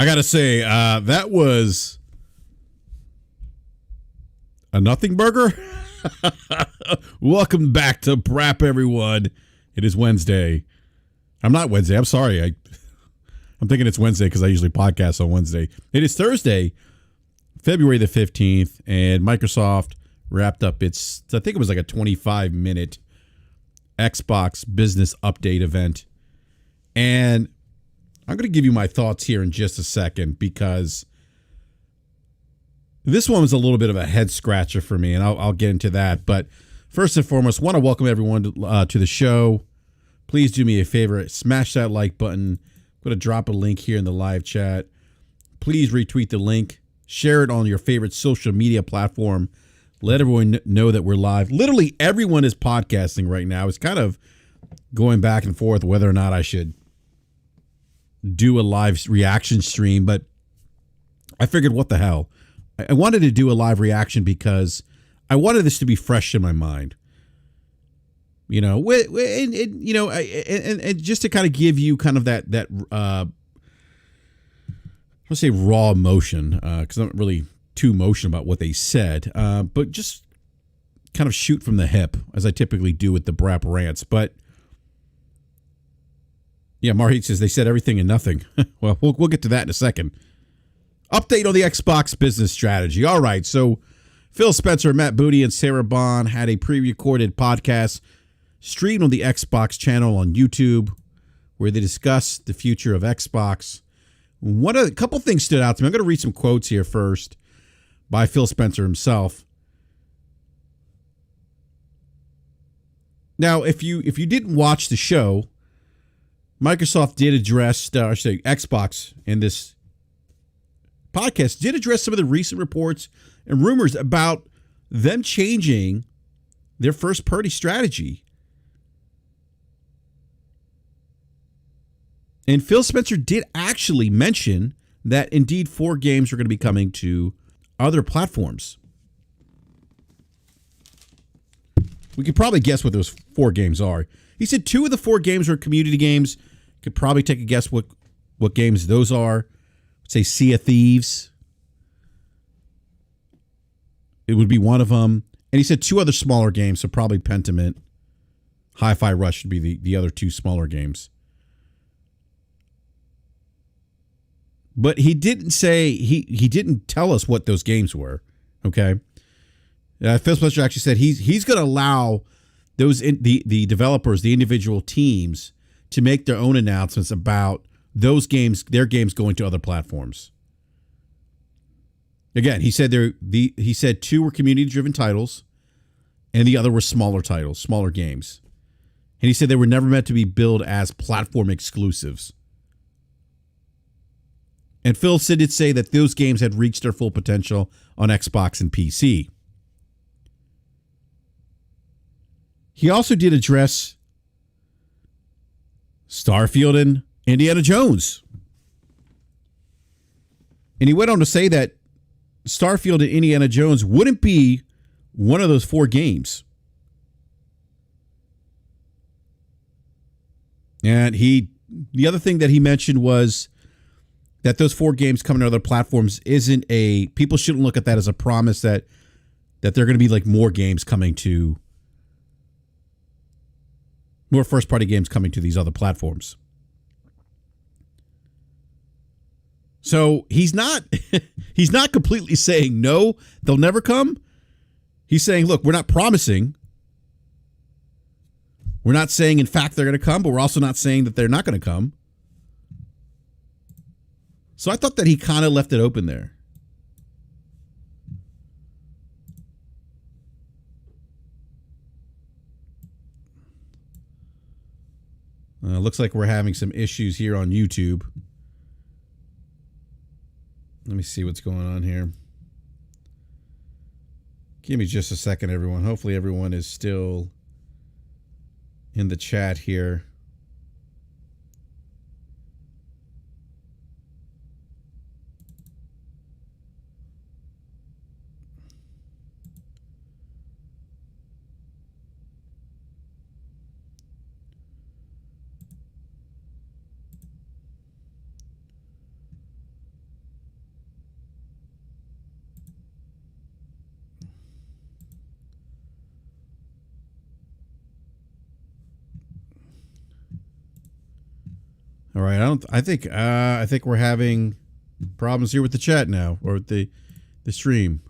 I got to say, that was a nothing burger. Welcome back to BRAP, everyone. It is Wednesday. I'm not Wednesday. I'm sorry. I'm thinking it's Wednesday because I usually podcast on Wednesday. It is Thursday, February the 15th, and Microsoft wrapped up its, I think it was like a 25-minute Xbox business update event. And I'm going to give you my thoughts here in just a second because this one was a little bit of a head scratcher for me, and I'll get into that. But first and foremost, want to welcome everyone to the show. Please do me a favor, smash that like button. I'm going to drop a link here in the live chat. Please retweet the link. Share it on your favorite social media platform. Let everyone know that we're live. Literally everyone is podcasting right now. It's kind of going back and forth whether or not I should do a live reaction stream, but I figured, what the hell? I wanted to do a live reaction because I wanted this to be fresh in my mind. You know, and just to kind of give you kind of that let's say raw emotion, because I'm not really too emotional about what they said, but just kind of shoot from the hip as I typically do with the BRAP rants. But yeah, Marhit says they said everything and nothing. Well, we'll get to that in a second. Update on the Xbox business strategy. All right, so Phil Spencer, Matt Booty, and Sarah Bond had a pre-recorded podcast streamed on the Xbox channel on YouTube where they discussed the future of Xbox. A couple things stood out to me. I'm going to read some quotes here first by Phil Spencer himself. Now, if you didn't watch the show, Microsoft did address, Xbox in this podcast did address some of the recent reports and rumors about them changing their first-party strategy. And Phil Spencer did actually mention that indeed 4 games are going to be coming to other platforms. We could probably guess what those 4 games are. He said 2 of the 4 games are community games. Could probably take a guess what games those are. Say Sea of Thieves. It would be one of them. And he said 2 other smaller games, so probably Pentiment. Hi-Fi Rush would be the other 2 smaller games. But he didn't say, he didn't tell us what those games were. Okay. Phil Spencer actually said he's going to allow the developers, the individual teams, to make their own announcements about those games, their games going to other platforms. Again, he said 2 were community-driven titles, and the other were smaller titles, smaller games. And he said they were never meant to be billed as platform exclusives. And Phil did say that those games had reached their full potential on Xbox and PC. He also did address Starfield and Indiana Jones. And he went on to say that Starfield and Indiana Jones wouldn't be one of those 4 games. And the other thing that he mentioned was that those 4 games coming to other platforms people shouldn't look at that as a promise that there are going to be like more first-party games coming to these other platforms. So he's not completely saying no, they'll never come. He's saying, look, we're not promising. We're not saying, in fact, they're going to come, but we're also not saying that they're not going to come. So I thought that he kind of left it open there. Looks like we're having some issues here on YouTube. Let me see what's going on here. Give me just a second, everyone. Hopefully everyone is still in the chat here. right. I think we're having problems here with the chat now, or with the stream.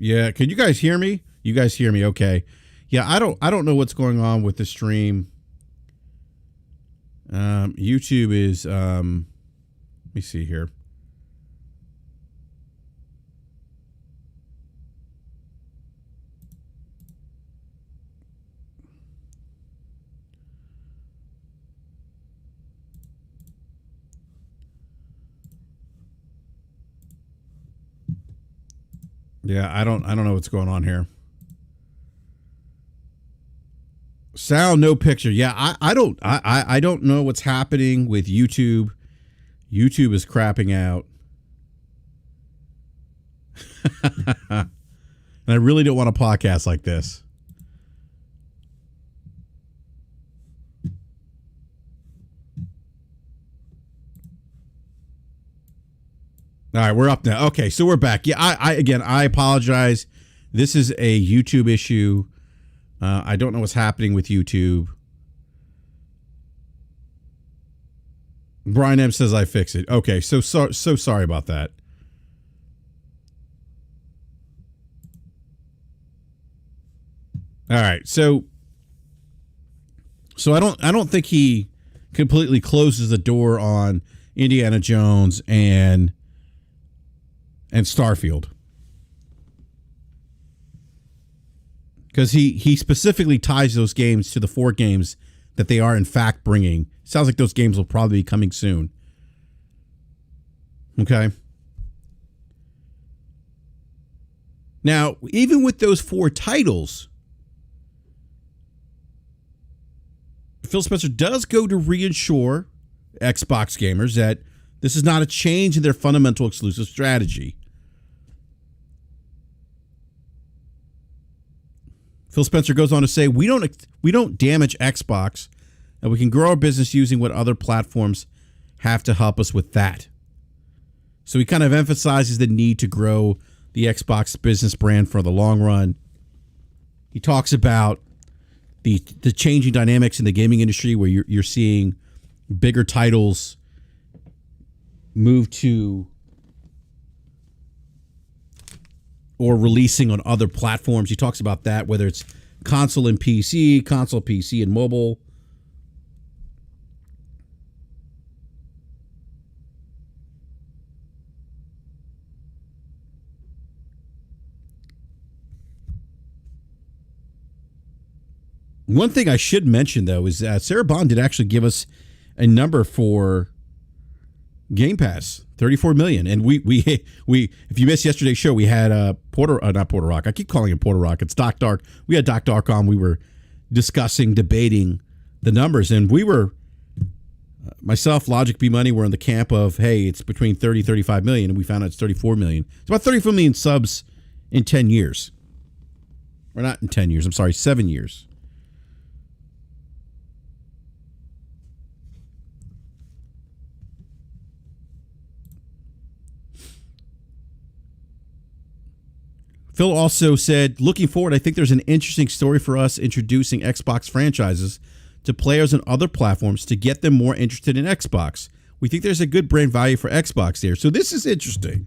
Yeah, can you guys hear me? You guys hear me? Okay. Yeah, I don't know what's going on with the stream. YouTube is let me see here. Yeah, I don't know what's going on here. Sound, no picture. Yeah, I don't know what's happening with YouTube. YouTube is crapping out. And I really don't want a podcast like this. All right, we're up now. Okay, so we're back. Yeah, I apologize. This is a YouTube issue. I don't know what's happening with YouTube. Brian M says I fix it. Okay, so sorry about that. All right, so I don't think he completely closes the door on Indiana Jones and Starfield, because he specifically ties those games to the 4 games that they are in fact bringing. Sounds like those games will probably be coming soon. Okay. Now, even with those 4 titles, Phil Spencer does go to reassure Xbox gamers that this is not a change in their fundamental exclusive strategy. Phil Spencer goes on to say, we don't damage Xbox, and we can grow our business using what other platforms have to help us with that. So he kind of emphasizes the need to grow the Xbox business brand for the long run. He talks about the changing dynamics in the gaming industry, where you're seeing bigger titles move to or releasing on other platforms. He talks about that, whether it's console, PC, and mobile. One thing I should mention, though, is that Sarah Bond did actually give us a number for Game Pass, 34 million. And we if you missed yesterday's show, we had not Porter Rock. I keep calling it Porter Rock. It's Doc Dark. We had Doc Dark on. We were debating the numbers, and we were myself, Logic, B Money, were in the camp of, hey, it's between 30, 35 million, and we found out it's 34 million. It's about 34 million subs in 10 years. Or not in 10 years, I'm sorry, 7 years. Phil also said, looking forward, I think there's an interesting story for us introducing Xbox franchises to players on other platforms to get them more interested in Xbox. We think there's a good brand value for Xbox there. So this is interesting.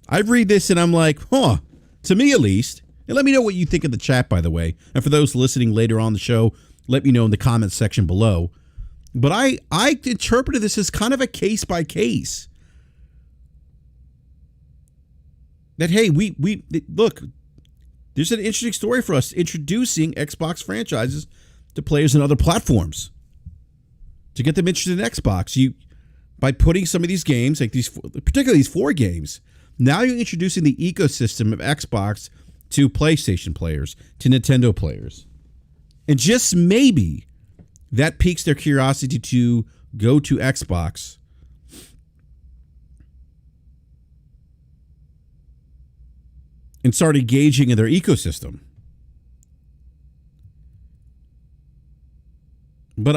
I read this and I'm like, to me at least. And let me know what you think in the chat, by the way. And for those listening later on the show, let me know in the comments section below. But I interpreted this as kind of a case by case. That, hey, we look, there's an interesting story for us introducing Xbox franchises to players on other platforms to get them interested in Xbox. By putting some of these games, like particularly these 4 games, now you're introducing the ecosystem of Xbox to PlayStation players, to Nintendo players. And just maybe that piques their curiosity to go to Xbox. And start engaging in their ecosystem. But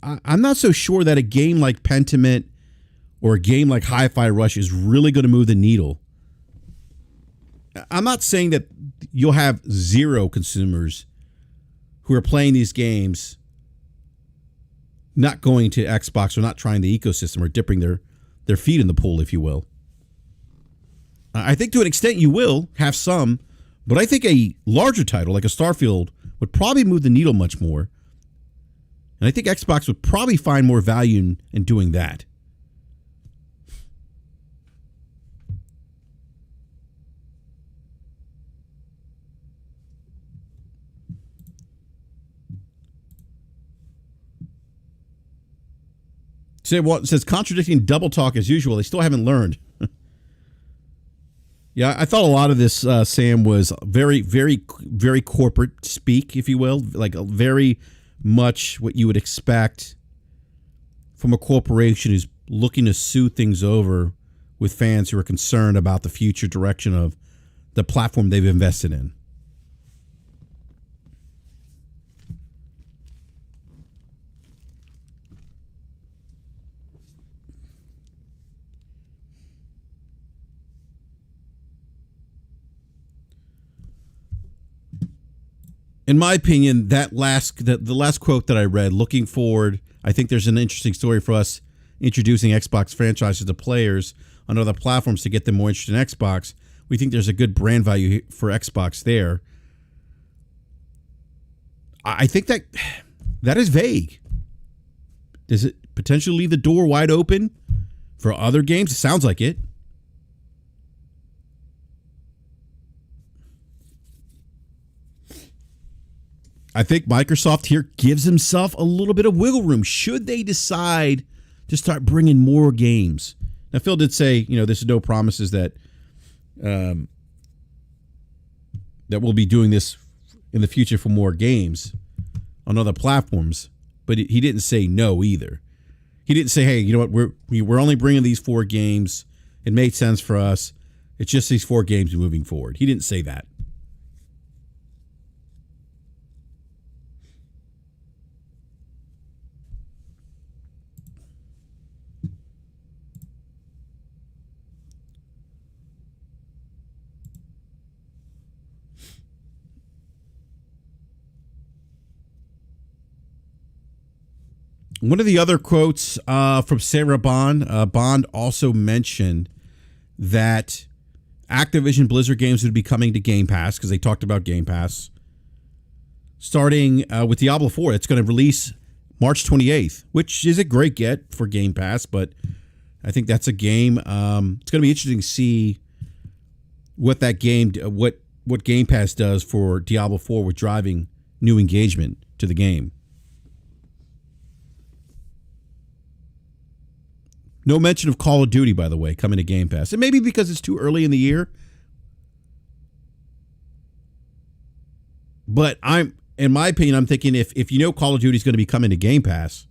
I'm not so sure that a game like Pentiment or a game like Hi-Fi Rush is really going to move the needle. I'm not saying that you'll have zero consumers who are playing these games not going to Xbox or not trying the ecosystem or dipping their feet in the pool, if you will. I think to an extent you will have some, but I think a larger title like a Starfield would probably move the needle much more. And I think Xbox would probably find more value in doing that. It says contradicting double talk as usual. They still haven't learned. Yeah, I thought a lot of this, Sam, was very, very, very corporate speak, if you will, like very much what you would expect from a corporation who's looking to smooth things over with fans who are concerned about the future direction of the platform they've invested in. In my opinion, the last quote that I read, looking forward, I think there's an interesting story for us introducing Xbox franchises to players on other platforms to get them more interested in Xbox. We think there's a good brand value for Xbox there. I think that is vague. Does it potentially leave the door wide open for other games? It sounds like it. I think Microsoft here gives himself a little bit of wiggle room should they decide to start bringing more games. Now, Phil did say, there's no promises that that we'll be doing this in the future for more games on other platforms, but he didn't say no either. He didn't say, hey, you know what, we're only bringing these 4 games. It made sense for us. It's just these 4 games moving forward. He didn't say that. One of the other quotes from Sarah Bond, Bond also mentioned that Activision Blizzard games would be coming to Game Pass because they talked about Game Pass. Starting with Diablo 4, it's going to release March 28th, which is a great get for Game Pass, but I think that's a game. It's going to be interesting to see what that game, what Game Pass does for Diablo 4 with driving new engagement to the game. No mention of Call of Duty, by the way, coming to Game Pass. It may be because it's too early in the year. But in my opinion, I'm thinking if Call of Duty is going to be coming to Game Pass,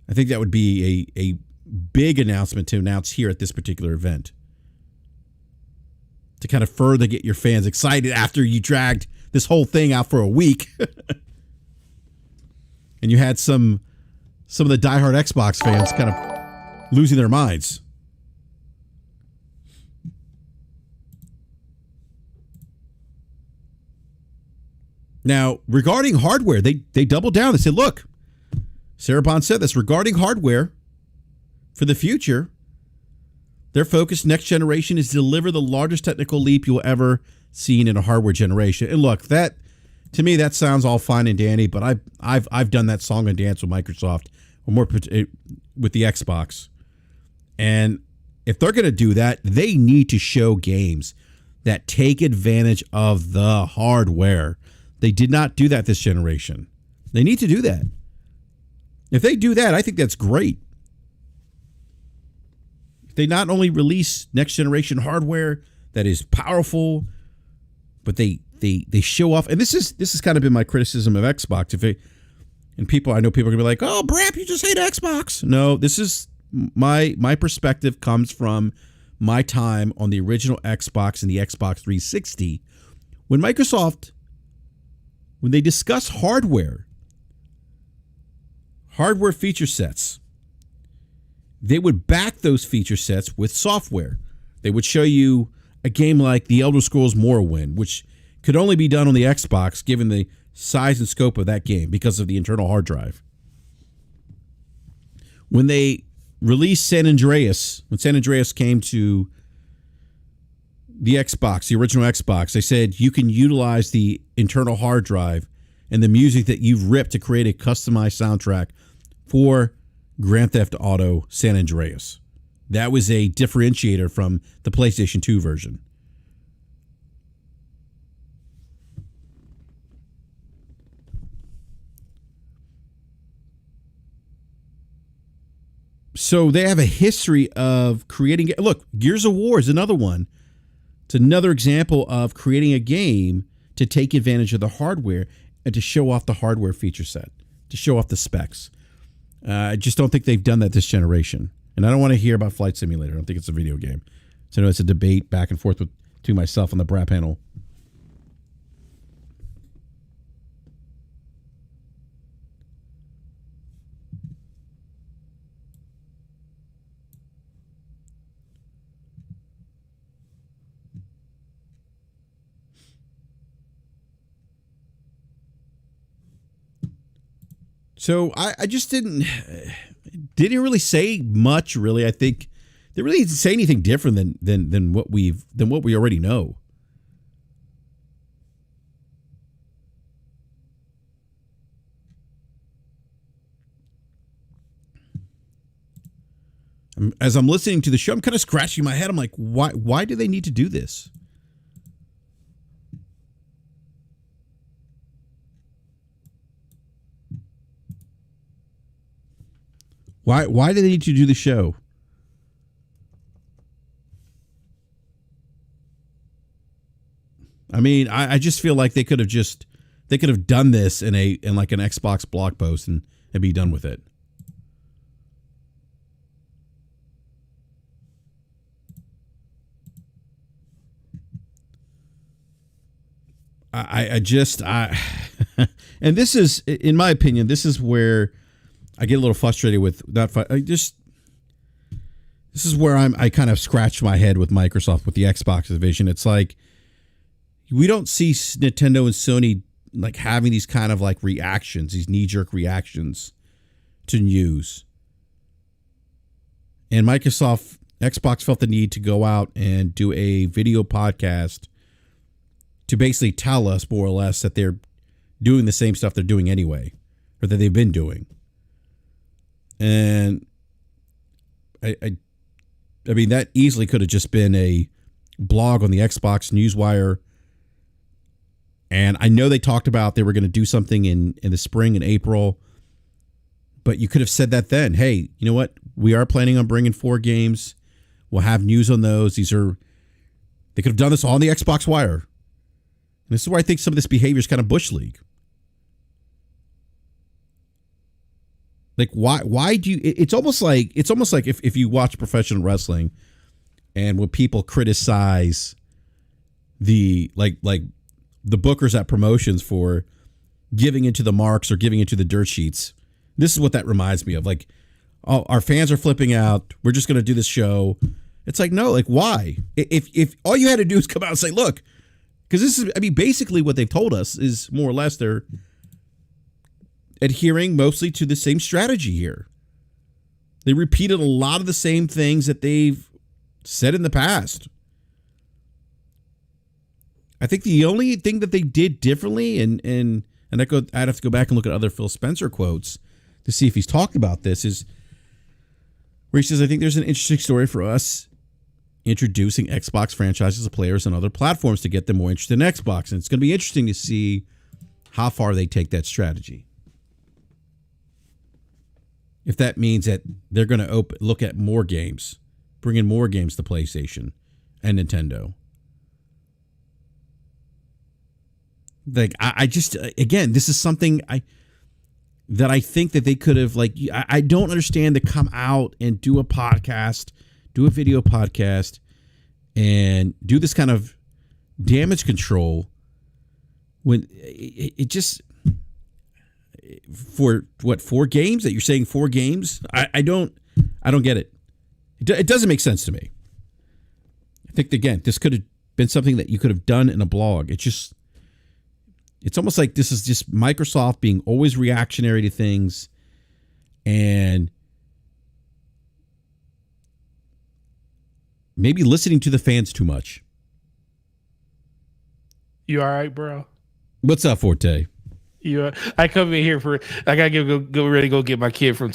I think that would be a big announcement to announce here at this particular event. To kind of further get your fans excited after you dragged this whole thing out for a week. And you had some of the diehard Xbox fans kind of losing their minds. Now, regarding hardware, they doubled down. They said, look, Sarah Bond said this, regarding hardware for the future, their focus next generation is to deliver the largest technical leap you'll ever seen in a hardware generation. And look, that to me, that sounds all fine and dandy, but I've done that song and dance with Microsoft, or more with the Xbox. And if they're going to do that, they need to show games that take advantage of the hardware. They did not do that this generation. They need to do that. If they do that, I think that's great. If they not only release next generation hardware that is powerful, but they show off. And this has kind of been my criticism of Xbox. And I know people are gonna be like, "Oh, BRAP, you just hate Xbox." No, this is my perspective comes from my time on the original Xbox and the Xbox 360. When Microsoft, when they discuss hardware feature sets, they would back those feature sets with software. They would show you a game like The Elder Scrolls Morrowind, which could only be done on the Xbox given the size and scope of that game because of the internal hard drive. When they released San Andreas, when San Andreas came to the Xbox, the original Xbox, they said you can utilize the internal hard drive and the music that you've ripped to create a customized soundtrack for Grand Theft Auto San Andreas. That was a differentiator from the PlayStation 2 version. So they have a history of creating. Look, Gears of War is another one. It's another example of creating a game to take advantage of the hardware and to show off the hardware feature set, to show off the specs. I just don't think they've done that this generation. And I don't want to hear about Flight Simulator. I don't think it's a video game. So I know it's a debate back and forth to myself on the BRAP panel. So I just didn't really say much. Really, I think they really didn't say anything different than what we already know. As I'm listening to the show, I'm kind of scratching my head. I'm like, why do they need to do this? Why do they need to do the show? I mean, I just feel like they could have done this in like an Xbox blog post and be done with it. And this is, in my opinion, this is where I get a little frustrated with this is where I kind of scratch my head with Microsoft, with the Xbox division. It's like we don't see Nintendo and Sony like having these kind of like reactions, these knee-jerk reactions to news. And Xbox felt the need to go out and do a video podcast to basically tell us more or less that they're doing the same stuff they're doing anyway, or that they've been doing. And I mean, that easily could have just been a blog on the Xbox Newswire. And I know they talked about they were going to do something in the spring and April, but you could have said that then. Hey, you know what? We are planning on bringing 4 games. We'll have news on those. They could have done this on the Xbox Wire. And this is where I think some of this behavior is kind of Bush League. Like, why do you, it's almost like if you watch professional wrestling and when people criticize the, like the bookers at promotions for giving into the marks or giving into the dirt sheets, this is what that reminds me of. Like, oh, our fans are flipping out. We're just going to do this show. It's like, no, like, why? If all you had to do is come out and say, look, because this is, I mean, basically what they've told us is more or less they're adhering mostly to the same strategy here. They repeated a lot of the same things that they've said in the past. I think the only thing that they did differently, and I'd have to go back and look at other Phil Spencer quotes to see if he's talked about this, is where he says, I think there's an interesting story for us introducing Xbox franchises to players on other platforms to get them more interested in Xbox. And it's going to be interesting to see how far they take that strategy. If that means that they're going to look at more games, bring in more games to PlayStation and Nintendo. Like, I just, again, this is something that I think that they could have, like, I don't understand to come out and do a podcast, do a video podcast, and do this kind of damage control when it just, for what, 4 games that you're saying 4 games? I don't get it. It doesn't make sense to me. I think, again, this could have been something that you could have done in a blog. It's almost like this is just Microsoft being always reactionary to things and maybe listening to the fans too much. You all right, bro? What's up, Forte? I come in here I gotta go ready to go get my kid from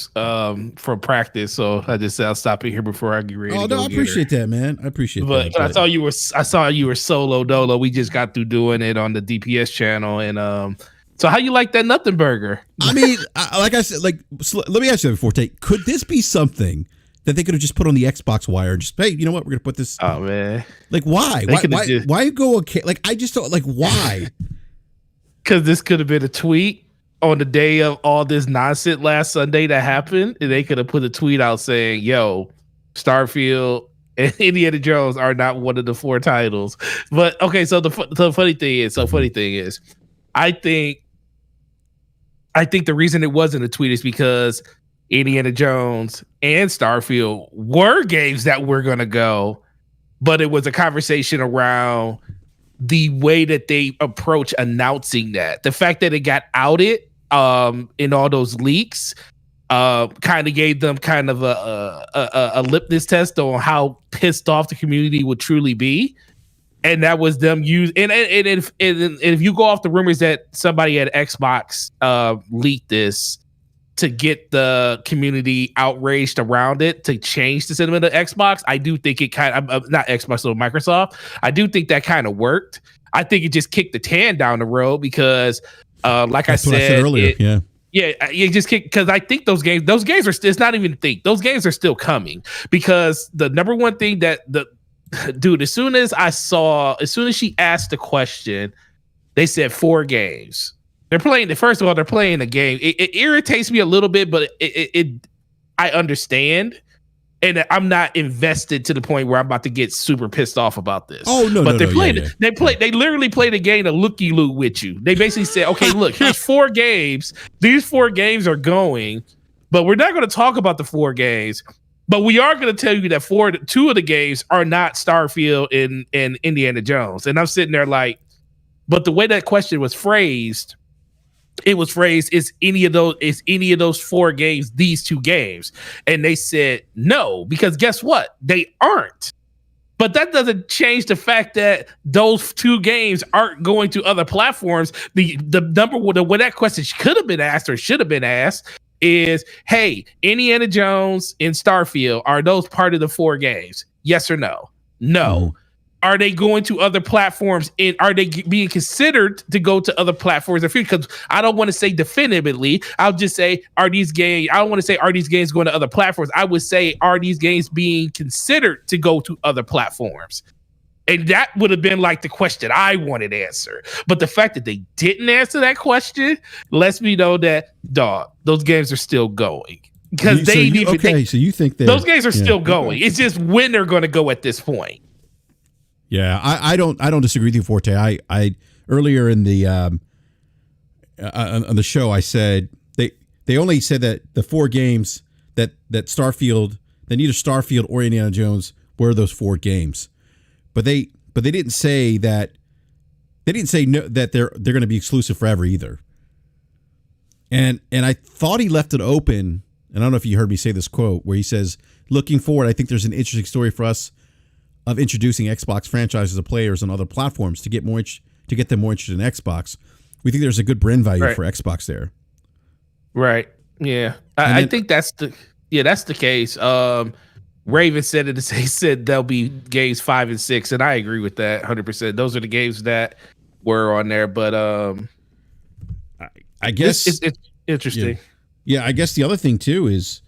practice, so I just said I'll stop in here before I get ready. Oh no, I appreciate that, man. I appreciate that. But I saw you were solo dolo. We just got through doing it on the DPS channel, and so how you like that nothing burger? I mean, like I said, let me ask you, Forte, could this be something that they could have just put on the Xbox wire and just, hey, you know what, we're gonna put this? Oh man, like why? Why go? Okay, like I just don't like why. Because this could have been a tweet on the day of all this nonsense last Sunday that happened, and they could have put a tweet out saying, "Yo, Starfield and Indiana Jones are not one of the 4 titles." But okay, so the funny thing is, I think the reason it wasn't a tweet is because Indiana Jones and Starfield were games that were gonna go, but it was a conversation around the way that they approach announcing that. The fact that it got outed in all those leaks kind of gave them kind of a litmus test on how pissed off the community would truly be. And that was them and if you go off the rumors that somebody at Xbox leaked this to get the community outraged around it to change the sentiment of Xbox, I do think it kind of, not Xbox, so Microsoft, I do think that kind of worked. I think it just kicked the can down the road because, like I said earlier, you just kick, because I think those games are still, it's not even a thing. Those games are still coming because the number one thing that dude, as soon as she asked the question, they said 4 games. They're playing a game. It irritates me a little bit, but I understand, and I'm not invested to the point where I'm about to get super pissed off about this. Oh no, but they literally played a game of looky loo with you. They basically said, okay, look, here's 4 games. These 4 games are going, but we're not going to talk about the 4 games. But we are going to tell you that 2 of the games are not Starfield and Indiana Jones. And I'm sitting there like, but the way that question was phrased. Is any of those 4 games these 2 games? And they said no, because guess what? They aren't. But that doesn't change the fact that those 2 games aren't going to other platforms. The way that question could have been asked or should have been asked is, hey, Indiana Jones and Starfield, are those part of the 4 games? Yes or no? No. Mm-hmm. Are they going to other platforms? And are they being considered to go to other platforms? Because I don't want to say definitively. I'll just say, are these games? I don't want to say, are these games going to other platforms? I would say, are these games being considered to go to other platforms? And that would have been like the question I wanted answered. But the fact that they didn't answer that question lets me know that, dog, those games are still going. Because so you think those games are still going. It's just when they're going to go at this point. Yeah, I don't disagree with you, Forte. I earlier in the on the show I said they only said that the 4 games that Starfield, that neither Starfield or Indiana Jones were those 4 games, but they didn't say that, no, that they're going to be exclusive forever either. And I thought he left it open, and I don't know if you heard me say this quote where he says, "Looking forward, I think there's an interesting story for us of introducing Xbox franchises to players on other platforms to get them more interested in Xbox. We think there's a good brand value for Xbox there." Right. Yeah. I think that's the case. Raven said it. He said there'll be games 5 and 6, and I agree with that 100%. Those are the games that were on there, but I guess it's interesting. Yeah. I guess the other thing too is,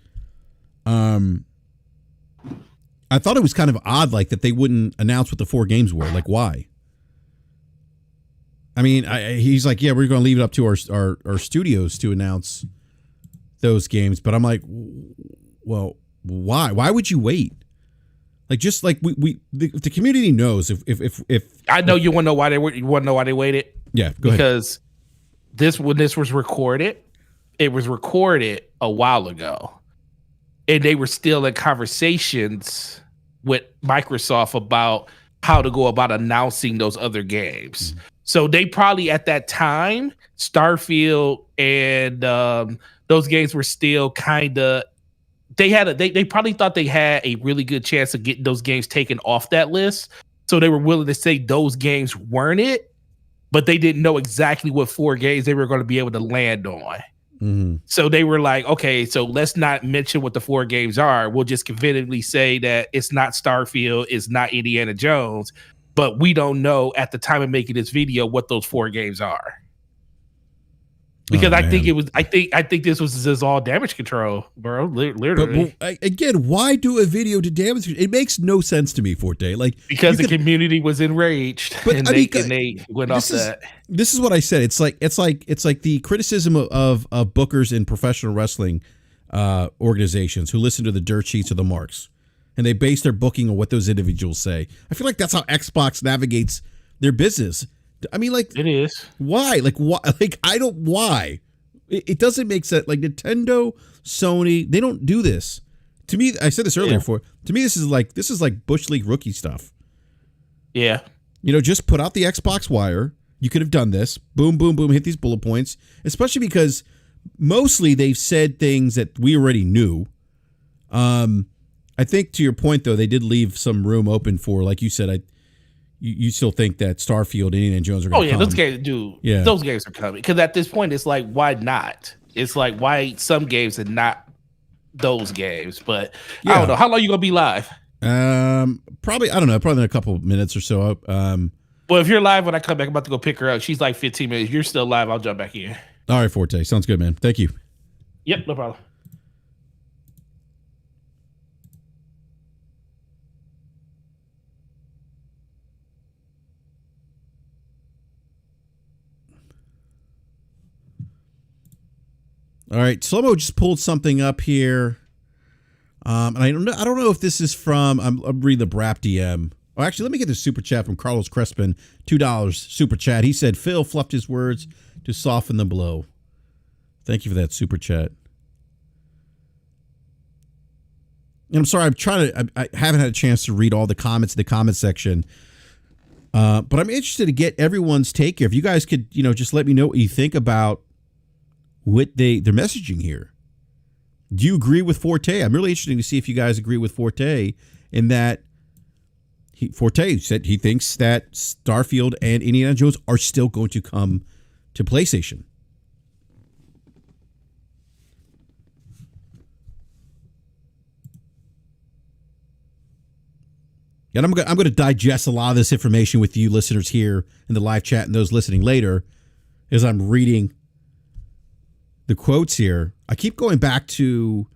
I thought it was kind of odd, like, that they wouldn't announce what the 4 games were. Like, why? I mean, he's like, yeah, we're going to leave it up to our studios to announce those games, but I'm like, well, why? Why would you wait? Like, just like the community knows if I know you want to know why you want to know why they waited. Yeah, go ahead. Because when this was recorded, it was recorded a while ago, and they were still in conversations with Microsoft about how to go about announcing those other games. So they probably at that time, Starfield and those games were still kind of. They probably thought they had a really good chance of getting those games taken off that list. So they were willing to say those games weren't it, but they didn't know exactly what 4 games they were going to be able to land on. Mm-hmm. So they were like, okay, so let's not mention what the 4 games are. We'll just conveniently say that it's not Starfield, it's not Indiana Jones, but we don't know at the time of making this video what those 4 games are. Because I think this was just all damage control, bro. Literally. But again, why do a video to damage? It makes no sense to me, Forte. Like, because the community was enraged, but and they went off that. This is what I said. It's like the criticism of bookers in professional wrestling organizations who listen to the dirt sheets or the marks, and they base their booking on what those individuals say. I feel like that's how Xbox navigates their business. I mean, like, it is. Why? Like, why? Like, I don't. Why? It doesn't make sense. Like, Nintendo, Sony, they don't do this. To me, I said this earlier. To me, this is like Bush League rookie stuff. Yeah. Just put out the Xbox wire. You could have done this. Boom, boom, boom. Hit these bullet points. Especially because mostly they've said things that we already knew. I think to your point though, they did leave some room open for, like you said, You still think that Starfield and Indiana Jones are going to come? Those games do. Yeah. Those games are coming. Because at this point, it's like, why not? It's like, why some games and not those games? But I don't know. How long you going to be live? Probably, I don't know, probably in a couple of minutes or so. Well, if you're live when I come back, I'm about to go pick her up. She's like 15 minutes. You're still live. I'll jump back in. All right, Forte. Sounds good, man. Thank you. Yep, no problem. All right, Slow-Mo just pulled something up here, and I don't know if this is from. I'm reading the BRAP DM. Oh, actually, let me get this super chat from Carlos Crespin, $2 super chat. He said Phil fluffed his words to soften the blow. Thank you for that super chat. And I'm sorry, I haven't had a chance to read all the comments in the comment section, but I'm interested to get everyone's take here. If you guys could, just let me know what you think about what their messaging here. Do you agree with Forte? I'm really interested to see if you guys agree with Forte in that Forte said he thinks that Starfield and Indiana Jones are still going to come to PlayStation. And I'm going to digest a lot of this information with you listeners here in the live chat and those listening later as I'm reading the quotes here. I keep going back to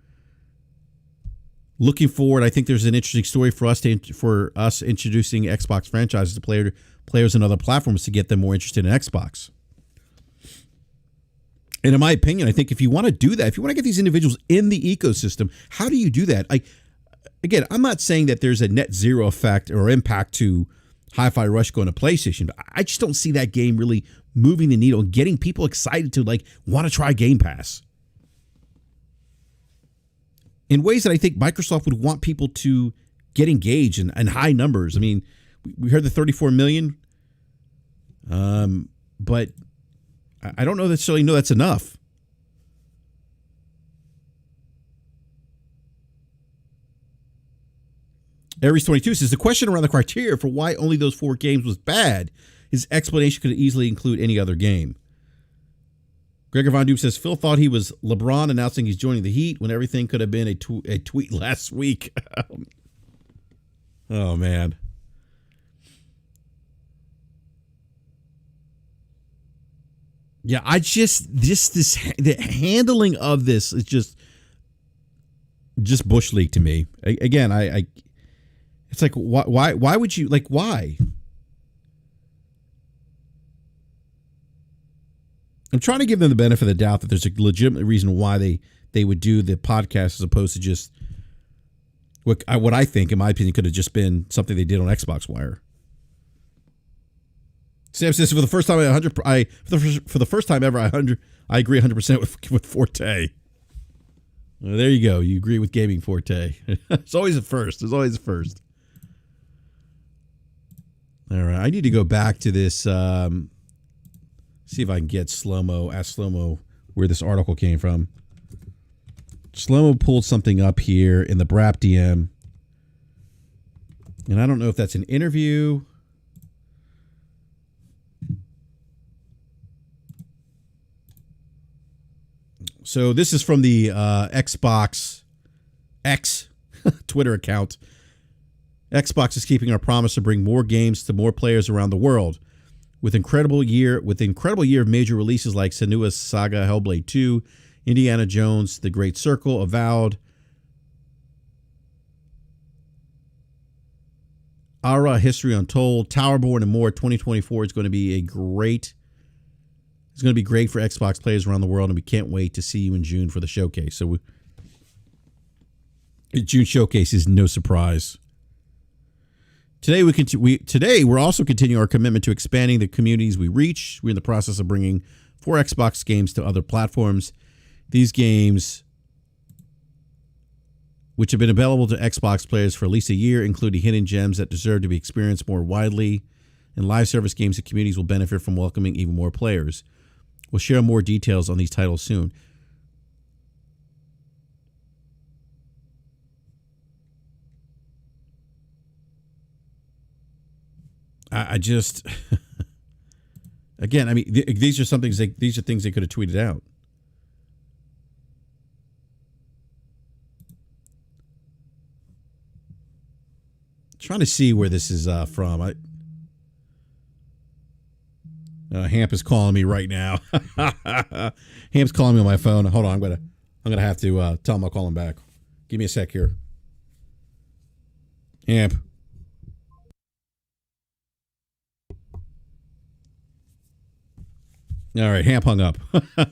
looking forward. I think there's an interesting story for us introducing Xbox franchises to players and other platforms to get them more interested in Xbox. And in my opinion, I think if you want to do that, if you want to get these individuals in the ecosystem, how do you do that? Again, I'm not saying that there's a net zero effect or impact to Hi-Fi Rush going to PlayStation, but I just don't see that game really moving the needle and getting people excited to want to try Game Pass in ways that I think Microsoft would want people to get engaged in high numbers. I mean, we heard the 34 million, but I don't necessarily know that's enough. Aries 22 says the question around the criteria for why only those 4 games was bad. His explanation could easily include any other game. Gregor Von Doom says Phil thought he was LeBron announcing he's joining the Heat when everything could have been a tweet last week. Oh man. Yeah, the handling of this is just Bush League to me. Again, I it's like why would you why? I'm trying to give them the benefit of the doubt that there's a legitimate reason why they would do the podcast as opposed to just what I think, in my opinion, could have just been something they did on Xbox Wire. Sam says for the first time for the first time ever, I agree 100% with Forte. Well, there you go. You agree with Gaming Forte. It's always a first. There's always a first. All right, I need to go back to this. See if I can get Slow-Mo. Ask Slow-Mo where this article came from. Slow-Mo pulled something up here in the BRAP DM. And I don't know if that's an interview. So this is from the Xbox X Twitter account. Xbox is keeping our promise to bring more games to more players around the world. With incredible year of major releases like Senua's Saga, Hellblade 2, Indiana Jones, The Great Circle, Avowed, Ara, History Untold, Towerborn, and more. 2024 is going to be great for Xbox players around the world, and we can't wait to see you in June for the showcase. So June showcase is no surprise. Today we're also continuing our commitment to expanding the communities we reach. We're in the process of bringing 4 Xbox games to other platforms. These games, which have been available to Xbox players for at least a year, including hidden gems that deserve to be experienced more widely, and live service games that communities will benefit from welcoming even more players. We'll share more details on these titles soon. I just, again, I mean, these are things they could have tweeted out. Trying to see where this is from. Hamp is calling me right now. Hamp's calling me on my phone. Hold on, I'm gonna have to tell him I'll call him back. Give me a sec here. Hamp. All right, Hamp hung up. All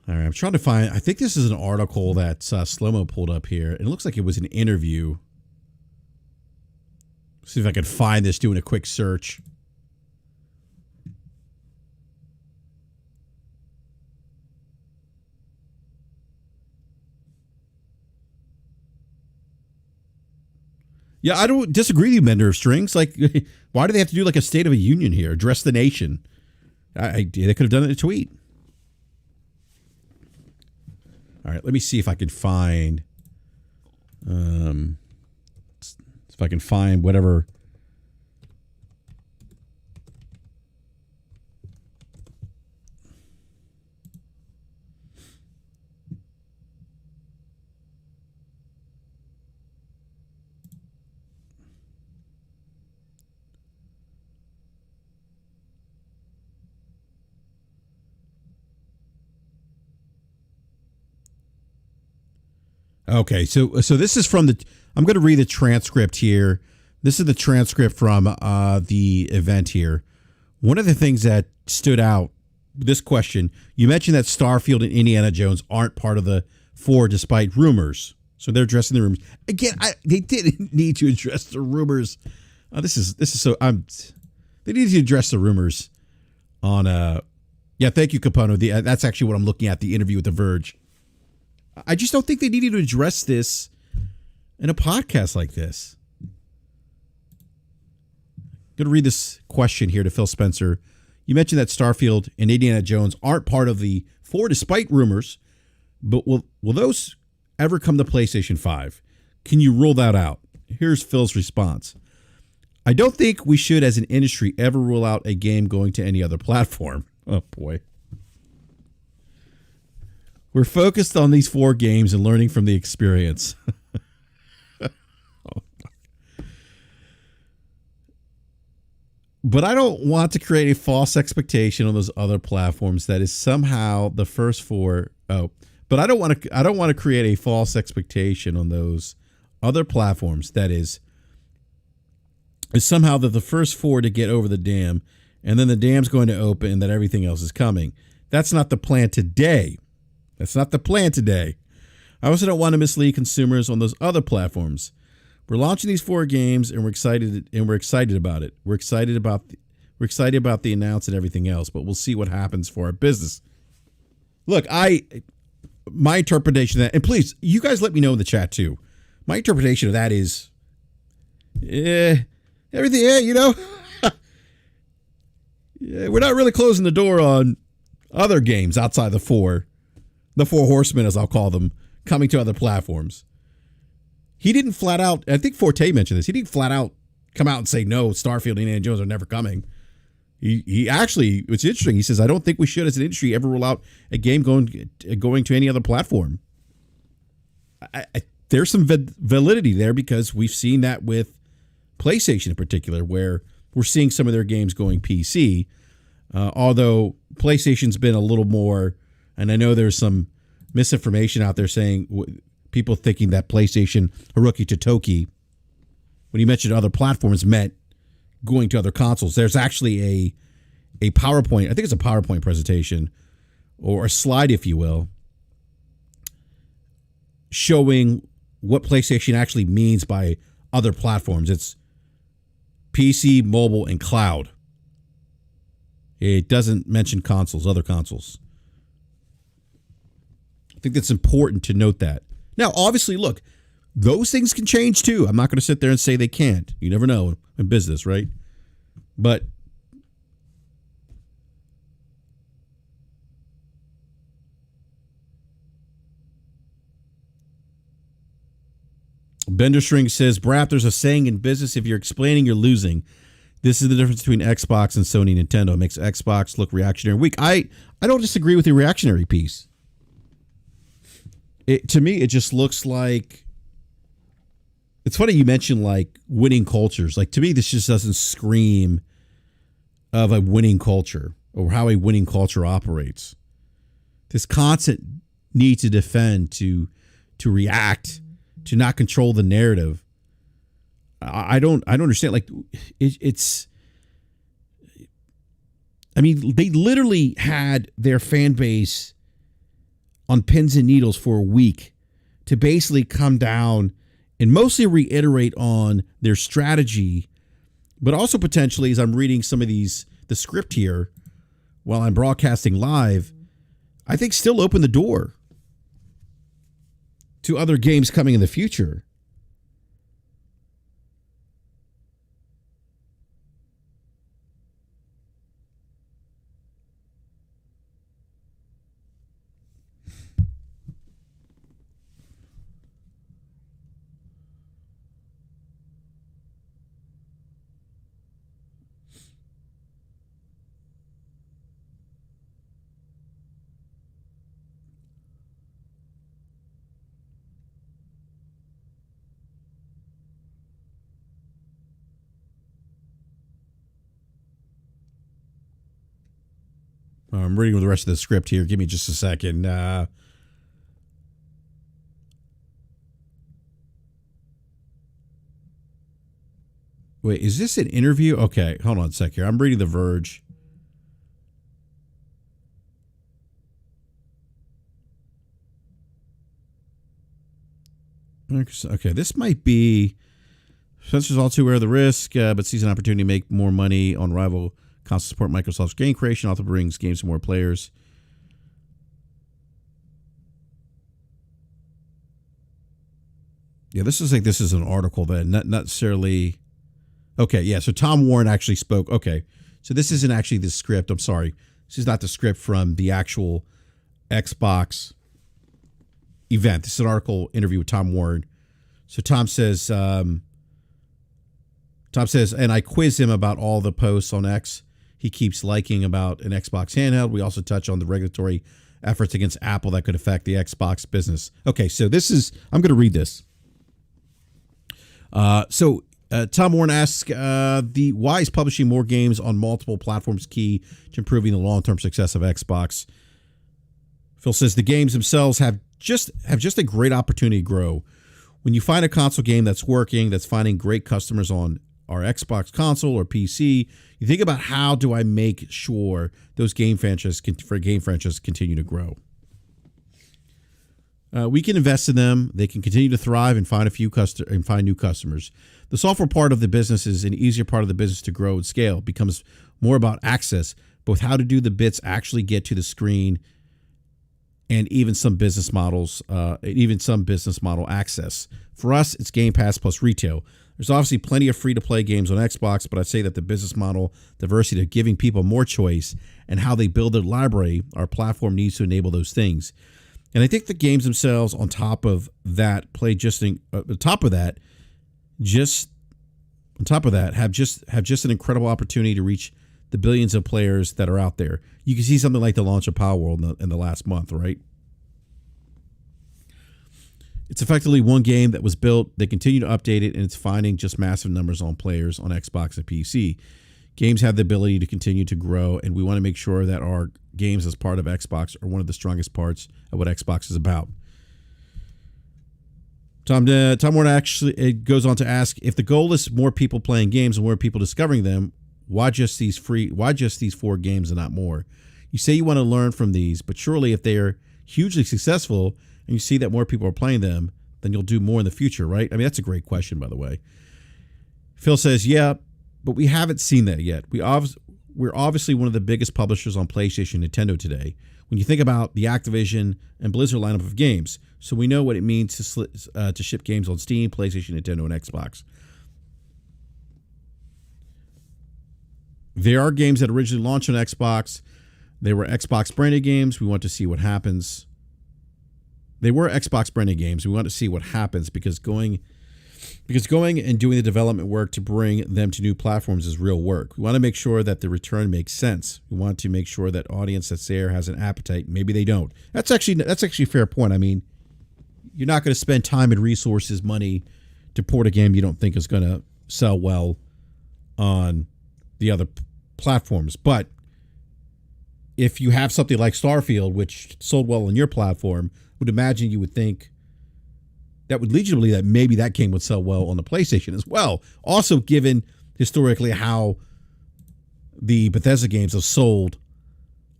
right, I'm trying to find. I think this is an article that Slow-Mo pulled up here. It looks like it was an interview. See if I can find this doing a quick search. Yeah, I don't disagree with you, Mender of Strings. Like, why do they have to do like a State of a Union here? Address the nation. They could have done it in a tweet. All right, let me see if I can find, whatever. Okay, so this is from I'm going to read the transcript here. This is the transcript from the event here. One of the things that stood out, this question, you mentioned that Starfield and Indiana Jones aren't part of the 4 despite rumors. So they're addressing the rumors. Again, they didn't need to address the rumors. This is so they need to address the rumors on yeah, thank you, Capono. That's actually what I'm looking at, the interview with The Verge. I just don't think they needed to address this in a podcast like this. I'm going to read this question here to Phil Spencer. You mentioned that Starfield and Indiana Jones aren't part of the 4 despite rumors, but will those ever come to PlayStation 5? Can you rule that out? Here's Phil's response. I don't think we should, as an industry, ever rule out a game going to any other platform. Oh, boy. We're focused on these 4 games and learning from the experience. But I don't want to create a false expectation on those other platforms that is somehow the first 4. But I don't want to create a false expectation on those other platforms that is somehow the first 4 to get over the dam and then the dam's going to open and that everything else is coming. That's not the plan today. That's not the plan today. I also don't want to mislead consumers on those other platforms. We're launching these 4 games, and we're excited about it. We're excited about the announce and everything else, but we'll see what happens for our business. Look, my interpretation of that, and please, you guys let me know in the chat too. My interpretation of that is, everything, we're not really closing the door on other games outside the four horsemen, as I'll call them, coming to other platforms. He didn't flat out, I think Forte mentioned this, he didn't flat out come out and say, no, Starfield and Indiana Jones are never coming. He actually, it's interesting, he says, I don't think we should as an industry ever roll out a game going to any other platform. There's some validity there because we've seen that with PlayStation in particular, where we're seeing some of their games going PC, although PlayStation's been a little more, and I know there's some misinformation out there saying, people thinking that PlayStation Haruki Totoki, when he mentioned other platforms, meant going to other consoles. There's actually a PowerPoint, I think it's a PowerPoint presentation, or a slide, if you will, showing what PlayStation actually means by other platforms. It's PC, mobile, and cloud. It doesn't mention consoles, other consoles. I think that's important to note that. Now, obviously, look, those things can change too. I'm not going to sit there and say they can't. You never know in business, right? But Benderstring says, BRAP, there's a saying in business, if you're explaining, you're losing. This is the difference between Xbox and Sony Nintendo. It makes Xbox look reactionary and weak. I don't disagree with the reactionary piece. To me, it just looks like, it's funny you mentioned like winning cultures. Like, to me, this just doesn't scream of a winning culture or how a winning culture operates. This constant need to defend, to react, to not control the narrative. I don't understand. Like, it's, I mean, they literally had their fan base on pins and needles for a week to basically come down and mostly reiterate on their strategy, but also potentially, as I'm reading some of the script here while I'm broadcasting live, I think still open the door to other games coming in the future. I'm reading the rest of the script here. Give me just a second. Wait, is this an interview? Okay, hold on a sec here. I'm reading The Verge. Okay, this might be Spencer's all too aware of the risk, but sees an opportunity to make more money on rival console support. Microsoft's game creation also brings games to more players. Yeah, this is an article then, not necessarily. Okay, yeah. So Tom Warren actually spoke. Okay, so this isn't actually the script. I'm sorry, this is not the script from the actual Xbox event. This is an article interview with Tom Warren. So Tom says, and I quiz him about all the posts on X he keeps liking about an Xbox handheld. We also touch on the regulatory efforts against Apple that could affect the Xbox business. Okay, so I'm going to read this. Tom Warren asks, why is publishing more games on multiple platforms key to improving the long-term success of Xbox? Phil says the games themselves have just a great opportunity to grow. When you find a console game that's working, that's finding great customers on our Xbox console or PC. You think about how do I make sure those game franchises continue to grow. We can invest in them. They can continue to thrive and find find new customers. The software part of the business is an easier part of the business to grow and scale. It becomes more about access, both how to do the bits actually get to the screen, and even some business model access. For us, it's Game Pass plus retail. There's obviously plenty of free-to-play games on Xbox, but I'd say that the business model, diversity of giving people more choice, and how they build their library, our platform needs to enable those things. And I think the games themselves, on top of that, have just an incredible opportunity to reach the billions of players that are out there. You can see something like the launch of Power World in the last month, right? It's effectively one game that was built. They continue to update it, and it's finding just massive numbers on players on Xbox and PC. Games have the ability to continue to grow, and we want to make sure that our games as part of Xbox are one of the strongest parts of what Xbox is about. Tom Warner actually goes on to ask, if the goal is more people playing games and more people discovering them, why just these 4 games and not more? You say you want to learn from these, but surely if they are hugely successful and you see that more people are playing them, then you'll do more in the future, right? I mean, that's a great question, by the way. Phil says, yeah, but we haven't seen that yet. We're obviously one of the biggest publishers on PlayStation and Nintendo today. When you think about the Activision and Blizzard lineup of games, so we know what it means to ship games on Steam, PlayStation, Nintendo, and Xbox. There are games that originally launched on Xbox. They were Xbox branded games. We want to see what happens. They were Xbox branded games. We want to see what happens because going and doing the development work to bring them to new platforms is real work. We want to make sure that the return makes sense. We want to make sure that audience that's there has an appetite. Maybe they don't. That's actually a fair point. I mean, you're not going to spend time and resources, money to port a game you don't think is going to sell well on the other platforms. But if you have something like Starfield, which sold well on your platform, would imagine you would think that would lead you to believe that maybe that game would sell well on the PlayStation as well. Also, given historically how the Bethesda games have sold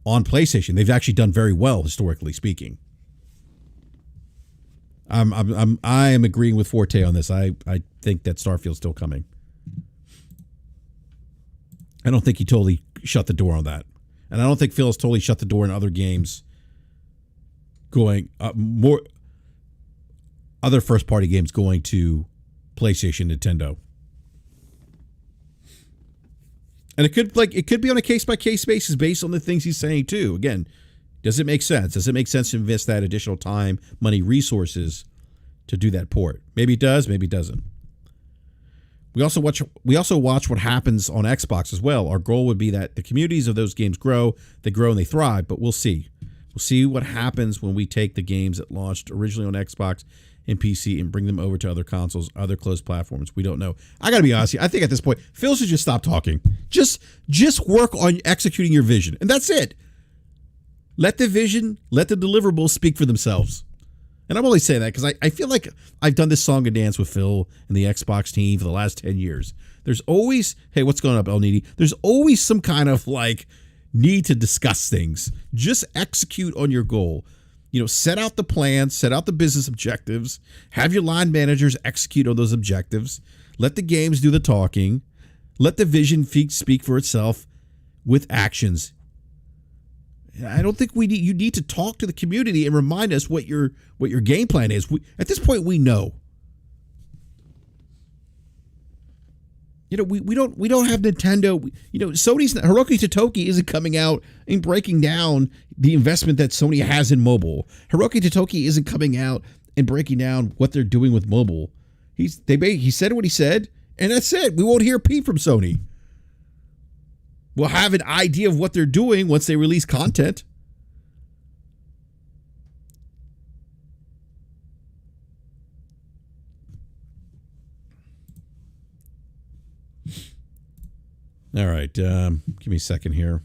on PlayStation, they've actually done very well historically speaking. I am agreeing with Forte on this. I think that Starfield's still coming. I don't think he totally shut the door on that, and I don't think Phil has totally shut the door on other games going more. Other first-party games going to PlayStation, Nintendo, and it could be on a case-by-case basis based on the things he's saying too. Again, does it make sense? Does it make sense to invest that additional time, money, resources to do that port? Maybe it does, maybe it doesn't. We also watch what happens on Xbox as well. Our goal would be that the communities of those games grow and they thrive. But we'll see. We'll see what happens when we take the games that launched originally on Xbox and PC and bring them over to other consoles, other closed platforms. We don't know. I got to be honest here. I think at this point, Phil should just stop talking. Just work on executing your vision. And that's it. Let the vision, let the deliverables speak for themselves. And I'm only saying that because I feel like I've done this song and dance with Phil and the Xbox team for the last 10 years. There's always, hey, what's going up, El Needy? There's always some kind of need to discuss things. Just execute on your goal. Set out the plan, set out the business objectives, have your line managers execute on those objectives, let the games do the talking, let the vision speak for itself with actions. I don't think you need to talk to the community and remind us what your game plan is. At this point, we know. We don't have Nintendo. Sony's Hiroki Totoki isn't coming out and breaking down the investment that Sony has in mobile. Hiroki Totoki isn't coming out and breaking down what they're doing with mobile. He said what he said, and that's it. We won't hear a peep from Sony. We'll have an idea of what they're doing once they release content. All right, give me a second here.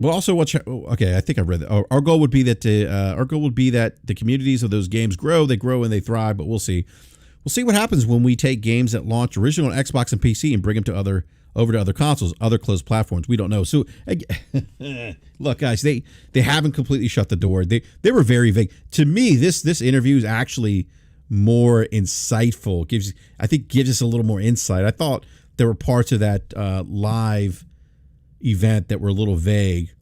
Well, also, okay, I think I read that. Our goal would be that the communities of those games grow. They grow and they thrive. But we'll see. We'll see what happens when we take games that launch original on Xbox and PC and bring them over to other consoles, other closed platforms. We don't know. So, look, guys, they haven't completely shut the door. They were very vague. To me, this interview is actually more insightful. Gives us a little more insight. I thought there were parts of that live event that were a little vague.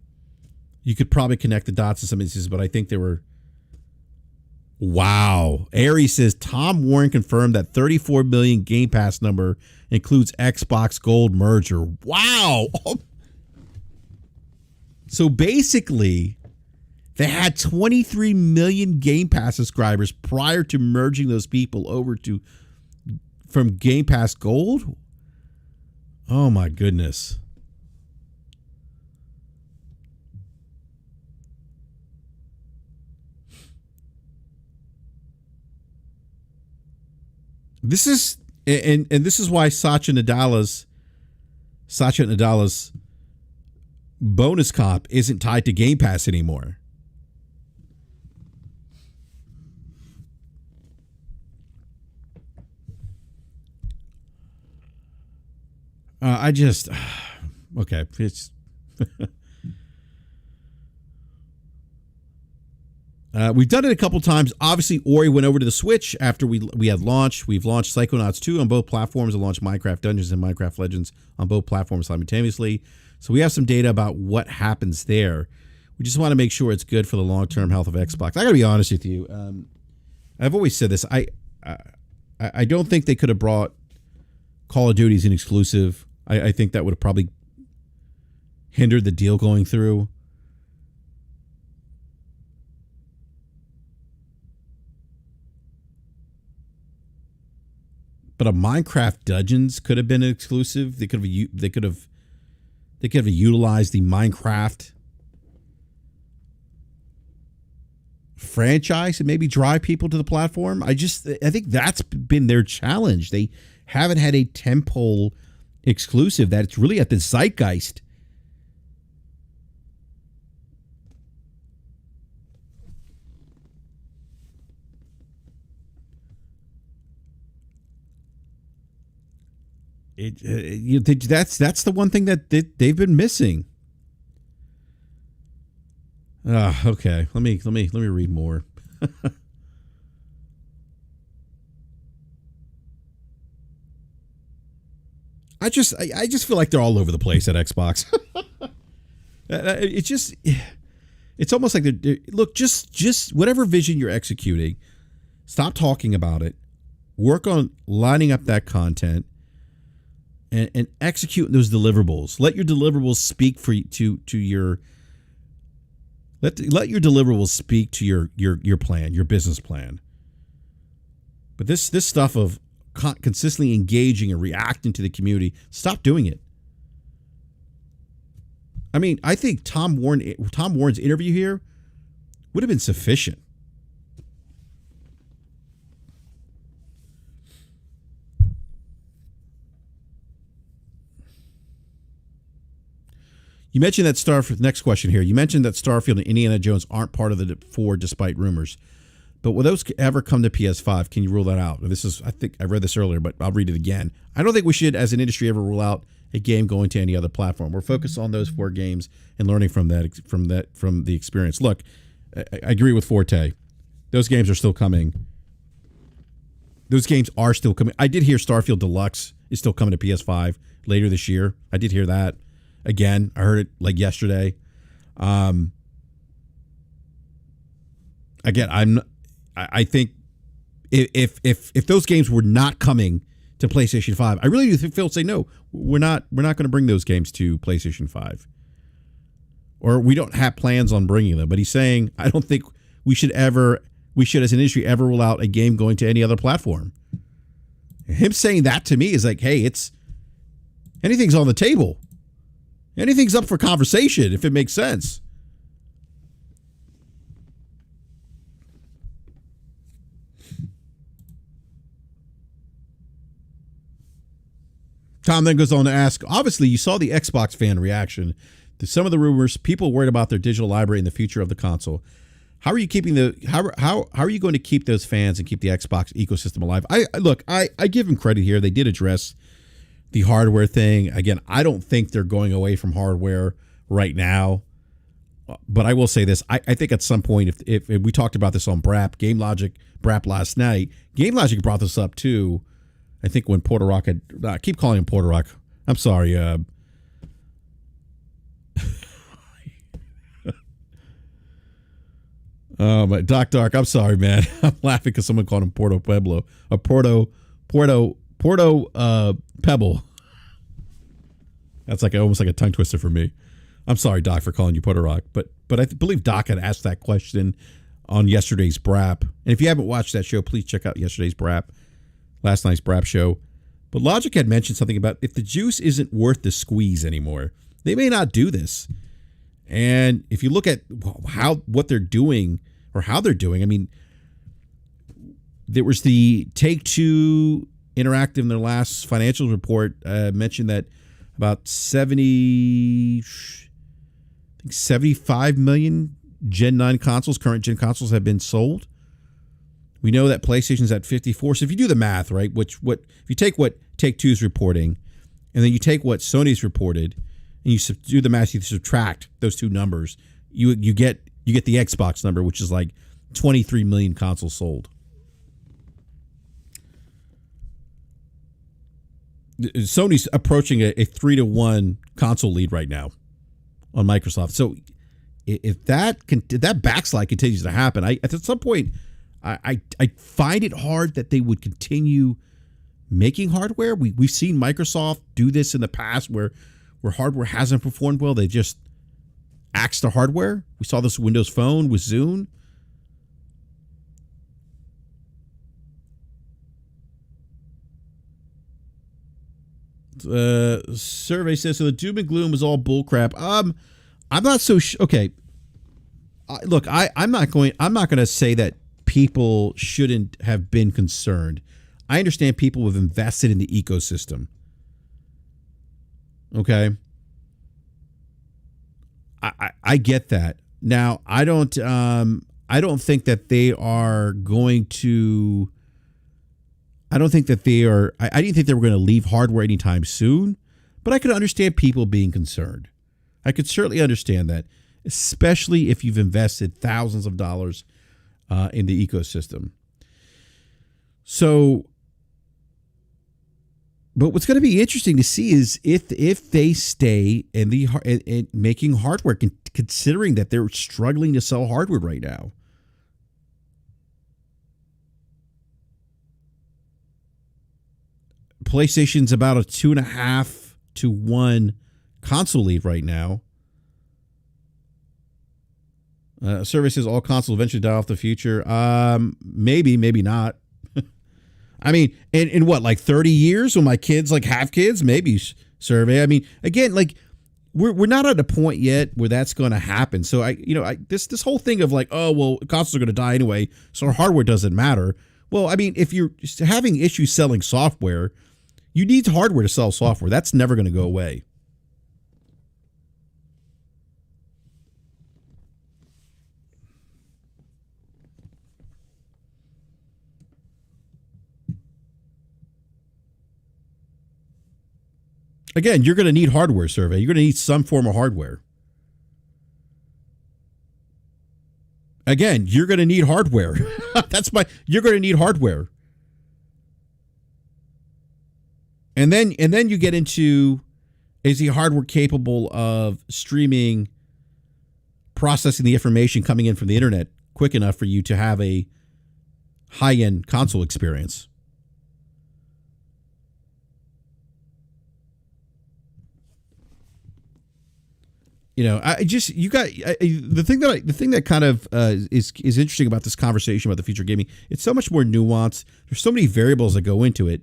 You could probably connect the dots in some instances, but I think there were. Wow. Aries says Tom Warren confirmed that 34 million Game Pass number includes Xbox Gold merger. Wow. So basically, they had 23 million Game Pass subscribers prior to merging those people over from Game Pass Gold. Oh my goodness. This is and this is why Satya Nadala's bonus comp isn't tied to Game Pass anymore. Okay. It's we've done it a couple times. Obviously, Ori went over to the Switch after we had launched. We've launched Psychonauts 2 on both platforms and launched Minecraft Dungeons and Minecraft Legends on both platforms simultaneously. So we have some data about what happens there. We just want to make sure it's good for the long-term health of Xbox. I got to be honest with you. I've always said this. I don't think they could have brought Call of Duty as an exclusive. I think that would have probably hindered the deal going through. But a Minecraft Dungeons could have been an exclusive. They could have utilized the Minecraft franchise and maybe drive people to the platform. I think that's been their challenge. They haven't had a tentpole exclusive that's really at the zeitgeist. That's the one thing that they've been missing. Okay. Let me read more. I just feel like they're all over the place at Xbox. It's almost like look, just whatever vision you're executing, stop talking about it. Work on lining up that content. And execute those deliverables. Let your deliverables speak to your. Let your deliverables speak to your plan, your business plan. But this stuff of consistently engaging and reacting to the community, stop doing it. I mean, I think Tom Warren's interview here would have been sufficient. You mentioned that Starfield. Next question here. You mentioned that Starfield and Indiana Jones aren't part of the 4 despite rumors. But will those ever come to PS5? Can you rule that out? I think I read this earlier, but I'll read it again. I don't think we should, as an industry, ever rule out a game going to any other platform. We're focused on those 4 games and learning from the experience. Look, I agree with Forte. Those games are still coming. I did hear Starfield Deluxe is still coming to PS5 later this year. I did hear that. Again, I heard it like yesterday. Again, I think if those games were not coming to PlayStation 5, I really do think Phil would say no. We're not going to bring those games to PlayStation 5, or we don't have plans on bringing them. But he's saying I don't think we should as an industry ever rule out a game going to any other platform. Him saying that to me is like, hey, anything's on the table. Anything's up for conversation if it makes sense. Tom then goes on to ask, obviously you saw the Xbox fan reaction some of the rumors, people worried about their digital library and the future of the console. How are you keeping how are you going to keep those fans and keep the Xbox ecosystem alive? I give them credit here. They did address the hardware thing. Again, I don't think they're going away from hardware right now. But I will say this. I think at some point, if we talked about this on BRAP last night, Game Logic brought this up too. I think when Porter Rock had, I keep calling him Porter Rock. I'm sorry. But Doc Dark, I'm sorry, man. I'm laughing because someone called him Porto Pueblo. Pebble. That's like almost like a tongue twister for me. I'm sorry, Doc, for calling you Porter Rock. But I believe Doc had asked that question on yesterday's BRAP. And if you haven't watched that show, please check out yesterday's BRAP, last night's BRAP show. But Logic had mentioned something about if the juice isn't worth the squeeze anymore, they may not do this. And if you look at what they're doing or how they're doing, I mean, there was the Take-Two Interactive in their last financial report mentioned that about 75 million Gen 9 consoles, current gen consoles, have been sold. We know that PlayStation's at 54. So if you do the math, right, if you take what Take-Two's reporting and then you take what Sony's reported and you do the math, you subtract those two numbers, you get the Xbox number, which is like 23 million consoles sold. Sony's approaching a 3-1 console lead right now on Microsoft. So if that backslide continues to happen, at some point I find it hard that they would continue making hardware. We've seen Microsoft do this in the past where hardware hasn't performed well. They just axe the hardware. We saw this Windows Phone with Zune. Survey says, so the doom and gloom was all bullcrap. I'm not so okay. Look, I'm not going to say that people shouldn't have been concerned. I understand people have invested in the ecosystem. Okay. I get that. Now, I don't think that they are going to. I don't think that they are. I didn't think they were going to leave hardware anytime soon, but I could understand people being concerned. I could certainly understand that, especially if you've invested thousands of dollars in the ecosystem. So, but what's going to be interesting to see is if they stay in making hardware, considering that they're struggling to sell hardware right now. PlayStation's about a 2.5 to 1 console lead right now. Survey says all consoles eventually die off the future. Maybe not. I mean, in what, like 30 years when my kids have kids? Maybe, survey. I mean, again, we're not at a point yet where that's going to happen. So this whole thing of consoles are going to die anyway, so hardware doesn't matter. Well, I mean, if you're having issues selling software, you need hardware to sell software. That's never going to go away. Again, you're going to need hardware, survey. You're going to need some form of hardware. Again, you're going to need hardware. You're going to need hardware. And then you get into, is the hardware capable of streaming, processing the information coming in from the internet quick enough for you to have a high-end console experience? The thing that kind of is interesting about this conversation about the future of gaming. It's so much more nuanced. There's so many variables that go into it.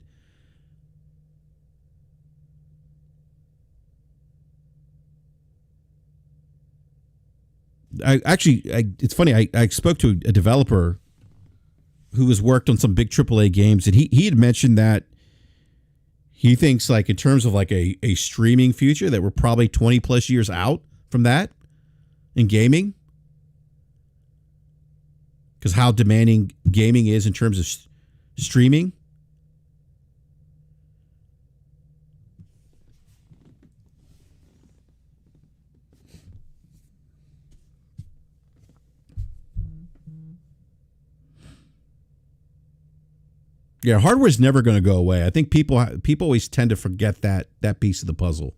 It's funny. I spoke to a developer who has worked on some big AAA games, and he had mentioned that he thinks in terms of a streaming future that we're probably 20 plus years out from that in gaming? Because how demanding gaming is in terms of streaming. Yeah, hardware is never going to go away. I think people always tend to forget that piece of the puzzle.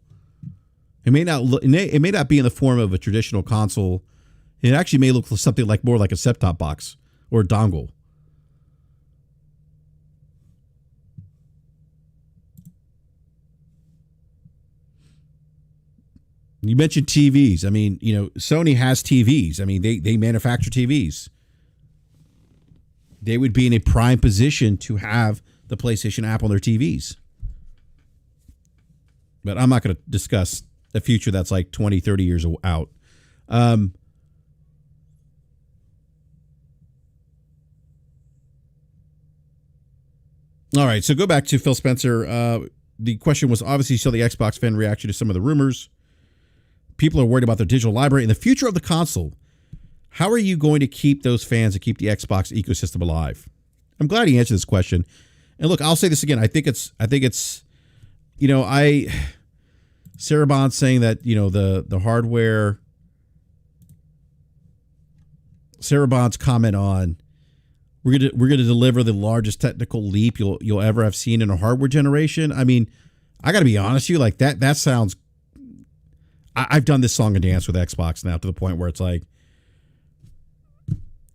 It may not be in the form of a traditional console. It actually may look something like more like a set-top box or a dongle. You mentioned TVs. I mean, Sony has TVs. I mean, they manufacture TVs. They would be in a prime position to have the PlayStation app on their TVs. But I'm not going to discuss a future that's like 20, 30 years out. All right, so go back to Phil Spencer. The question was obviously still the Xbox fan reaction to some of the rumors. People are worried about their digital library and the future of the console. How are you going to keep those fans and keep the Xbox ecosystem alive? I'm glad he answered this question. And look, I'll say this again. I think it's Sarah Bond saying that, the hardware, Sarah Bond's comment on we're gonna deliver the largest technical leap you'll ever have seen in a hardware generation. I mean, I got to be honest with you, like that sounds. I've done this song and dance with Xbox now to the point where it's like,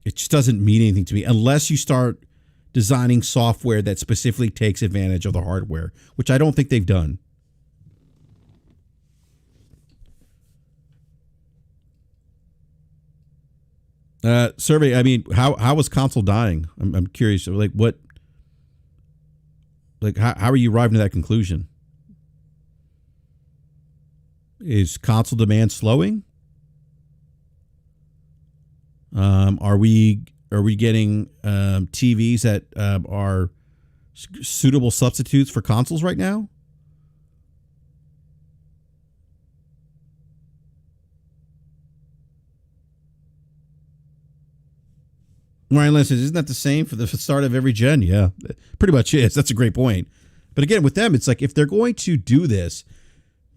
it just doesn't mean anything to me unless you start designing software that specifically takes advantage of the hardware, which I don't think they've done. Survey. I mean, how was console dying? I'm curious. Like what? Like how are you arriving to that conclusion? Is console demand slowing? Are we getting TVs that are suitable substitutes for consoles right now? Ryan Lynn says, isn't that the same for the start of every gen? Yeah, pretty much is. That's a great point. But again, with them, it's like if they're going to do this,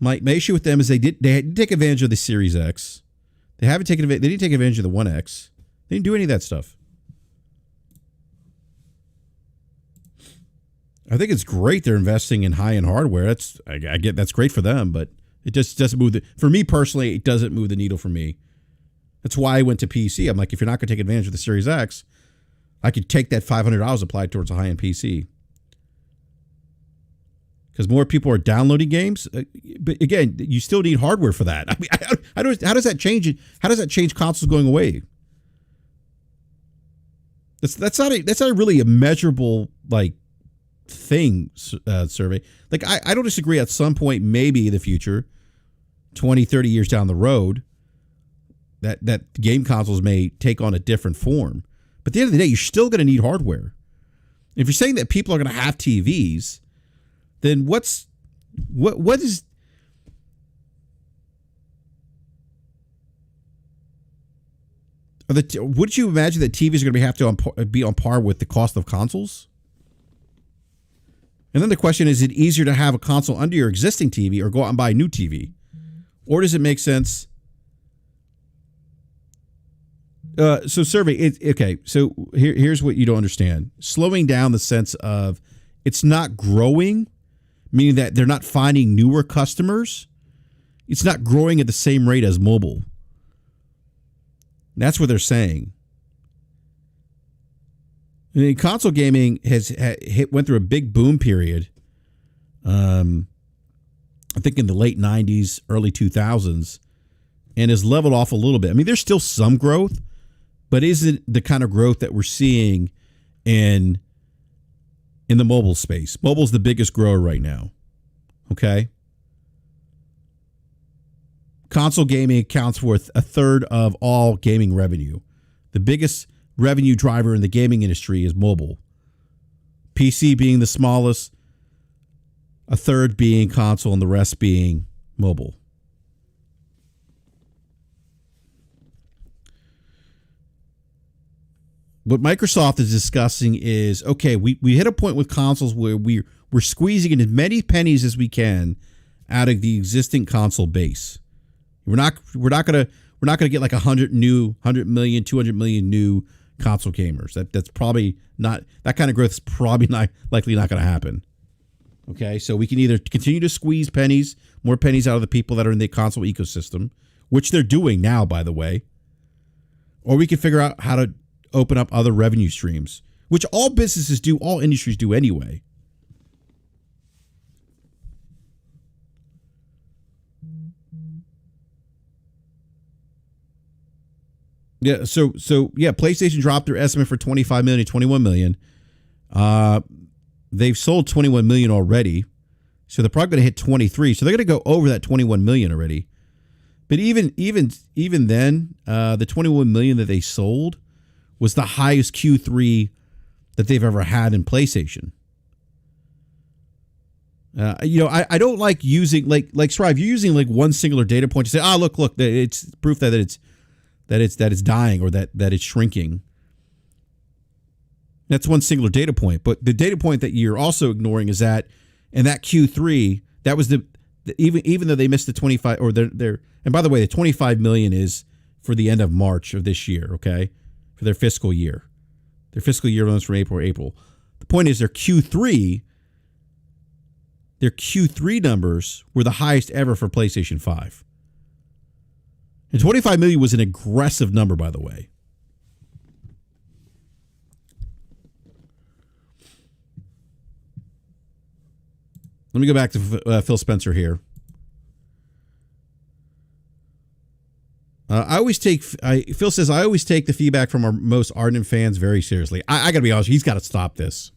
my issue with them is they didn't take advantage of the Series X. They didn't take advantage of the One X. They didn't do any of that stuff. I think it's great they're investing in high-end hardware. I get that's great for them, but it just doesn't move for me personally, it doesn't move the needle for me. That's why I went to PC. I'm like, if you're not going to take advantage of the Series X, I could take that $500 applied towards a high-end PC. Because more people are downloading games, but again, you still need hardware for that. I mean, how does that change it? How does that change consoles going away? That's not really a measurable like thing. Survey. Like I don't disagree. At some point, maybe in the future, 20, 30 years down the road, that game consoles may take on a different form. But at the end of the day, you're still going to need hardware. If you're saying that people are going to have TVs, then what is would you imagine that TVs are going to have to be on par with the cost of consoles? And then the question is it easier to have a console under your existing TV or go out and buy a new TV? Or does it make sense? So survey, okay, so here's what you don't understand. Slowing down the sense of it's not growing, meaning that they're not finding newer customers. It's not growing at the same rate as mobile. That's what they're saying. I mean, console gaming went through a big boom period. I think in the late 90s, early 2000s, and has leveled off a little bit. I mean, there's still some growth, but isn't the kind of growth that we're seeing in the mobile space. Mobile's the biggest grower right now. Okay? Console gaming accounts for a third of all gaming revenue. The biggest revenue driver in the gaming industry is mobile. PC being the smallest, a third being console, and the rest being mobile. what Microsoft is discussing is, okay, we hit a point with consoles where we're squeezing in as many pennies as we can out of the existing console base. We're not gonna get like 100 million, 200 million new console gamers. That's probably not, that kind of growth is probably not likely not going to happen. Okay, so we can either continue to squeeze more pennies out of the people that are in the console ecosystem, which they're doing now, by the way, or we can figure out how to open up other revenue streams, which all businesses do, all industries do anyway. Yeah, so yeah, PlayStation dropped their estimate for 25 million to 21 million. They've sold 21 million already, so they're probably going to hit 23. So they're going to go over that 21 million already. But even then, the 21 million that they sold was the highest Q3 that they've ever had in PlayStation. I don't like using like Strive. You're using like one singular data point to say, look, it's proof that it's dying or that it's shrinking. That's one singular data point. But the data point that you're also ignoring is that in that Q3, that was even though they missed the 25 or their and by the way, the 25 million is for the end of March of this year, okay? For their fiscal year. Their fiscal year runs from April. The point is their Q3 numbers were the highest ever for PlayStation 5. And 25 million was an aggressive number, by the way. Let me go back to Phil Spencer here. Phil says, I always take the feedback from our most ardent fans very seriously. I got to be honest, he's got to stop this.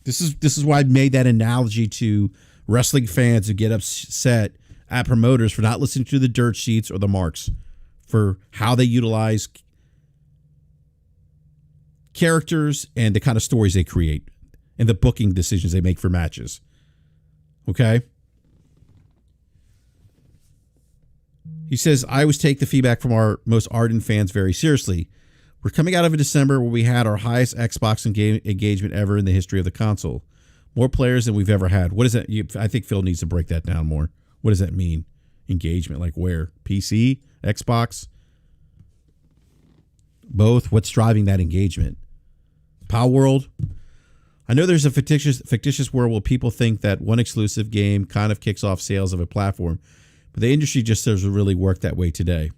This is why I made that analogy to wrestling fans who get upset at promoters for not listening to the dirt sheets or the marks for how they utilize characters and the kind of stories they create and the booking decisions they make for matches. Okay? He says, I always take the feedback from our most ardent fans very seriously. We're coming out of a December where we had our highest Xbox engagement ever in the history of the console. More players than we've ever had. What is that? I think Phil needs to break that down more. What does that mean? Engagement, like where? PC? Xbox? Both? What's driving that engagement? Power World? I know there's a fictitious world where people think that one exclusive game kind of kicks off sales of a platform, but the industry just doesn't really work that way today.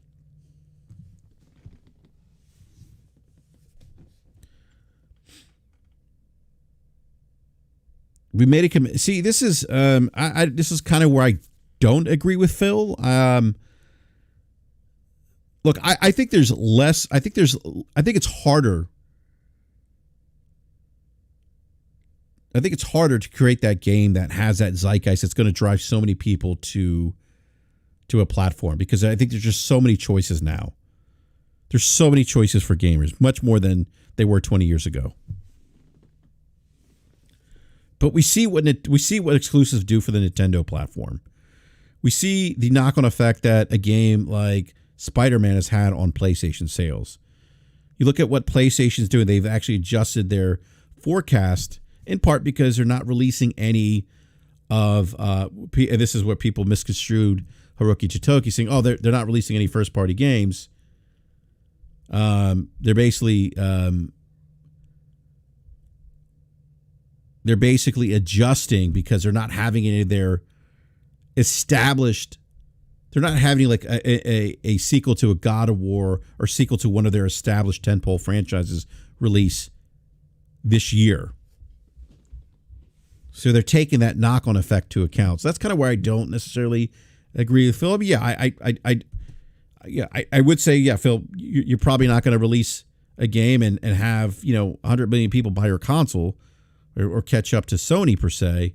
We made a commitment. See, this is this is kind of where I don't agree with Phil. Look, I think there's less. I think it's harder. I think it's harder to create that game that has that zeitgeist that's going to drive so many people to a platform, because I think there's just so many choices now. There's so many choices for gamers, much more than they were 20 years ago. But we see what exclusives do for the Nintendo platform. We see the knock-on effect that a game like Spider-Man has had on PlayStation sales. You look at what PlayStation's doing; they've actually adjusted their forecast in part because they're not releasing any of. This is what people misconstrued Hiroki Chitoki saying, "Oh, they're not releasing any first-party games." They're basically adjusting because they're not having any of their established. They're not having like a sequel to a God of War or sequel to one of their established tentpole franchises release this year. So they're taking that knock-on effect to account. So that's kind of where I don't necessarily agree with Phil. But yeah, I would say, yeah, Phil, you're probably not going to release a game and have 100 million people buy your console or catch up to Sony per se.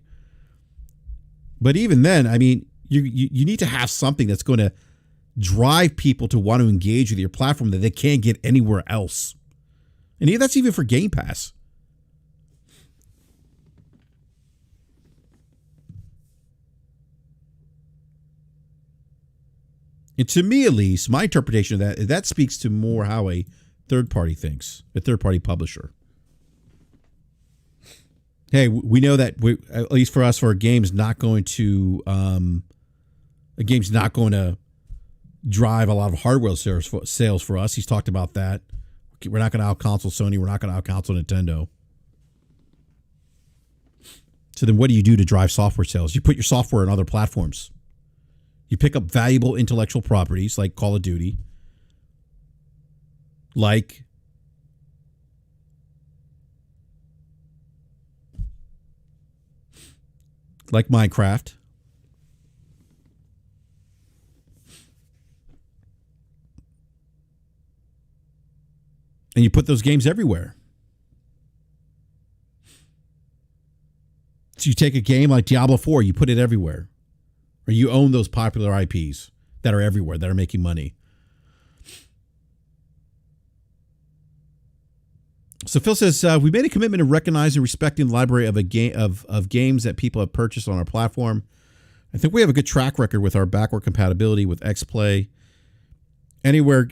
But even then, I mean, you need to have something that's going to drive people to want to engage with your platform that they can't get anywhere else. And that's even for Game Pass. And to me, at least, my interpretation of that speaks to more how a third party thinks, a third party publisher. Hey, we know that at least for us, for a game's not going to drive a lot of hardware sales for us. He's talked about that. We're not going to out console Sony. We're not going to out console Nintendo. So then what do you do to drive software sales? You put your software on other platforms. You pick up valuable intellectual properties like Call of Duty, like Minecraft. And you put those games everywhere. So you take a game like Diablo 4, you put it everywhere. Or you own those popular IPs that are everywhere, that are making money. So Phil says, we made a commitment to recognize and respecting the library of of games that people have purchased on our platform. I think we have a good track record with our backward compatibility with XPlay. Anywhere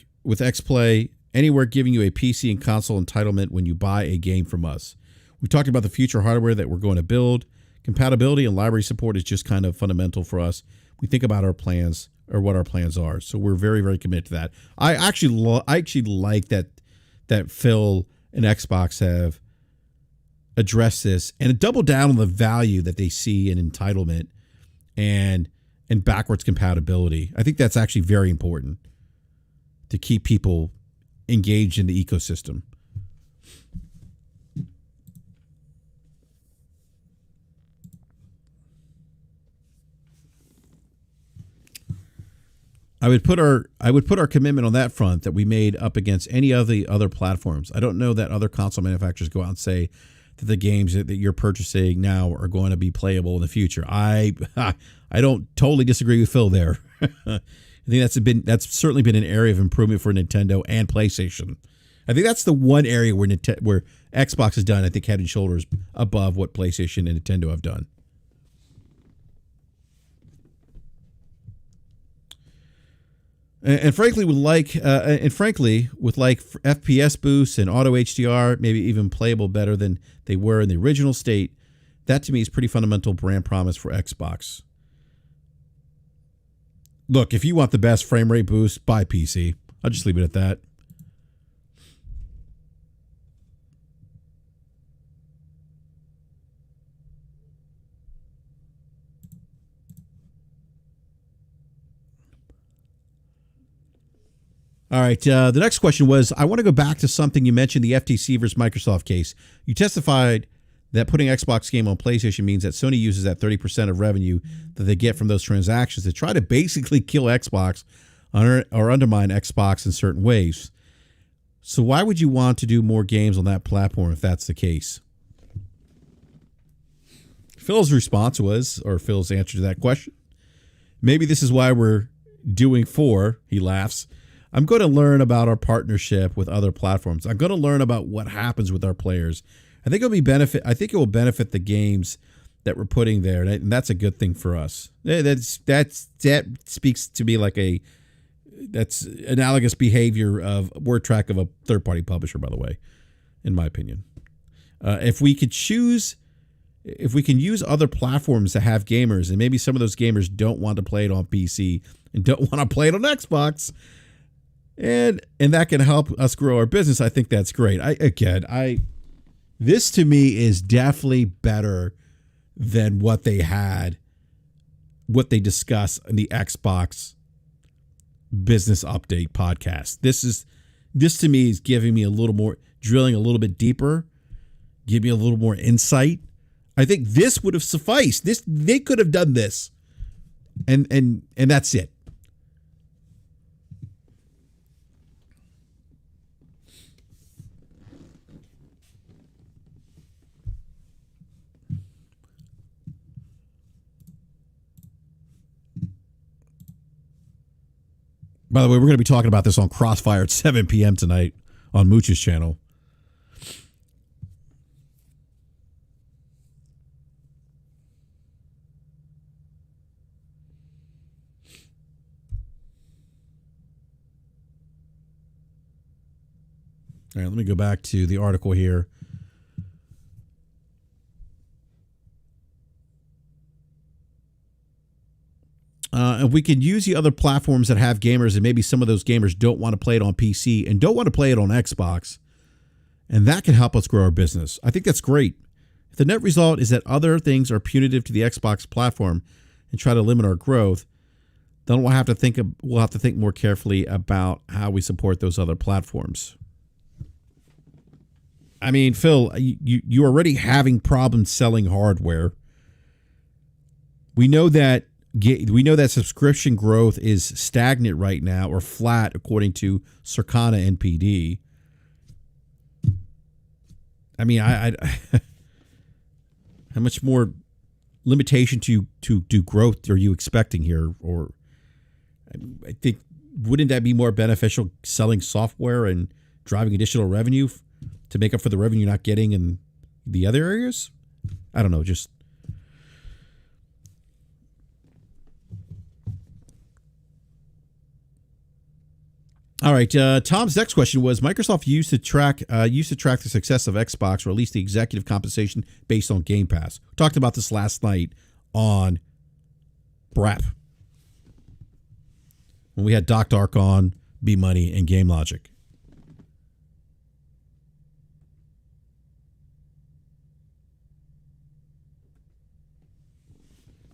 giving you a PC and console entitlement when you buy a game from us. We talked about the future hardware that we're going to build. Compatibility and library support is just kind of fundamental for us. We think about our plans or what our plans are. So we're very, very committed to that. I actually like that Phil and Xbox have addressed this and double down on the value that they see in entitlement and backwards compatibility. I think that's actually very important to keep people engaged in the ecosystem. I would put our commitment on that front that we made up against any of the other platforms. I don't know that other console manufacturers go out and say that the games that you're purchasing now are going to be playable in the future. I don't totally disagree with Phil there. I think that's certainly been an area of improvement for Nintendo and PlayStation. I think that's the one area where Xbox has done, I think, head and shoulders above what PlayStation and Nintendo have done. And frankly, with FPS boosts and auto HDR, maybe even playable better than they were in the original state, that to me is pretty fundamental brand promise for Xbox. Look, if you want the best frame rate boost, buy PC. I'll just leave it at that. All right. The next question was, I want to go back to something you mentioned, the FTC versus Microsoft case. You testified that putting Xbox game on PlayStation means that Sony uses that 30% of revenue that they get from those transactions to try to basically kill Xbox or undermine Xbox in certain ways. So why would you want to do more games on that platform if that's the case? Phil's response was, or Phil's answer to that question, maybe this is why we're doing 4, he laughs. I'm going to learn about our partnership with other platforms. I'm going to learn about what happens with our players. I think it will benefit the games that we're putting there, and that's a good thing for us. That speaks to me like that's analogous behavior of word track of a third-party publisher, by the way, in my opinion. If we can use other platforms to have gamers, and maybe some of those gamers don't want to play it on PC and don't want to play it on Xbox, and that can help us grow our business, I think that's great. This to me is definitely better than what they discuss in the Xbox business update podcast. This to me is giving me a little more, drilling a little bit deeper, give me a little more insight. I think this would have sufficed. They could have done this, and that's it. By the way, we're going to be talking about this on Crossfire at 7 p.m. tonight on Mooch's channel. All right, let me go back to the article here. And we can use the other platforms that have gamers, and maybe some of those gamers don't want to play it on PC and don't want to play it on Xbox. And that can help us grow our business. I think that's great. If the net result is that other things are punitive to the Xbox platform and try to limit our growth, then we'll have to think more carefully about how we support those other platforms. I mean, Phil, you're already having problems selling hardware. We know that subscription growth is stagnant right now, or flat, according to Circana NPD. I mean, I how much more limitation to do growth are you expecting here? Or I think, wouldn't that be more beneficial, selling software and driving additional revenue to make up for the revenue you're not getting in the other areas? I don't know, just... All right. Tom's next question was: Microsoft used to track the success of Xbox, or at least the executive compensation based on Game Pass. We talked about this last night on BRAP when we had Doc Dark on, B Money, and Game Logic.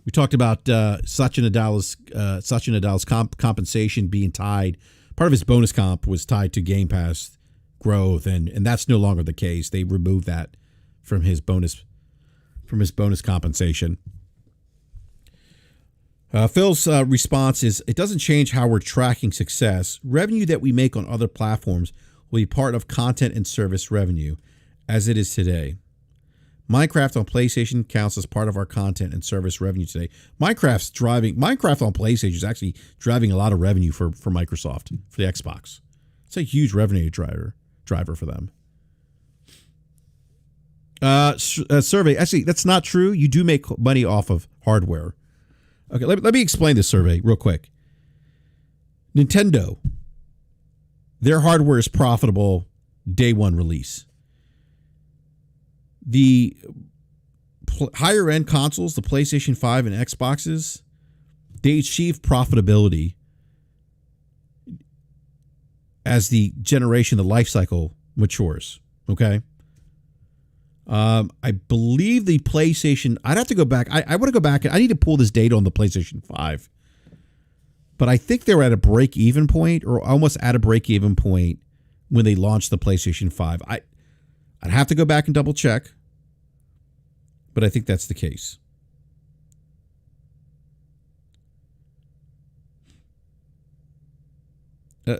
We talked about Satya Nadal's compensation being tied. Part of his bonus comp was tied to Game Pass growth, and that's no longer the case. They removed that from his bonus compensation. Phil's response is: it doesn't change how we're tracking success. Revenue that we make on other platforms will be part of content and service revenue, as it is today. Minecraft on PlayStation counts as part of our content and service revenue today. Minecraft on PlayStation is actually driving a lot of revenue for Microsoft, for the Xbox. It's a huge revenue driver for them. Survey. Actually, that's not true. You do make money off of hardware. Okay, let me explain this survey real quick. Nintendo, their hardware is profitable day one release. The higher end consoles, the PlayStation 5 and Xboxes, they achieve profitability as the generation, the life cycle matures. Okay. I believe the PlayStation, I'd have to go back. I want to go back. I need to pull this data on the PlayStation 5. But I think they were at a break-even point, or almost at a break-even point, when they launched the PlayStation 5. I'd have to go back and double check, but I think that's the case.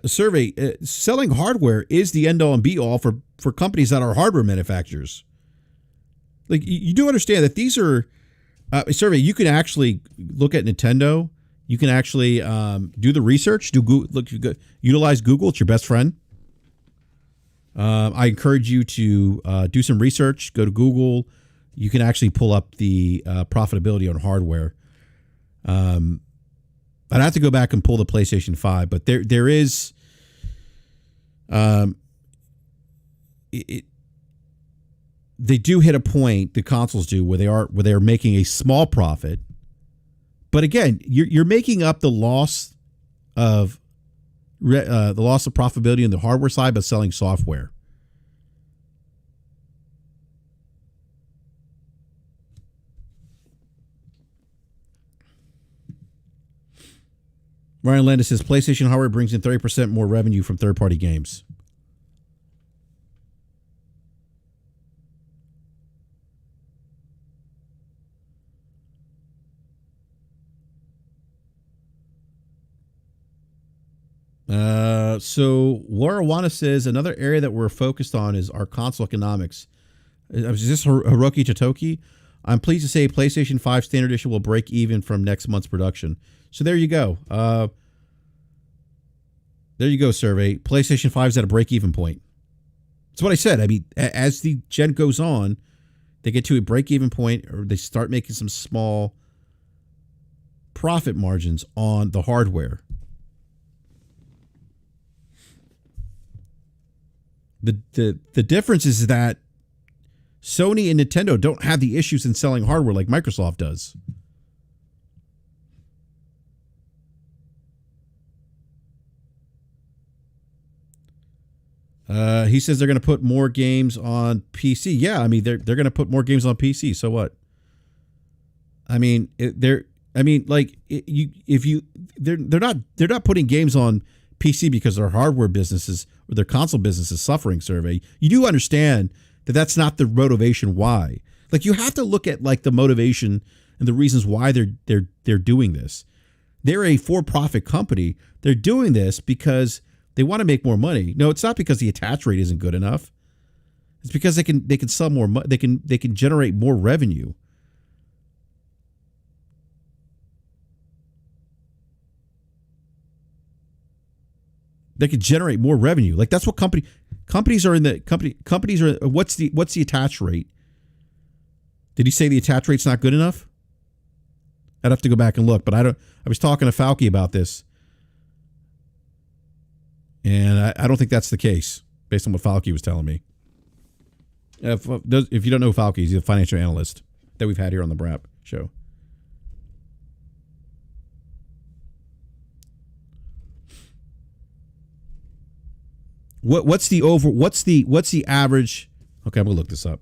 Survey: selling hardware is the end-all and be-all for companies that are hardware manufacturers. Like, you do understand that these are survey. You can actually look at Nintendo. You can actually do the research. Utilize Google. It's your best friend. I encourage you to do some research. Go to Google. You can actually pull up the profitability on hardware. I'd have to go back and pull the PlayStation 5, but there is they do hit a point, the consoles do, where they are making a small profit. But again, you're making up the loss of profitability on the hardware side by selling software. Ryan Landis says PlayStation hardware brings in 30% more revenue from third-party games. So Laura Wana says another area that we're focused on is our console economics. Is this Hiroki Totoki? I'm pleased to say PlayStation 5 Standard Edition will break even from next month's production. So there you go. There you go, survey. PlayStation 5 is at a break-even point. That's what I said. I mean, as the gen goes on, they get to a break-even point, or they start making some small profit margins on the hardware. The difference is that Sony and Nintendo don't have the issues in selling hardware like Microsoft does. He says they're going to put more games on PC. Yeah, I mean they're going to put more games on PC. So what? I mean they're not putting games on PC because their hardware businesses or their console business is suffering. Survey, you do understand that that's not the motivation why. Like you have to look at like the motivation and the reasons why they're doing this. They're a for-profit company. They're doing this because they want to make more money. No, it's not because the attach rate isn't good enough. It's because they can sell more. They can generate more revenue. They could generate more revenue. Like that's what companies are in the companies are. What's the attach rate? Did he say the attach rate's not good enough? I'd have to go back and look, but I was talking to Falke about this. And I don't think that's the case, based on what Falke was telling me. If you don't know Falke, he's a financial analyst that we've had here on the BRAP show. What's the average? Okay, I'm gonna look this up.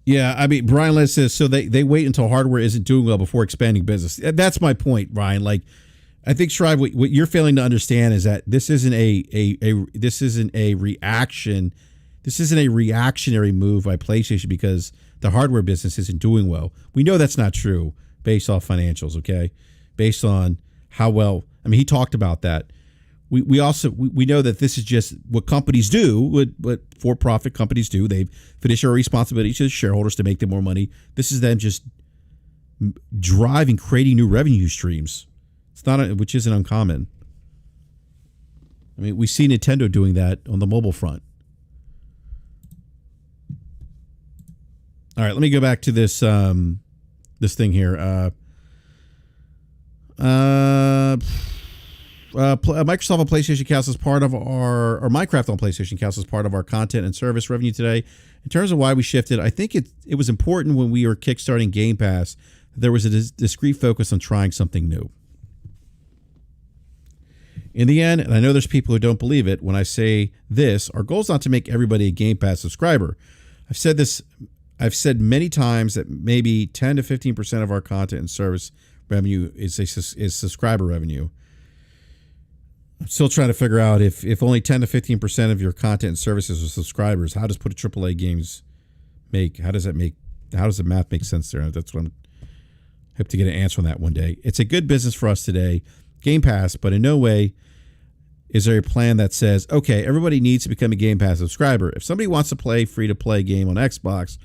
Yeah, I mean, Brian Les says, so they wait until hardware isn't doing well before expanding business. That's my point, Brian. Like, I think, Shrive, what you're failing to understand is that this isn't a reaction. This isn't a reactionary move by PlayStation because the hardware business isn't doing well. We know that's not true based off financials, okay? Based on how well, I mean, he talked about that. We also know that this is just what companies do, what for-profit companies do. They fiduciary responsibility to the shareholders to make them more money. This is them just driving, creating new revenue streams. It's not, which isn't uncommon. I mean, we see Nintendo doing that on the mobile front. All right, let me go back to this this thing here. Microsoft on PlayStation counts as part of our, or Minecraft on PlayStation counts as part of our content and service revenue today. In terms of why we shifted, I think it was important when we were kickstarting Game Pass that there was a discrete focus on trying something new. In the end, and I know there's people who don't believe it when I say this, our goal is not to make everybody a Game Pass subscriber. I've said many times that maybe 10 to 15% of our content and service revenue is subscriber revenue. I'm still trying to figure out if only 10 to 15% of your content and services are subscribers, how does put a AAA games make? How does the math make sense there? That's what I hope to get an answer on that one day. It's a good business for us today, Game Pass, but in no way is there a plan that says, okay, everybody needs to become a Game Pass subscriber. If somebody wants to play free-to-play game on Xbox,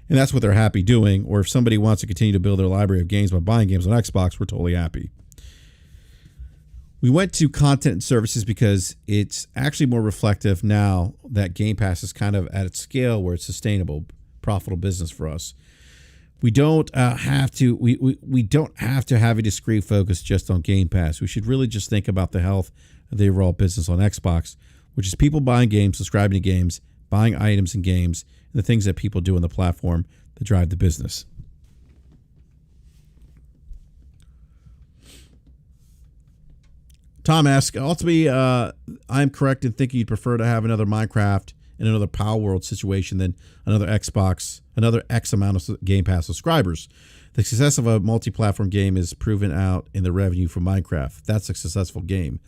and that's what they're happy doing, or if somebody wants to continue to build their library of games by buying games on Xbox, we're totally happy. We went to content and services because it's actually more reflective now that Game Pass is kind of at its scale where it's sustainable, profitable business for us. We don't have to we don't have to have a discrete focus just on Game Pass. We should really just think about the health of the overall business on Xbox, which is people buying games, subscribing to games, buying items and games, and the things that people do on the platform that drive the business. Tom asks, ultimately, I'm correct in thinking you'd prefer to have another Minecraft and another Power World situation than another Xbox, another X amount of Game Pass subscribers. The success of a multi-platform game is proven out in the revenue from Minecraft. That's a successful game.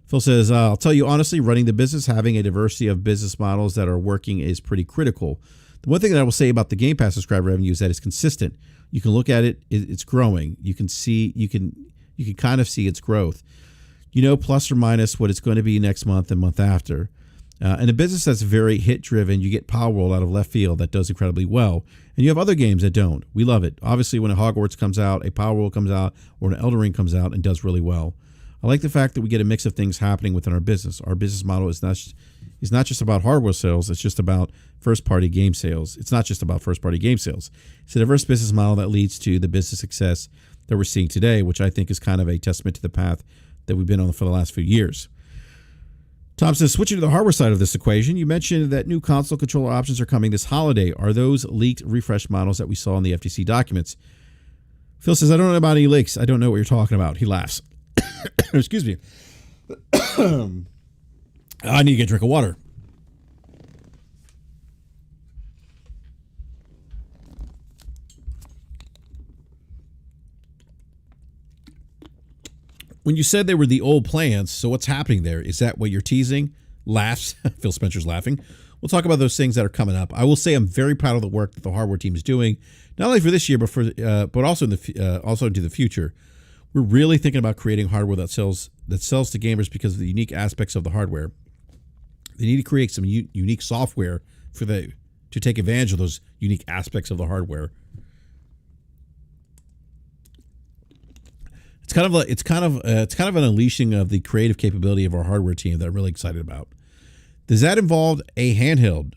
Phil says, I'll tell you honestly, running the business, having a diversity of business models that are working is pretty critical. The one thing that I will say about the Game Pass subscriber revenue is that it's consistent. You can look at it, it's growing. You can kind of see its growth. You know, plus or minus what it's going to be next month and month after. And a business that's very hit-driven, you get Power World out of left field that does incredibly well. And you have other games that don't. We love it. Obviously, when a Hogwarts comes out, a Power World comes out, or an Elden Ring comes out and does really well. I like the fact that we get a mix of things happening within our business. Our business model is not just about hardware sales. It's just about first-party game sales. It's not just about first-party game sales. It's a diverse business model that leads to the business success that we're seeing today, which I think is kind of a testament to the path that we've been on for the last few years. Tom says, switching to the hardware side of this equation, you mentioned that new console controller options are coming this holiday. Are those leaked refresh models that we saw in the FTC documents? Phil says, I don't know about any leaks. I don't know what you're talking about. He laughs. Excuse me. I need to get a drink of water. When you said they were the old plans, so what's happening there? Is that what you're teasing? Laughs. Phil Spencer's laughing. We'll talk about those things that are coming up. I will say I'm very proud of the work that the hardware team is doing, not only for this year, but also into the future. We're really thinking about creating hardware that sells to gamers because of the unique aspects of the hardware. They need to create some unique software to take advantage of those unique aspects of the hardware. It's kind of an unleashing of the creative capability of our hardware team that I'm really excited about. Does that involve a handheld?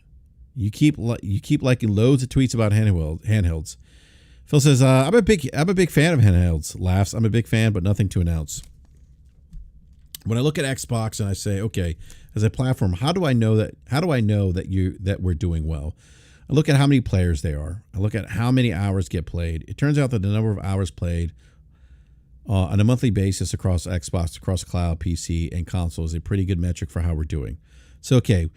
You keep liking loads of tweets about handhelds. Phil says, I'm a big fan of handhelds. Laughs. I'm a big fan, but nothing to announce. When I look at Xbox and I say, okay, as a platform, how do I know that we're doing well? I look at how many players there are. I look at how many hours get played. It turns out that the number of hours played on a monthly basis across Xbox, across cloud, PC, and console is a pretty good metric for how we're doing. So, okay,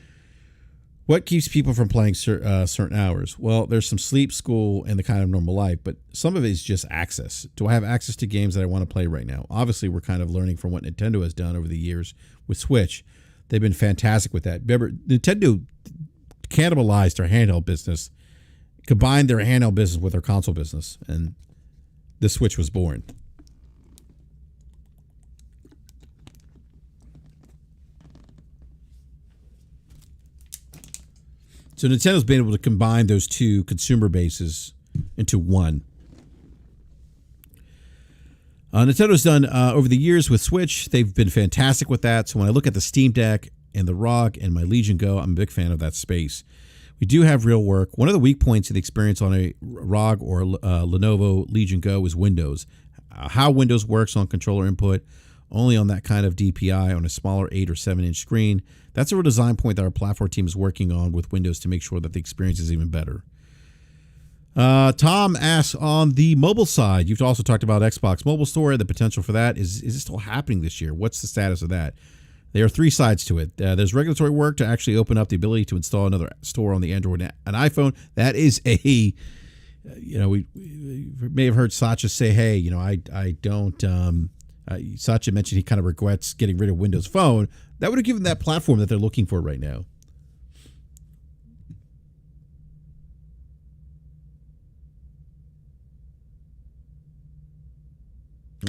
what keeps people from playing certain hours? Well, there's some sleep, school, and the kind of normal life, but some of it is just access. Do I have access to games that I want to play right now? Obviously, we're kind of learning from what Nintendo has done over the years with Switch. They've been fantastic with that. Remember, Nintendo cannibalized their handheld business, combined their handheld business with their console business, and the Switch was born. So Nintendo's been able to combine those two consumer bases into one. Nintendo's done over the years with Switch. They've been fantastic with that. So when I look at the Steam Deck and the ROG and my Legion Go, I'm a big fan of that space. We do have real work. One of the weak points of the experience on a ROG or Lenovo Legion Go is Windows. How Windows works on controller input, only on that kind of DPI on a smaller 8 or 7-inch screen. That's a real design point that our platform team is working on with Windows to make sure that the experience is even better. Tom asks, on the mobile side, you've also talked about Xbox Mobile Store, the potential for that. Is it still happening this year? What's the status of that? There are three sides to it. There's regulatory work to actually open up the ability to install another store on the Android and iPhone. That is we may have heard Satya say, hey, I don't... Satya mentioned he kind of regrets getting rid of Windows Phone. That would have given that platform that they're looking for right now.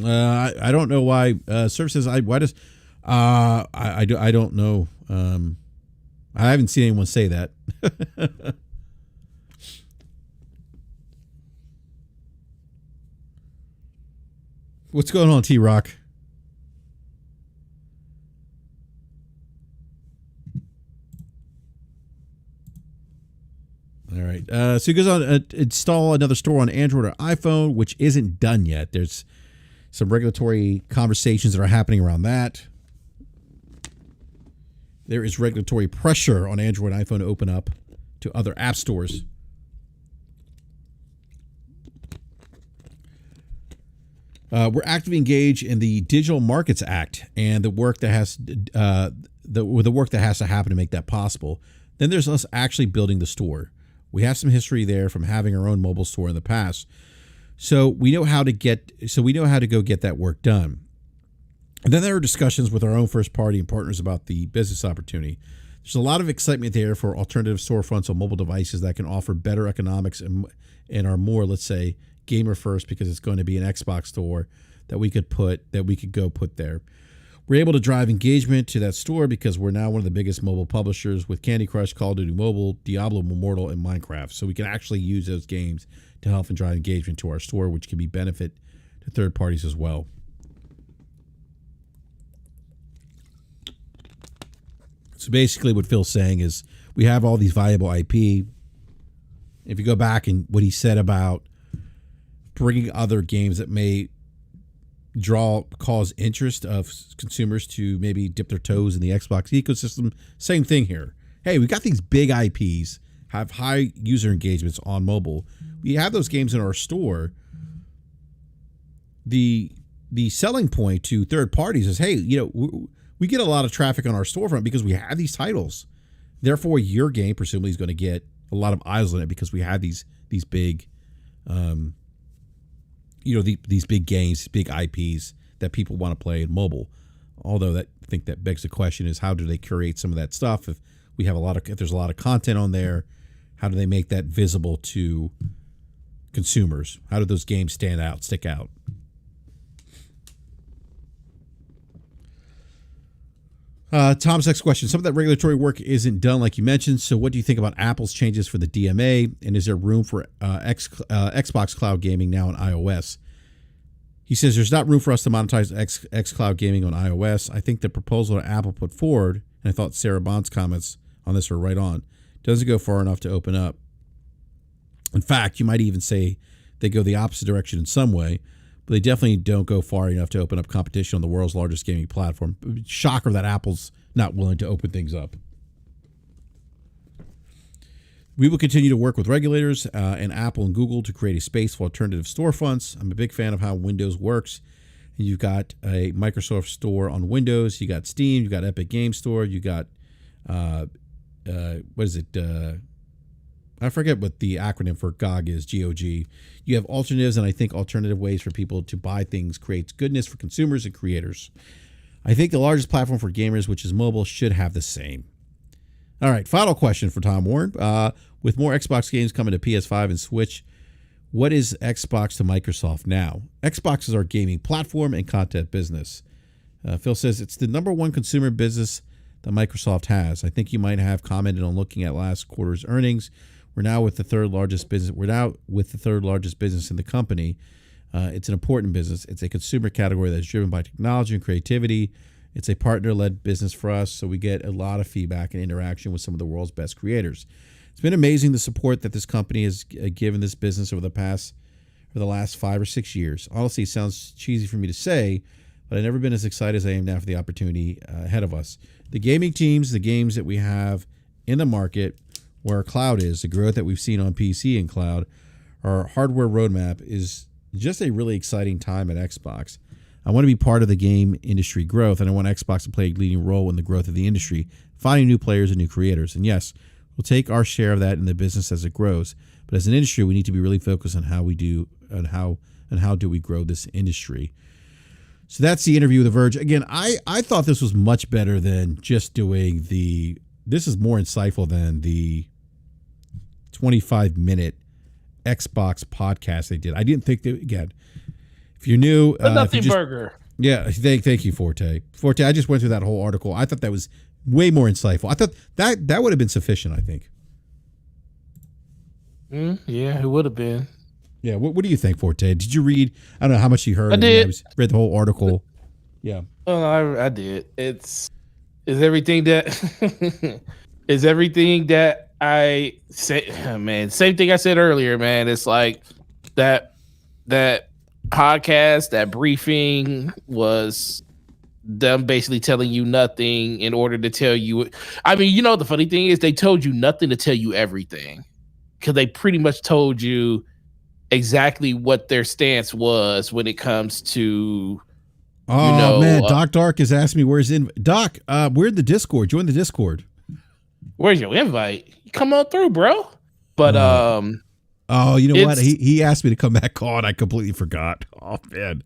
I don't know why. Services. I don't know. I haven't seen anyone say that. What's going on, T-Rock? All right. So he goes on install another store on Android or iPhone, which isn't done yet. There's some regulatory conversations that are happening around that. There is regulatory pressure on Android and iPhone to open up to other app stores. We're actively engaged in the Digital Markets Act and the work that has to happen to make that possible. Then there's us actually building the store. We have some history there from having our own mobile store in the past, so we know how to go get that work done. And then there are discussions with our own first party and partners about the business opportunity. There's a lot of excitement there for alternative storefronts on mobile devices that can offer better economics and are more, let's say, gamer first, because it's going to be an Xbox store that we could go put there. We're able to drive engagement to that store because we're now one of the biggest mobile publishers with Candy Crush, Call of Duty Mobile, Diablo Immortal, and Minecraft. So we can actually use those games to help and drive engagement to our store, which can be benefit to third parties as well. So basically what Phil's saying is we have all these valuable IP. If you go back and what he said about bringing other games that may cause interest of consumers to maybe dip their toes in the Xbox ecosystem, same thing here. Hey, we got these big IPs, have high user engagements on mobile. We have those games in our store. The selling point to third parties is, hey, we get a lot of traffic on our storefront because we have these titles. Therefore, your game presumably is going to get a lot of eyes on it because we have these big, these big games, big IPs that people want to play in mobile. Although I think that begs the question is, how do they curate some of that stuff? If there's a lot of content on there, how do they make that visible to consumers? How do those games stick out? Tom's next question. Some of that regulatory work isn't done like you mentioned. So what do you think about Apple's changes for the DMA? And is there room for Xbox Cloud Gaming now on iOS? He says there's not room for us to monetize xCloud Gaming on iOS. I think the proposal that Apple put forward, and I thought Sarah Bond's comments on this were right on, doesn't go far enough to open up. In fact, you might even say they go the opposite direction in some way, but they definitely don't go far enough to open up competition on the world's largest gaming platform. Shocker that Apple's not willing to open things up. We will continue to work with regulators and Apple and Google to create a space for alternative storefronts. I'm a big fan of how Windows works. You've got a Microsoft Store on Windows. You got Steam. You got Epic Game Store. You got what is it? I forget what the acronym for GOG is. GOG. You have alternatives, and I think alternative ways for people to buy things creates goodness for consumers and creators. I think the largest platform for gamers, which is mobile, should have the same. All right, final question for Tom Warren. With more Xbox games coming to PS5 and Switch, what is Xbox to Microsoft now? Xbox is our gaming platform and content business. Phil says it's the number one consumer business that Microsoft has. I think you might have commented on looking at last quarter's earnings. We're now with the third largest business. In the company. It's an important business. It's a consumer category that's driven by technology and creativity. It's a partner-led business for us, so we get a lot of feedback and interaction with some of the world's best creators. It's been amazing the support that this company has given this business over the last 5 or 6 years. Honestly, it sounds cheesy for me to say, but I've never been as excited as I am now for the opportunity ahead of us. The gaming teams, the games that we have in the market, where our cloud is, the growth that we've seen on PC and cloud, our hardware roadmap is just a really exciting time at Xbox. I want to be part of the game industry growth, and I want Xbox to play a leading role in the growth of the industry, finding new players and new creators. And yes, we'll take our share of that in the business as it grows. But as an industry, we need to be really focused on how we do and how do we grow this industry. So that's the interview with The Verge. Again, I thought this was much better than just doing this is more insightful than the 25-minute Xbox podcast they did. I didn't think that, again, if you're new, nothing burger. Yeah, thank you, Forte. Forte, I just went through that whole article. I thought that was way more insightful. I thought that would have been sufficient, I think. Yeah, it would have been. Yeah, what do you think, Forte? Did you read? I don't know how much you heard. I did. Read the whole article. Yeah. Oh, I did. It's everything that is everything that I say. Oh, man, same thing I said earlier, man. It's like that podcast, that briefing was them basically telling you nothing in order to tell you. I mean, the funny thing is they told you nothing to tell you everything, because they pretty much told you exactly what their stance was when it comes to. Oh man, Doc Dark has asked me where's in Doc. We're in the Discord. Join the Discord. Where's your invite? Come on through, bro. But oh, you know what? He asked me to come back on. I completely forgot. Oh man,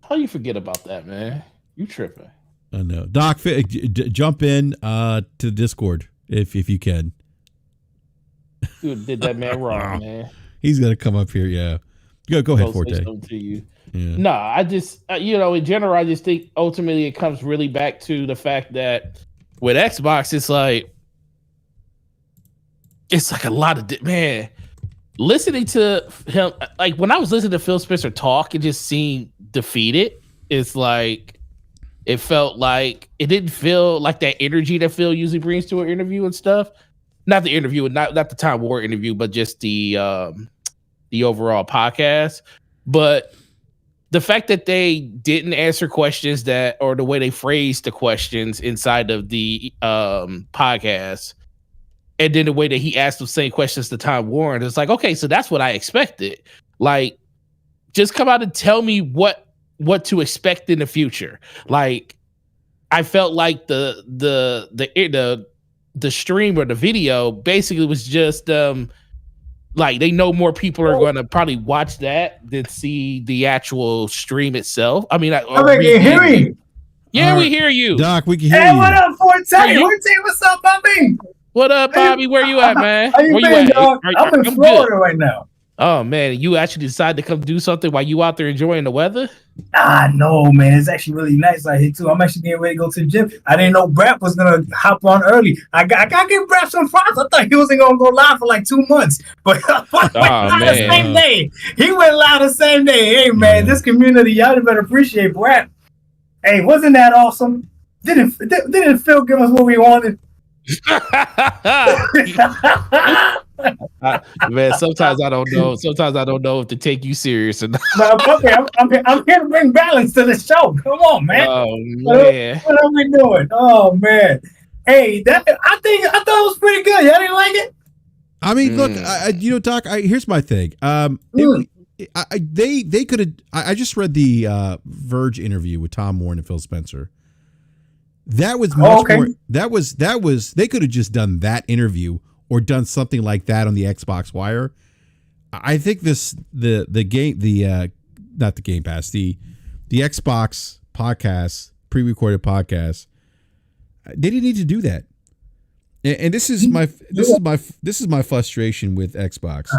how you forget about that, man? You tripping? I know, Doc. Jump in to the Discord if you can. Dude, did that man wrong, man? He's gonna come up here. Yeah, go ahead, Forte. To you. Yeah. No, I just in general, I just think ultimately it comes really back to the fact that with Xbox, it's like a lot of man. Listening to him, like when I was listening to Phil Spencer talk and just seeing defeated, it's like It felt like it didn't feel like that energy that Phil usually brings to an interview and stuff. Not the interview, not the Time War interview, but just the overall podcast. But the fact that they didn't answer questions or the way they phrased the questions inside of the podcast, and then the way that he asked the same questions to Time Warren, it's like, okay, so that's what I expected. Like, just come out and tell me what to expect in the future. Like, I felt like the stream or the video basically was just like, they know more people are going to probably watch that than see the actual stream itself. I mean, I can hear me. Yeah, we hear you, Doc. We can hear you. Hey, what up, Forte? What's up, Bobby? What up, Bobby? Where you at, man? How you Where been, dog? I'm in Florida right now. Oh man, you actually decided to come do something while you out there enjoying the weather? No, man. It's actually really nice out here too. I'm actually getting ready to go to the gym. I didn't know BRAP was gonna hop on early. I gotta give BRAP some props. I thought he wasn't gonna go live for like 2 months, but the same day. He went live the same day. Hey man, this community, y'all better appreciate BRAP. Hey, wasn't that awesome? Didn't Phil give us what we wanted? Man, sometimes I don't know. Sometimes I don't know if to take you serious or not. Okay, I'm here to bring balance to the show. Come on, man. Oh man, what are we doing? Oh man, hey, I thought it was pretty good. Y'all didn't like it? I mean, look, Doc. Here's my thing. They could have. I just read the Verge interview with Tom Warren and Phil Spencer. That was much more. That was. They could have just done that interview or done something like that on the Xbox Wire. I think the game not the Game Pass, the Xbox podcast, pre-recorded podcast. They didn't need to do that. And this is my frustration with Xbox.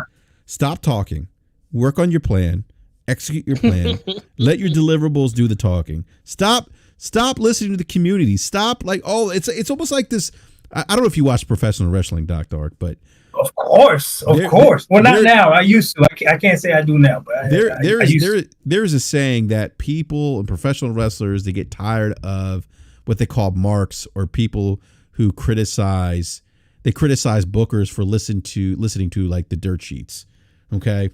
Stop talking. Work on your plan. Execute your plan. Let your deliverables do the talking. Stop listening to the community. Stop it's almost like this. I don't know if you watch professional wrestling, Doc Dark, but of course. Well, not now. I used to. I can't say I do now, but there's a saying that people and professional wrestlers, they get tired of what they call marks, or people who criticize bookers for listening to like the dirt sheets. Okay.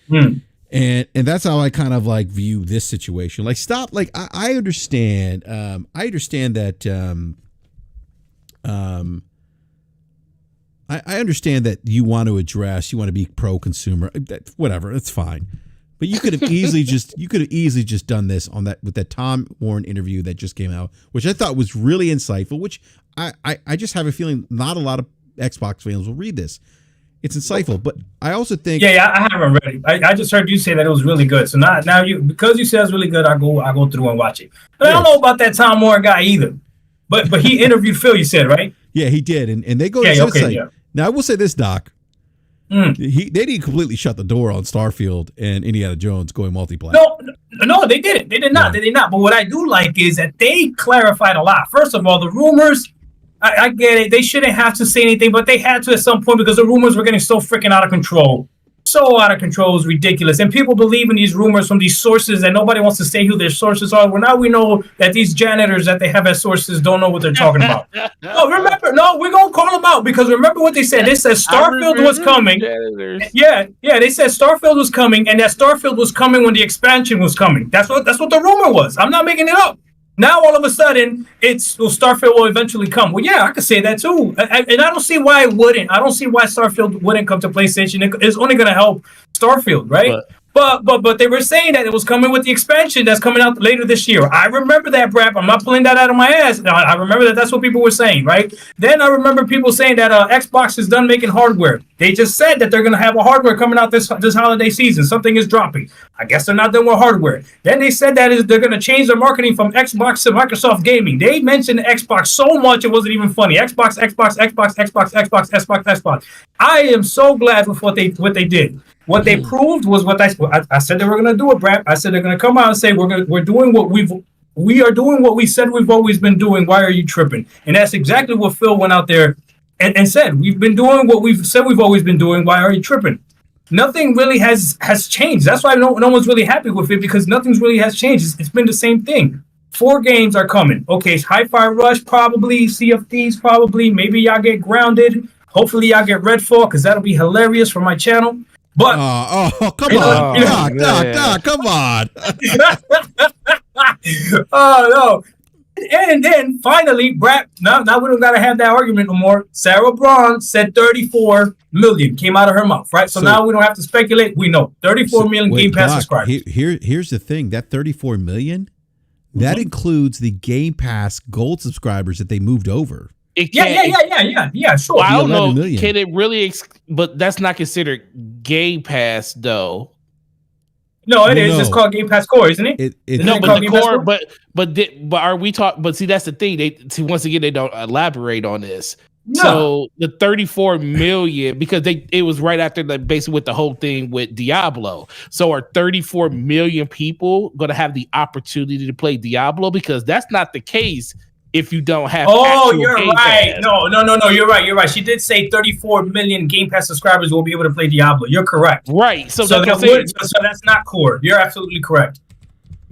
And that's how I kind of like view this situation. Like, stop. Like, I understand. I understand that. I understand that you want to be pro-consumer. Whatever, that's fine. But you could have easily just done this with that Tom Warren interview that just came out, which I thought was really insightful. Which I just have a feeling not a lot of Xbox fans will read this. It's insightful, but I also think I haven't read it. I just heard you say that it was really good. So now because you said it's really good, I go through and watch it. But I don't know about that Tom Warren guy either. But he interviewed Phil, you said, right? Yeah, he did, and they go to his site. Yeah. Now I will say this, Doc. They didn't completely shut the door on Starfield and Indiana Jones going multiplayer. No, they didn't. They did not. Yeah. They did not. But what I do like is that they clarified a lot. First of all, the rumors. I get it. They shouldn't have to say anything, but they had to at some point because the rumors were getting so freaking out of control. So out of control, it was ridiculous. And people believe in these rumors from these sources that nobody wants to say who their sources are. Well, now we know that these janitors that they have as sources don't know what they're talking about. We're going to call them out because remember what they said. They said Starfield was coming. Yeah, they said Starfield was coming, and that Starfield was coming when the expansion was coming. That's what the rumor was. I'm not making it up. Now all of a sudden, Starfield will eventually come. Well, yeah, I could say that too, and I don't see why it wouldn't. I don't see why Starfield wouldn't come to PlayStation. It's only going to help Starfield, right? But they were saying that it was coming with the expansion that's coming out later this year. I remember that, BRAP. I'm not pulling that out of my ass. I remember that. That's what people were saying, right? Then I remember people saying that Xbox is done making hardware. They just said that they're going to have a hardware coming out this holiday season. Something is dropping. I guess they're not done with hardware. Then they said that they're going to change their marketing from Xbox to Microsoft Gaming. They mentioned Xbox so much it wasn't even funny. Xbox. I am so glad with what they did. What they proved was what I said they were going to do it, BRAP. I said they're going to come out and say we are doing what we said we've always been doing. Why are you tripping? And that's exactly what Phil went out there and said. We've been doing what we've said we've always been doing. Why are you tripping? Nothing really has changed. That's why no one's really happy with it because nothing's really has changed. It's been the same thing. 4 games are coming. Okay, Hi-Fi Rush probably, Sea of Thieves probably. Maybe y'all get Grounded. Hopefully y'all get Redfall because that'll be hilarious for my channel. But come on, Doc, come on. Oh no. And then finally, BRAP, now we don't gotta have that argument no more. Sarah Braun said 34 million came out of her mouth, right? So now we don't have to speculate. We know 34 million Game Pass subscribers. Here's the thing: that 34 million, that includes the Game Pass Gold subscribers that they moved over. Yeah, sure. Well, I don't know. Million. Can it really? But that's not considered Game Pass, though. No, it is. It's called Game Pass Core, isn't it? No, but the core. But are we talking? But see, that's the thing. Once again, they don't elaborate on this. No. So the 34 million, because it was right after basically with the whole thing with Diablo. So are 34 million people going to have the opportunity to play Diablo? Because that's not the case. If you don't have, you're right. No, you're right. She did say 34 million Game Pass subscribers will be able to play Diablo. You're correct. Right. So that's not core. You're absolutely correct.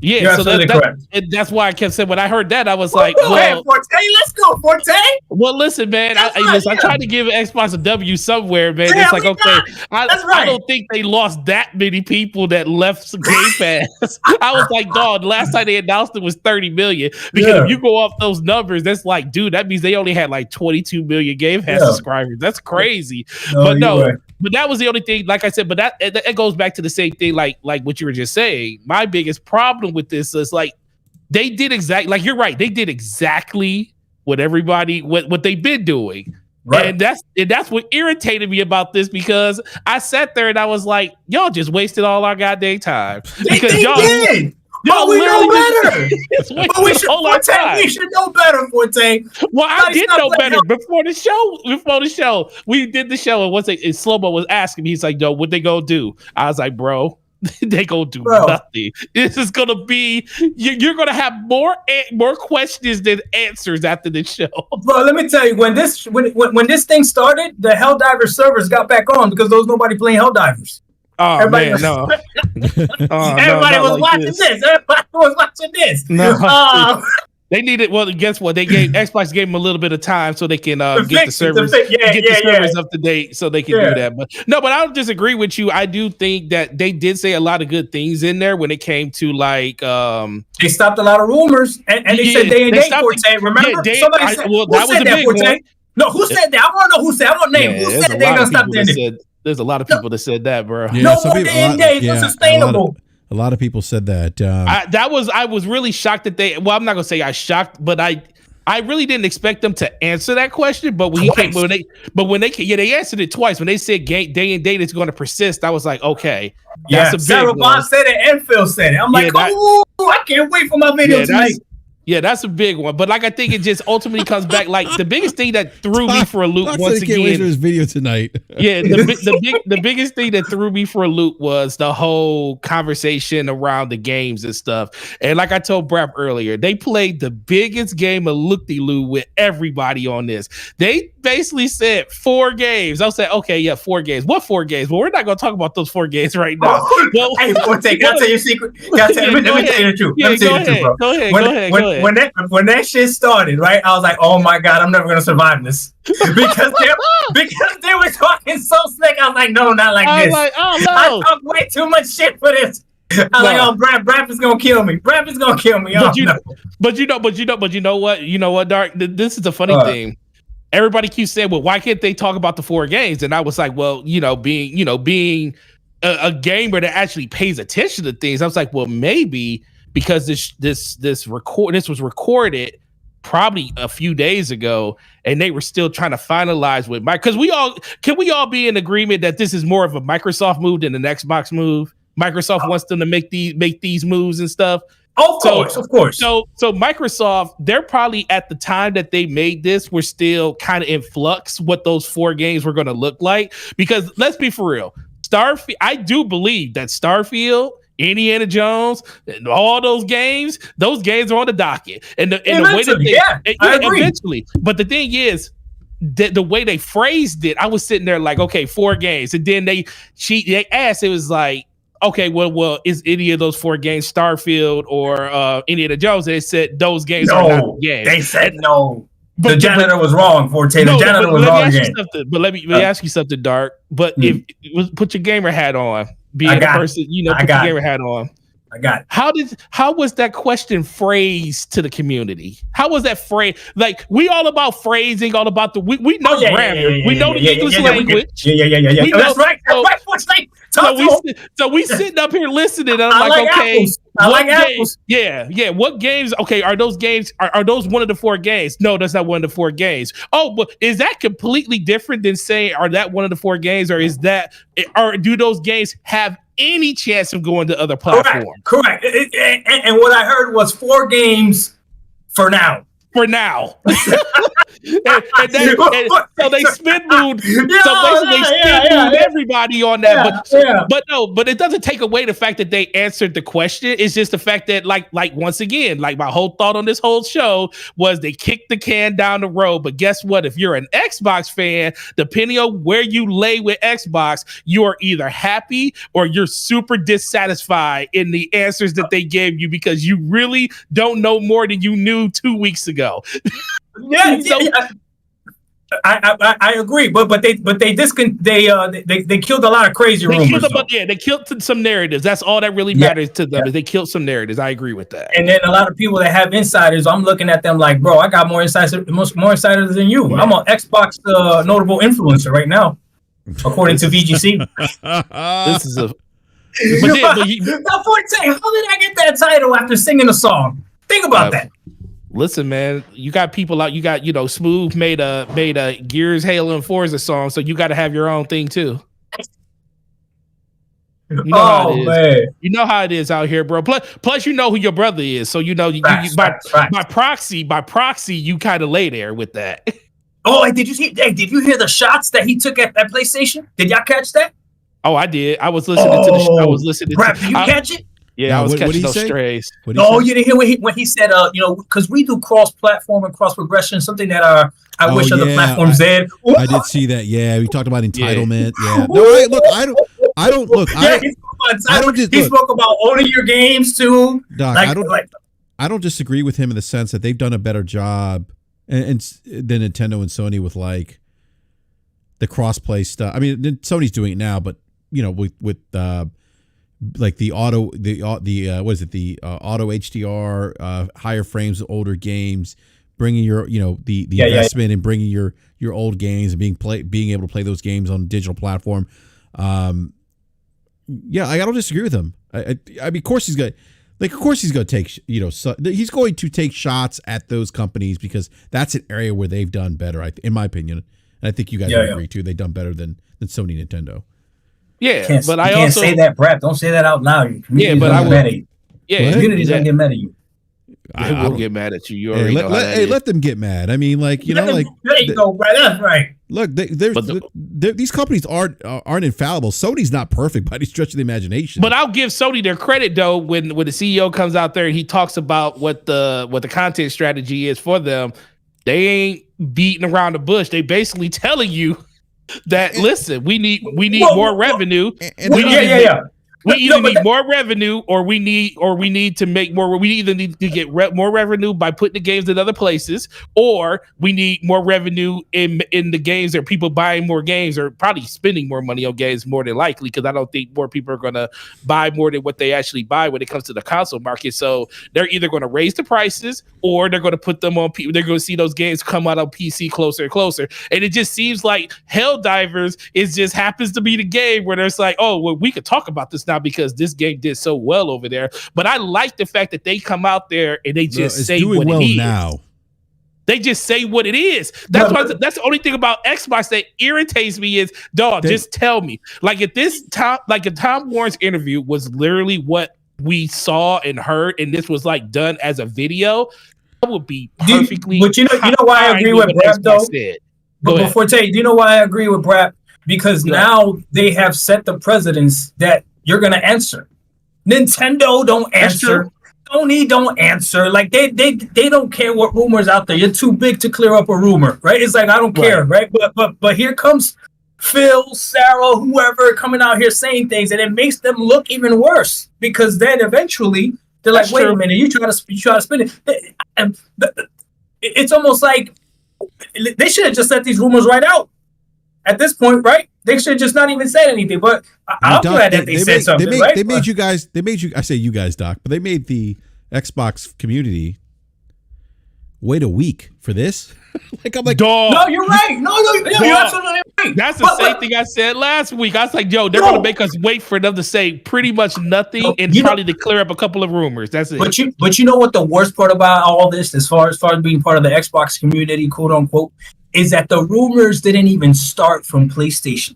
Yeah, you're absolutely correct. That's why I kept saying when I heard that I was Go ahead, Forte. Let's go, Forte. Well, listen, man. I tried to give Xbox a W somewhere, man. Yeah, it's like I don't think they lost that many people that left Game Pass. I was like, dog. Last time they announced it was 30 million. Because if you go off those numbers, that's like, dude, that means they only had like 22 million Game Pass subscribers. That's crazy. But that was the only thing, like I said, but that goes back to the same thing, like what you were just saying. My biggest problem with this is like they did exactly, like you're right, they did exactly what they've been doing. Right. And that's what irritated me about this, because I sat there and I was like, y'all just wasted all our goddamn time. Because y'all did. But we know better. But we should know better, Forte. Well, I did know better before the show. We did the show, and Slow-Mo was asking me, he's like, "Yo, what they gonna do?" I was like, "Bro, they gonna do nothing. This is gonna be you're gonna have more questions than answers after the show." Bro, let me tell you, when this thing started, the Helldivers servers got back on because there was nobody playing Helldivers. Oh, everybody man, no. Everybody was watching this. Everybody was watching this. No. They needed, well, guess what? Xbox gave them a little bit of time so they can get the servers servers up to date so they can do that. But I don't disagree with you. I do think that they did say a lot of good things in there when it came to like they stopped a lot of rumors and they said day and date, Forte. Remember? Somebody said, who said that, Forte? No, who said that? I want to know who said. I want name. Who said they're gonna stop day and date? There's a lot of people that said that, bro. Yeah, no more day and days. It's sustainable. A lot of people said that. I was really shocked that they. Well, I'm not gonna say I shocked, but I really didn't expect them to answer that question. But when they answered it twice. When they said day and date is going to persist, I was like, okay, that's a big Sarah Bond said it and Phil said it. I'm like, I can't wait for my video tonight. Yeah, that's a big one. But like, I think it just ultimately comes back. Like the biggest thing that threw me for a loop once again. Can't wait for his video tonight. Yeah, the biggest thing that threw me for a loop was the whole conversation around the games and stuff. And like I told BRAP earlier, they played the biggest game of look-de-loo with everybody on this. They basically said 4 games. I said, okay, yeah, 4 games. What 4 games? Well, we're not going to talk about those 4 games right now. Hey, Forte, can I tell you a secret? Let me tell you the truth. Let me tell you the truth, bro. Go ahead. When that shit started, right, I was like, oh my God, I'm never gonna survive this. because they were talking so slick. I was like, no, not like this. Like, oh no. I talk way too much shit for this. I'm like, oh, BRAP is gonna kill me. BRAP is gonna kill me. But you know what? You know what, Dark? This is the funny thing. Everybody keeps saying, well, why can't they talk about the 4 games? And I was like, well, being a gamer that actually pays attention to things, I was like, well, maybe because this was recorded probably a few days ago, and they were still trying to finalize with Mike. Because we all be in agreement that this is more of a Microsoft move than an Xbox move. Microsoft wants them to make these moves and stuff. Of course. So Microsoft, they're probably at the time that they made this, were still kind of in flux what those 4 games were going to look like. Because let's be for real, Starfield. I do believe that Starfield, Indiana Jones, and all those games are on the docket. And the way that I agree. Eventually. But the thing is, the way they phrased it, I was sitting there like, okay, 4 games. And then they asked, it was like, okay, well, is any of those 4 games Starfield or Indiana Jones? They said those games are not the games. They said no. The janitor was wrong, Forte. The janitor was wrong again. Let me ask you something, Dark. But put your gamer hat on. Being a person, put your gamer hat on. I got it. How was that question phrased to the community? How was that phrase? Like, we all about phrasing, all about we know grammar. We know the English language. Yeah. That's right. So we sitting up here listening, and I'm like, okay, apples. I like apples. Yeah. What games? Okay, are those games? Are those one of the 4 games? No, that's not one of the 4 games. Oh, but is that completely different than saying, are that one of the 4 games, or is that, or do those games have any chance of going to other platforms? Correct. And what I heard was 4 games for now. So they spin moved. So basically, they spin moved everybody on that. But it doesn't take away the fact that they answered the question. It's just the fact that, like once again, like my whole thought on this whole show was they kicked the can down the road. But guess what? If you're an Xbox fan, depending on where you lay with Xbox, you are either happy or you're super dissatisfied in the answers that they gave you, because you really don't know more than you knew 2 weeks ago. I agree, but they killed a lot of crazy rumors. They killed some narratives. That's all that really matters to them. Is they killed some narratives. I agree with that. And then a lot of people that have insiders, I'm looking at them like, bro, I got more insiders than you. Yeah. I'm an Xbox notable influencer right now, according to VGC. This is a. Now, Forte, how did I get that title after singing a song? Think about that. Listen, man, you got people out. You got, Smooth made a Gears, Halo, and Forza song, so you got to have your own thing too. You know how it is. Man. You know how it is out here, bro. Plus, you know who your brother is, so by proxy, you kind of lay there with that. Oh, did you hear the shots that he took at PlayStation? Did y'all catch that? Oh, I did. I was listening to the show. I was listening. BRAP, did you catch it? Yeah, I was catching those strays. No, you didn't hear when he said, because we do cross-platform and cross-progression, something that I wish other platforms did. I did see that. Yeah, we talked about entitlement. Yeah. No, he spoke about owning your games too. Doc, I don't disagree with him in the sense that they've done a better job than Nintendo and Sony with like the cross-play stuff. I mean, Sony's doing it now, but with like the auto HDR, higher frames, older games, bringing your the investment and bringing your old games and being able to play those games on a digital platform. I don't disagree with him. I mean, of course he's going to take he's going to take shots at those companies because that's an area where they've done better, in my opinion, and I think you guys would agree too. They've done better than Sony, Nintendo. Yeah, but I can't say that, BRAP. Don't say that out loud. But I will. Yeah, community's gonna get mad at you. They will get mad at you. You already know let them get mad. I mean, there you go, right? That's right. Look, these companies aren't infallible. Sony's not perfect by any stretch of the imagination. But I'll give Sony their credit though when the CEO comes out there and he talks about what the content strategy is for them. They ain't beating around the bush. They basically telling you that listen, we need more revenue. We either need more revenue, or we need to make more. We either need to get more revenue by putting the games in other places, or we need more revenue in the games, or people buying more games, or probably spending more money on games more than likely. Because I don't think more people are going to buy more than what they actually buy when it comes to the console market. So they're either going to raise the prices, or they're going to put them on. They're going to see those games come out on PC closer and closer. And it just seems like Helldivers just happens to be the game where there's like, oh, well, we could talk about this now because this game did so well over there. But I like the fact that they come out there and they just say what it is. Now. They just say what it is. That's the only thing about Xbox that irritates me is, just tell me. Like if Tom Warren's interview was literally what we saw and heard, and this was like done as a video, I would be perfectly. But you know why I agree with BRAP though. But before do you know why I agree with BRAP? Because now they have set the precedence that you're gonna answer. Nintendo don't answer. Sony don't answer. Like they don't care what rumors out there. You're too big to clear up a rumor, right? It's like I don't care, right? But here comes Phil, Sarah, whoever coming out here saying things, and it makes them look even worse because then eventually they're like, wait a minute, you try to spin it. It's almost like they should have just let these rumors right out at this point, right? They should just not even said anything. But I'm glad that they said something, right? They made you. I say you guys, Doc, but they made the Xbox community wait a week for this. I'm like, dog. No, you're right. No, you're absolutely right. That's the same thing I said last week. I was like, yo, they're going to make us wait for them to say pretty much nothing and probably to clear up a couple of rumors. That's it. But you know what the worst part about all this, as far as being part of the Xbox community, quote unquote, is that the rumors didn't even start from PlayStation.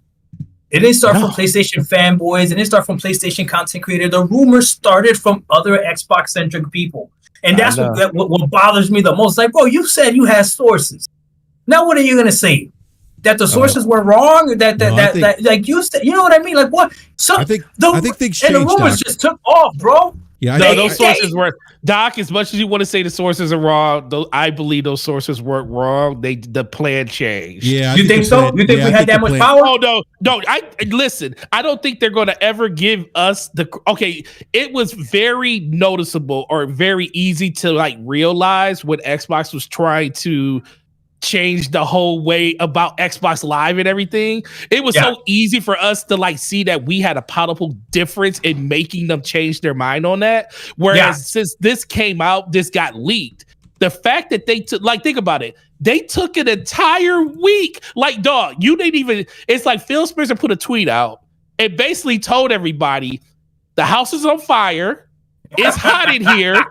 It didn't start from PlayStation fanboys. It didn't start from PlayStation content creators. The rumors started from other Xbox-centric people. And that's what bothers me the most. Like, bro, you said you had sources. Now what are you going to say? That the sources were wrong? That like you said, you know what I mean? Like what? I think things changed, and the rumors just took off, bro. Yeah, those sources were, Doc, as much as you want to say the sources are wrong, I believe those sources weren't wrong. The plan changed. Yeah, you think so? You think we had that much power? Oh no. Listen. I don't think they're going to ever give us it was very noticeable or very easy to like realize when Xbox was trying to change the whole way about Xbox Live and everything. It was so easy for us to like see that we had a powerful difference in making them change their mind on that. Whereas since this came out, this got leaked. The fact that they took, like, think about it. They took an entire week. Like, dog, you didn't even, it's like Phil Spencer put a tweet out and basically told everybody the house is on fire. It's hot in here.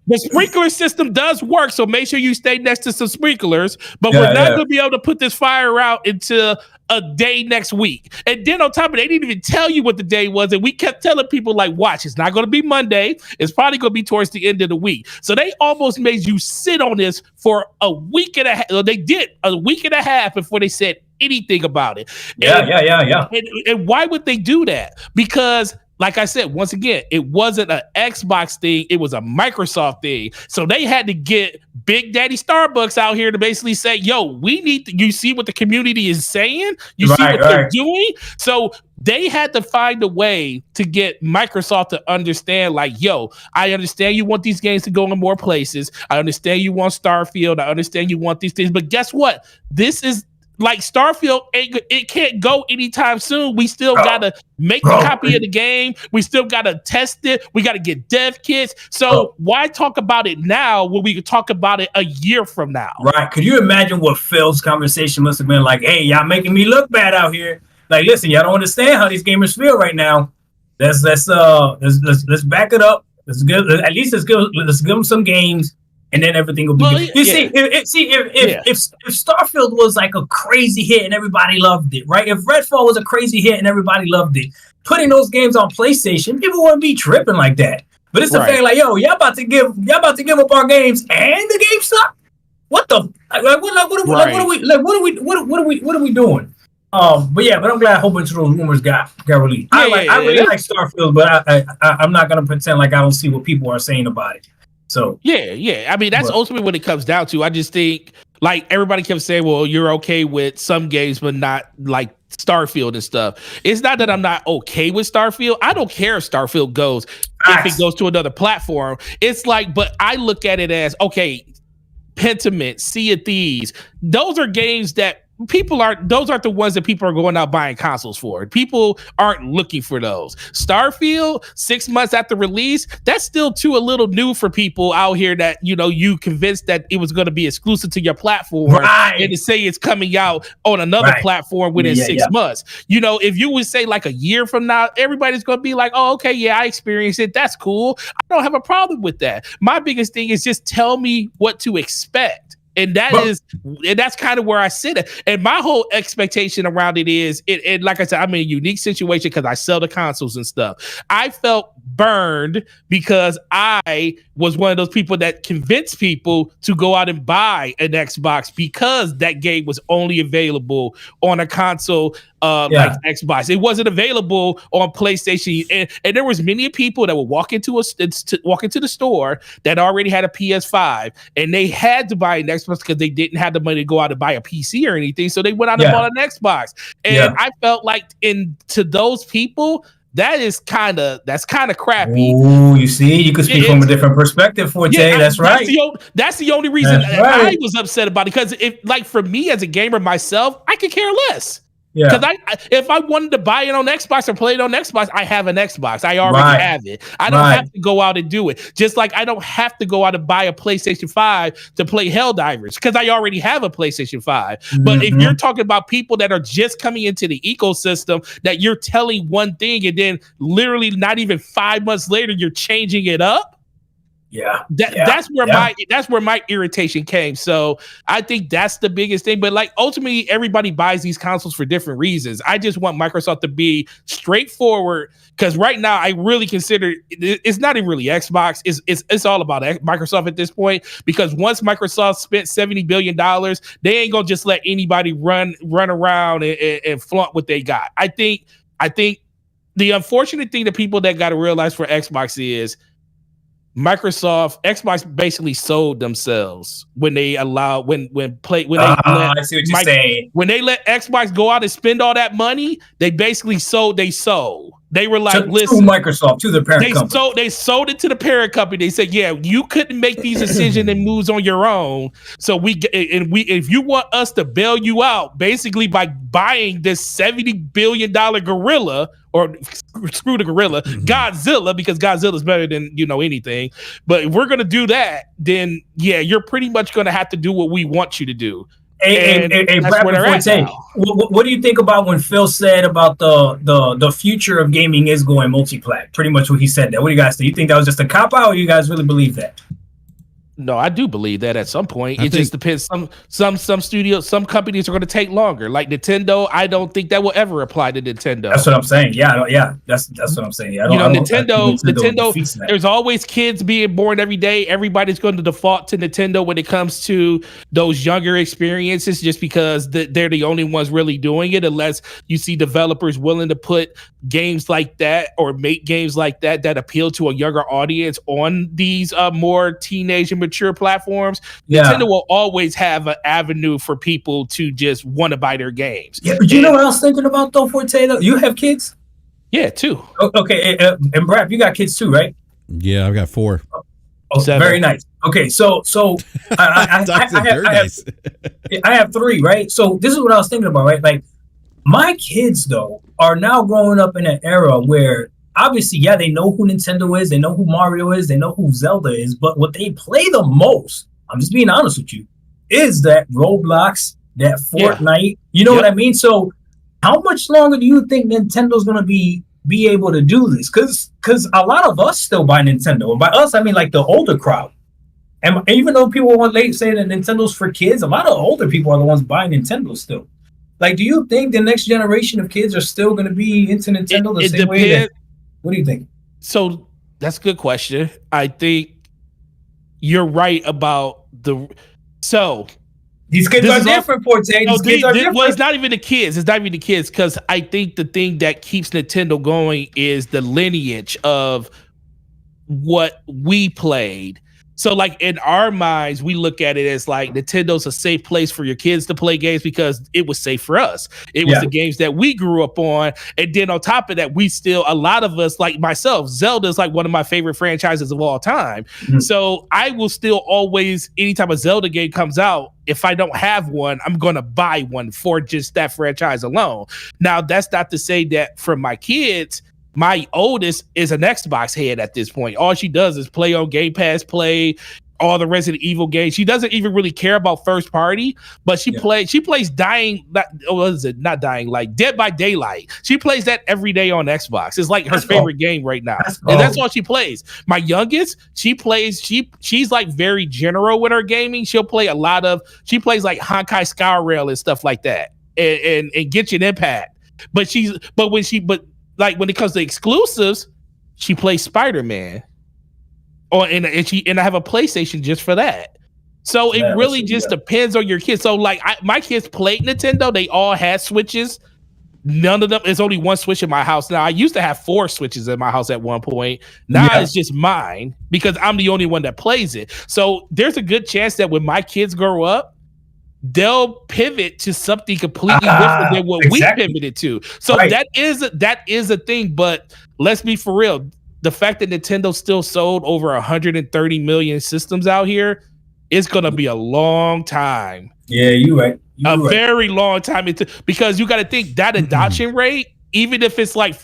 The sprinkler system does work, so make sure you stay next to some sprinklers. But we're not going to be able to put this fire out until a day next week. And then on top of it, they didn't even tell you what the day was. And we kept telling people, like, watch, it's not going to be Monday. It's probably going to be towards the end of the week. So they almost made you sit on this for a week and a half. They did a week and a half before they said anything about it. And why would they do that? Because, like I said, once again, it wasn't an Xbox thing. It was a Microsoft thing. So they had to get Big Daddy Starbucks out here to basically say, yo, we need to, you see what the community is saying? You see what they're doing? So they had to find a way to get Microsoft to understand, like, yo, I understand you want these games to go in more places. I understand you want Starfield. I understand you want these things. But guess what? This is, like, Starfield, it can't go anytime soon. We still got to make a copy of the game. We still got to test it. We got to get dev kits. So why talk about it now when we could talk about it a year from now? Right. Could you imagine what Phil's conversation must have been like? Hey, y'all making me look bad out here. Like, listen, y'all don't understand how these gamers feel right now. Let's back it up. Let's give them some games. And then everything will be good. If Starfield was like a crazy hit and everybody loved it, right? If Redfall was a crazy hit and everybody loved it, putting those games on PlayStation, people wouldn't be tripping like that. But it's the thing, like, yo, y'all about to give up our games and the game suck. What the? What are we doing? But I'm glad a whole bunch of those rumors got released. I really like Starfield, but I'm not gonna pretend like I don't see what people are saying about it. So I mean, that's ultimately what it comes down to. I just think, like, everybody kept saying, well, you're okay with some games, but not like Starfield and stuff. It's not that I'm not okay with Starfield. I don't care if Starfield goes, if it goes to another platform. It's like, but I look at it as, okay, Pentiment, Sea of Thieves, those are games that those aren't the ones that people are going out buying consoles for. People aren't looking for those. Starfield, 6 months after release, that's still a little new for people out here that, you know, you convinced that it was going to be exclusive to your platform and to say it's coming out on another platform within 6 months. You know, if you would say like a year from now, everybody's going to be like, oh, okay, yeah, I experienced it. That's cool. I don't have a problem with that. My biggest thing is just tell me what to expect. And that's kind of where I sit at. And my whole expectation around it is, and like I said, I'm in a unique situation because I sell the consoles and stuff. I felt burned because I was one of those people that convinced people to go out and buy an Xbox because that game was only available on a console like Xbox. It wasn't available on PlayStation, and there was many people that would walk into the store that already had a PS5, and they had to buy an Xbox because they didn't have the money to go out and buy a PC or anything, so they went out and bought an Xbox. And I felt like to those people, that's kind of crappy. Ooh, you see, you could speak from a different perspective, Forte. That's right. That's the only reason I was upset about it, because for me as a gamer myself, I could care less. Because if I wanted to buy it on Xbox or play it on Xbox, I have an Xbox. I already have it. I don't have to go out and do it. Just like I don't have to go out and buy a PlayStation 5 to play Helldivers, because I already have a PlayStation 5. But if you're talking about people that are just coming into the ecosystem, that you're telling one thing and then literally not even 5 months later, you're changing it up. That's where my irritation came. So I think that's the biggest thing. But ultimately, everybody buys these consoles for different reasons. I just want Microsoft to be straightforward, because right now I really consider it's not even really Xbox. It's all about Microsoft at this point, because once Microsoft spent $70 billion, they ain't gonna just let anybody run around and flaunt what they got. I think the unfortunate thing that people that got to realize for Xbox is Xbox basically sold themselves when they allow I see what you're saying. When they let Xbox go out and spend all that money, they basically sold their soul. They were like, listen, to Microsoft, to the parent company. They sold it to the parent company. They said, yeah, you couldn't make these decisions and moves on your own. So if you want us to bail you out, basically by buying this $70 billion gorilla, or screw the gorilla, Godzilla, because Godzilla's better than anything. But if we're gonna do that, then you're pretty much gonna have to do what we want you to do. BRAP, what do you think about when Phil said about the future of gaming is going multi-plat? Pretty much what he said there. What do you guys think? You think that was just a cop-out, or you guys really believe that? No, I do believe that at some point. It just depends. Some studios, some companies are going to take longer. Like Nintendo, I don't think that will ever apply to Nintendo. That's what I'm saying. That's what I'm saying. Nintendo. There's always kids being born every day. Everybody's going to default to Nintendo when it comes to those younger experiences, just because they're the only ones really doing it. Unless you see developers willing to put games like that or make games like that appeal to a younger audience on these more teenage and mature platforms. Nintendo will always have an avenue for people to just want to buy their games. But you know what I was thinking about though, Forte? You have kids? Yeah, 2. Okay, and Brad, you got kids too, right? Yeah, I've got 4. Oh, 7. Very nice. Okay, so I have 3, right? So this is what I was thinking about, right? Like, my kids though are now growing up in an era where obviously, they know who Nintendo is, they know who Mario is, they know who Zelda is, but what they play the most, I'm just being honest with you, is that Roblox, that Fortnite. You know what I mean? So how much longer do you think Nintendo's going to be able to do this? Because a lot of us still buy Nintendo. And by us, I mean like the older crowd. And even though people want to say that Nintendo's for kids, a lot of older people are the ones buying Nintendo still. Like, do you think the next generation of kids are still going to be into Nintendo the same way that? What do you think? So that's a good question. I think you're right about these kids are different, Forte. These kids are different. Well, it's not even the kids. It's not even the kids, because I think the thing that keeps Nintendo going is the lineage of what we played. So like in our minds, we look at it as like Nintendo's a safe place for your kids to play games because it was safe for us. It was the games that we grew up on. And then on top of that, a lot of us, like myself, Zelda is like one of my favorite franchises of all time. Mm-hmm. So I will still always, anytime a Zelda game comes out, if I don't have one, I'm going to buy one for just that franchise alone. Now, that's not to say that for my kids, my oldest is an Xbox head at this point. All she does is play on Game Pass, play all the Resident Evil games. She doesn't even really care about first party, but she plays Dead by Daylight. She plays that every day on Xbox. It's like her favorite game right now. And that's all she plays. My youngest, she's like very general with her gaming. She plays like Honkai Star Rail and stuff like that. And Genshin Impact. But when it comes to exclusives, she plays Spider-Man. And I have a PlayStation just for that. So it really just depends on your kids. So like my kids played Nintendo. They all had Switches. None of them. There's only one Switch in my house now. I used to have 4 Switches in my house at one point. Now it's just mine because I'm the only one that plays it. So there's a good chance that when my kids grow up, they'll pivot to something completely different than what we pivoted to. So that is a thing. But let's be for real. The fact that Nintendo still sold over 130 million systems out here, it's gonna be a long time. Yeah, you're right. Very long time because you got to think that adoption rate, even if it's like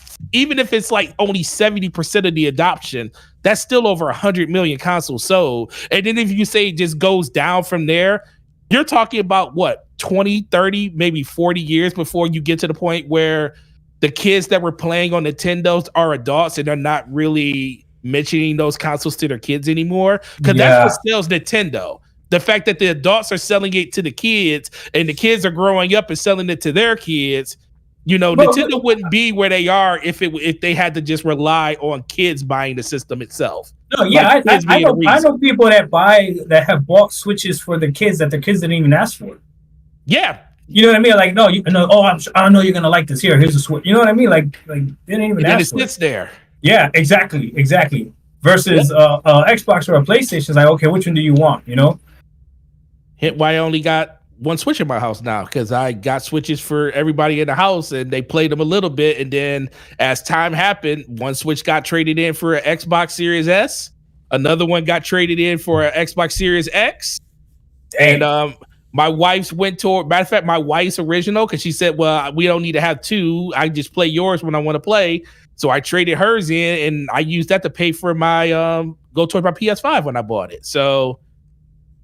only 70% of the adoption, that's still over 100 million consoles sold. And then if you say it just goes down from there, you're talking about what, 20, 30, maybe 40 years before you get to the point where the kids that were playing on Nintendos are adults and they're not really mentioning those consoles to their kids anymore. Because that's what sells Nintendo. The fact that the adults are selling it to the kids and the kids are growing up and selling it to their kids, Nintendo wouldn't be where they are if they had to just rely on kids buying the system itself. No, yeah, I know people that have bought Switches for the kids that the kids didn't even ask for. Yeah. You know what I mean? Like, no, I know you're gonna like this. Here's a Switch. You know what I mean? Like they didn't even ask for it. It sits there. Yeah, exactly. Versus Xbox or a PlayStation is like, okay, which one do you want? Why I only got one Switch in my house now, because I got Switches for everybody in the house and they played them a little bit. And then as time happened, one Switch got traded in for an Xbox Series S. Another one got traded in for an Xbox Series X. Dang. And my wife's matter of fact, my wife's original, because she said, well, we don't need to have 2. I just play yours when I want to play. So I traded hers in and I used that to pay for my go towards my PS5 when I bought it. So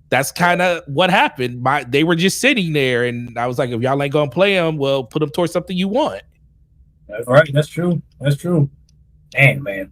that's kind of what happened. They were just sitting there, and I was like, if y'all ain't gonna play them, well, put them towards something you want. That's right. That's true. Dang, man.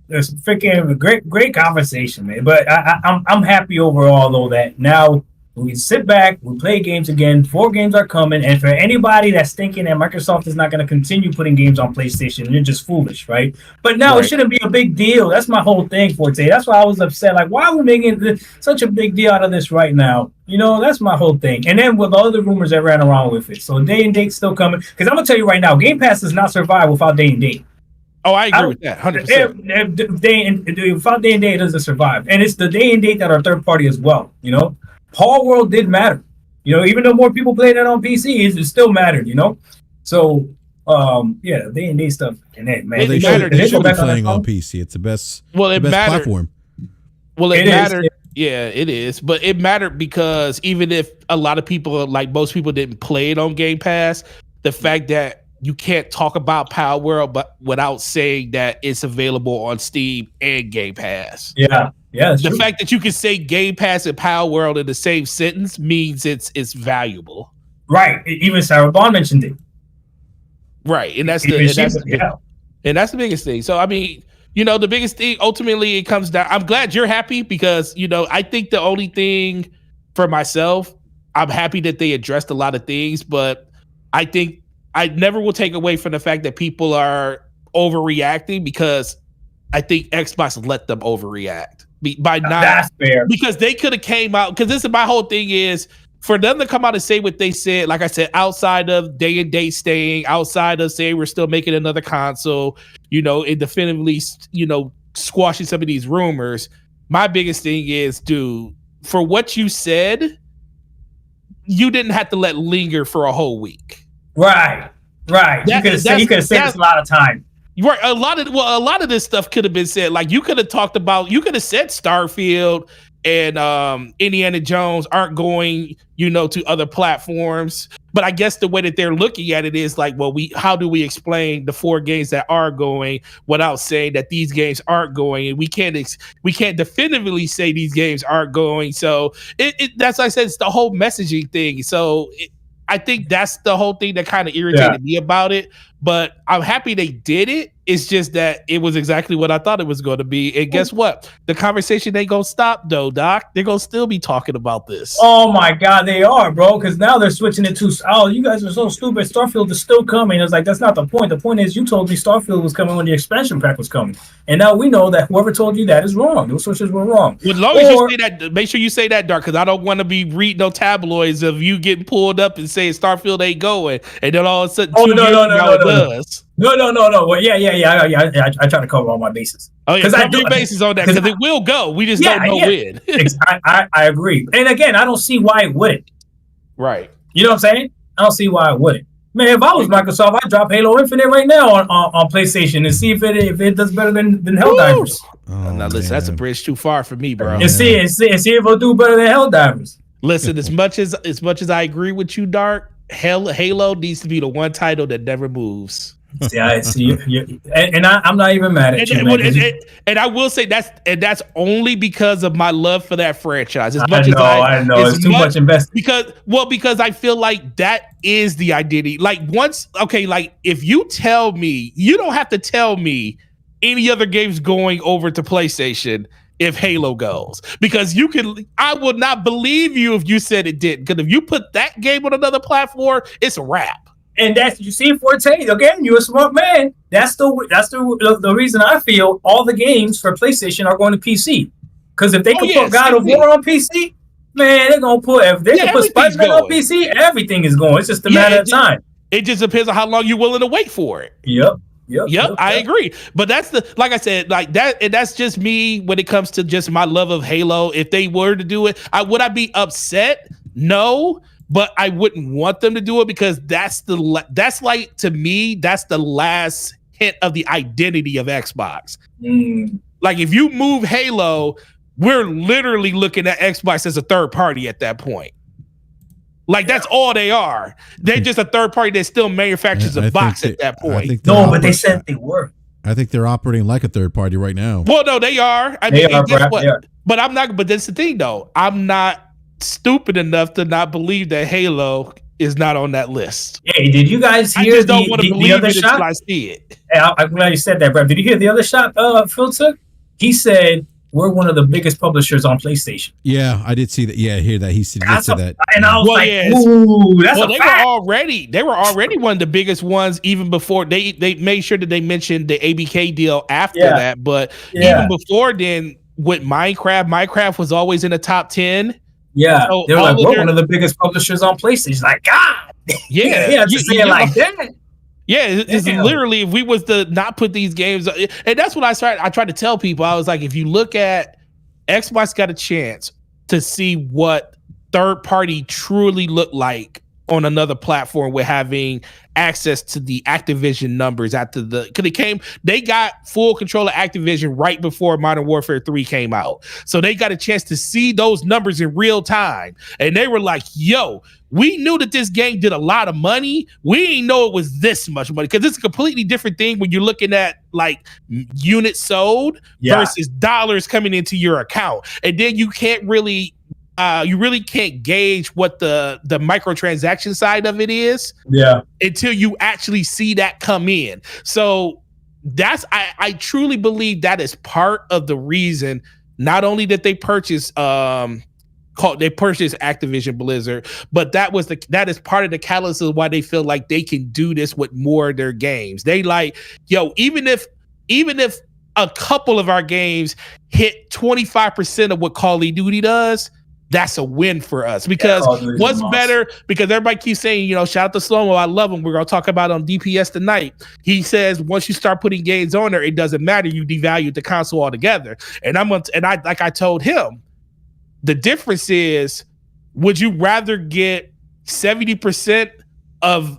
It's freaking a great conversation, man. But I'm happy overall, though, that now we sit back, we play games again. 4 games are coming, and for anybody that's thinking that Microsoft is not going to continue putting games on PlayStation, you're just foolish, right? But no, It shouldn't be a big deal. That's my whole thing for today. That's why I was upset. Like, why are we making such a big deal out of this right now? That's my whole thing. And then with all the rumors that ran around with it. So day and date's still coming. Because I'm going to tell you right now, Game Pass does not survive without day and date. Oh, I agree with that, 100%. Without day and date, it doesn't survive. And it's the day and date that are third party as well, Paul World did matter, even though more people play that on PC, it still mattered, So, day and date stuff. And then, man, they should be playing on PC. It's the best. Well, it best mattered. Platform. Well, it mattered. Yeah, it is. But it mattered because even if a lot of people, like most people, didn't play it on Game Pass, the fact that you can't talk about Power World but without saying that it's available on Steam and Game Pass. Yeah. Yeah, the fact that you can say Game Pass and Power World in the same sentence means it's valuable. Right. Even Sarah Bond mentioned it. Right. And that's the biggest thing. So I mean, the biggest thing ultimately it comes down. I'm glad you're happy because I think the only thing for myself, I'm happy that they addressed a lot of things, but I think I never will take away from the fact that people are overreacting because I think Xbox let them overreact. By not, that's fair, because they could have came out, because this is my whole thing is for them to come out and say what they said, like I said, outside of day and date staying, outside of saying we're still making another console, and definitively, squashing some of these rumors. My biggest thing is, dude, for what you said, you didn't have to let linger for a whole week. Right. You could have saved us a lot of time. Right, a lot of this stuff could have been said. Like you could have said Starfield and Indiana Jones aren't going, to other platforms. But I guess the way that they're looking at it is like, well, how do we explain the 4 games that are going without saying that these games aren't going, and we can't definitively say these games aren't going. So that's like I said, it's the whole messaging thing. So I think that's the whole thing that kind of irritated me about it. But I'm happy they did it. It's just that it was exactly what I thought it was going to be. And guess what? The conversation ain't going to stop, though, Doc. They're going to still be talking about this. Oh, my God, they are, bro. Because now they're switching it to, oh, you guys are so stupid. Starfield is still coming. It's like, that's not the point. The point is you told me Starfield was coming when the expansion pack was coming. And now we know that whoever told you that is wrong. Those sources were wrong. As long as you say that, make sure you say that, Dark, because I don't want to be reading no tabloids of you getting pulled up and saying Starfield ain't going. And then all of a sudden, no. does. No. Well, yeah. I try to cover all my bases. Oh yeah, cover your bases on that because it will go. We just don't know when. I agree. And again, I don't see why it wouldn't. Right. You know what I'm saying? I don't see why it wouldn't. Man, if I was Microsoft, I'd drop Halo Infinite right now on PlayStation and see if it does better than Helldivers. Oh, now listen, that's a bridge too far for me, bro. And see if it'll do better than Helldivers. Listen, as much as I agree with you, Dark, Halo needs to be the one title that never moves. See, I'm not even mad at you. And I will say that's only because of my love for that franchise. I know it's too much investment. Because I feel like that is the identity. Like if you tell me, you don't have to tell me any other games going over to PlayStation if Halo goes, because I would not believe you if you said it didn't. Because if you put that game on another platform, it's a wrap. And that's, you see, Forte, again, you're a smart man. That's the reason I feel all the games for PlayStation are going to PC. Because if they can put God of War on PC, man, they're gonna put Spider-Man on PC, everything is going. It's just a matter of time. It just depends on how long you're willing to wait for it. Yep. I agree. But that's like I said, like that, and that's just me when it comes to just my love of Halo. If they were to do it, would I be upset? No. But I wouldn't want them to do it because that's like, to me, that's the last hint of the identity of Xbox. Like if you move Halo, we're literally looking at Xbox as a third party at that point. Like that's all they are. They're just a third party that still manufactures a box at that point. No, but they said they were. I think they're operating like a third party right now. Well, no, they are. They are. But I'm not. But that's the thing, though. I'm not stupid enough to not believe that Halo is not on that list. Hey, did you guys hear? I just don't want to believe it until I see it. Hey, I'm glad you said that, bro. Did you hear the other shot Phil took? He said we're one of the biggest publishers on PlayStation. Yeah, I did see that. Yeah, I hear that. He said that. And I was ooh, that's a fact. They were already one of the biggest ones even before they made sure that they mentioned the ABK deal after that. But even before then, with Minecraft was always in the top 10. Yeah, so they're like, we're one of the biggest publishers on PlayStation. Like, God, yeah, to say it like that. Yeah, it's literally, if we was to not put these games, and that's what I tried to tell people. I was like, if you look at Xbox, got a chance to see what third party truly look like on another platform with having access to the Activision numbers because they got full control of Activision right before Modern Warfare 3 came out. So they got a chance to see those numbers in real time. And they were like, yo, we knew that this game did a lot of money. We didn't know it was this much money, because it's a completely different thing when you're looking at like units sold versus dollars coming into your account. And then you can't really can't gauge what the microtransaction side of it is until you actually see that come in. So that's I truly believe that is part of the reason, not only that they purchased Activision Blizzard, but that is part of the catalyst of why they feel like they can do this with more of their games. They like, yo, even if a couple of our games hit 25% of what Call of Duty does, that's a win for us. Because what's better, because everybody keeps saying, shout out to Slow-Mo, I love him. We're going to talk about it on DPS tonight. He says, once you start putting games on there, it doesn't matter. You devalue the console altogether. And I told him, the difference is, would you rather get 70% of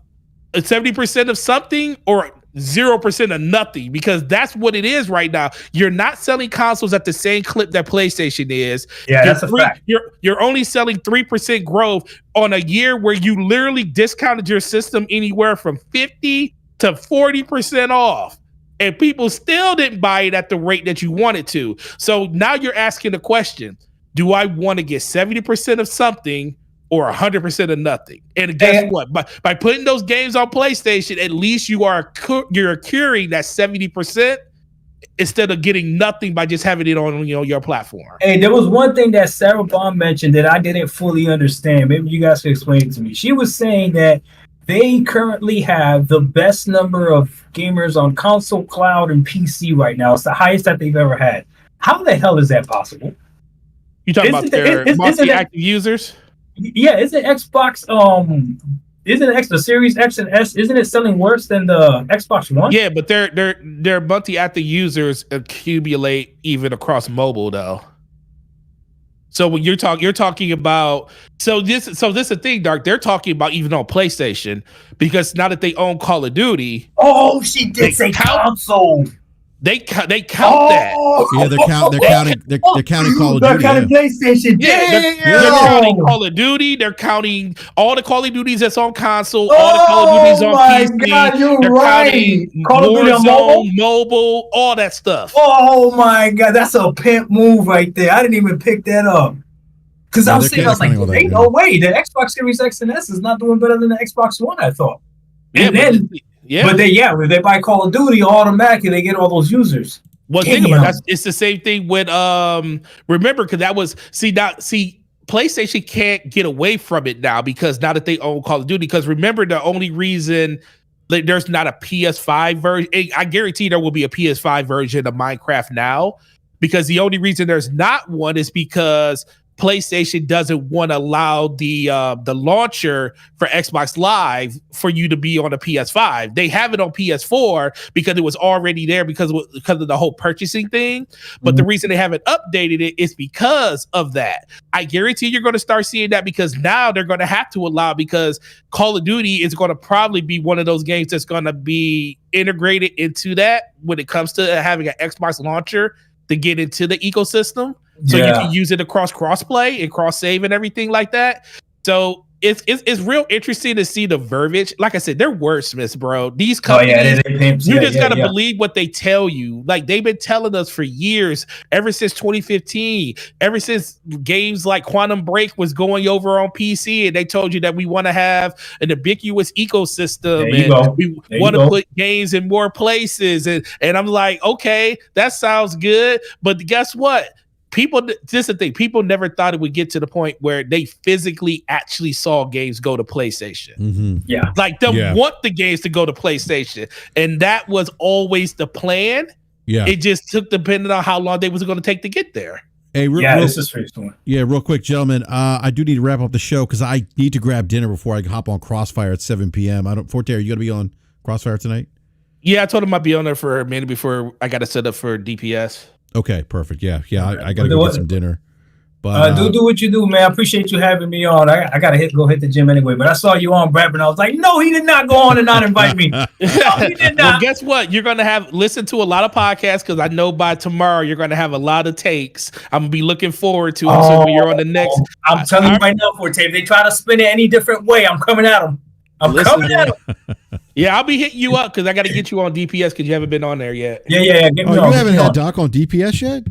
something or 0% of nothing? Because that's what it is right now. You're not selling consoles at the same clip that PlayStation is. Yeah, that's a fact. You're only selling 3% growth on a year where you literally discounted your system anywhere from 50 to 40% off. And people still didn't buy it at the rate that you wanted to. So now you're asking the question, do I want to get 70% of something or 100% of nothing. And guess what? By putting those games on PlayStation, at least you're accruing that 70% instead of getting nothing by just having it on your platform. Hey, there was one thing that Sarah Bond mentioned that I didn't fully understand. Maybe you guys can explain it to me. She was saying that they currently have the best number of gamers on console, cloud, and PC right now. It's the highest that they've ever had. How the hell is that possible? You talking about their monthly active users? Yeah, isn't Xbox the Series X and S, isn't it selling worse than the Xbox One? Yeah, but their monthly active users accumulate even across mobile though. So when you're talking about this is the thing, Dark. They're talking about even on PlayStation because now that they own Call of Duty. Oh, she did say console. They count that. Yeah, they're counting Call of Duty. They're counting PlayStation. They're counting Call of Duty. They're counting all the Call of Duties that's on console, all the Call of Duties on PC. God, you're they're right. Call of Duty on mobile, all that stuff. Oh my God, that's a pimp move right there. I didn't even pick that up. Because I was like, ain't no way. The Xbox Series X and S is not doing better than the Xbox One, I thought. And but when they buy Call of Duty, automatically they get all those users. Well, think about that. It's the same thing with remember, because that was PlayStation can't get away from it now because now that they own Call of Duty. Because remember, the only reason there's not a PS5 version, I guarantee there will be a PS5 version of Minecraft now. Because the only reason there's not one is because PlayStation doesn't want to allow the launcher for Xbox Live for you to be on a PS5. They have it on PS4 because it was already there because of the whole purchasing thing. But the reason they haven't updated it is because of that. I guarantee you're going to start seeing that because now they're going to have to allow, because Call of Duty is going to probably be one of those games that's going to be integrated into that when it comes to having an Xbox launcher to get into the ecosystem. So you can use it across crossplay and cross save and everything like that. So it's real interesting to see the verbiage. Like I said, they're wordsmiths, bro. These companies, you just gotta believe what they tell you. Like they've been telling us for years, ever since 2015, ever since games like Quantum Break was going over on PC, and they told you that we want to have an ubiquitous ecosystem and we want to put games in more places. And I'm like, okay, that sounds good, but guess what? This is the thing. People never thought it would get to the point where they physically actually saw games go to PlayStation. Mm-hmm. Yeah. Like they want the games to go to PlayStation. And that was always the plan. Yeah. It just took depending on how long they was going to take to get there. Hey, this is pretty cool. Yeah, real quick, gentlemen. I do need to wrap up the show because I need to grab dinner before I hop on Crossfire at 7 p.m. Forte, are you going to be on Crossfire tonight? Yeah, I told him I'd be on there for a minute before I got to set up for DPS. Okay, perfect. Yeah. I got to go get some dinner. But do what you do, man. I appreciate you having me on. I got to go hit the gym anyway. But I saw you on, BRAP, and I was like, no, he did not go on and not invite me. No, he did not. Well, guess what? You're going to listen to a lot of podcasts because I know by tomorrow you're going to have a lot of takes. I'm going to be looking forward to them. So when you're on the next. I'm telling you right now, Forte, if they try to spin it any different way, I'm coming at them. Coming at them. Yeah, I'll be hitting you up because I got to get you on DPS because you haven't been on there yet. Yeah. You haven't had Doc on DPS yet?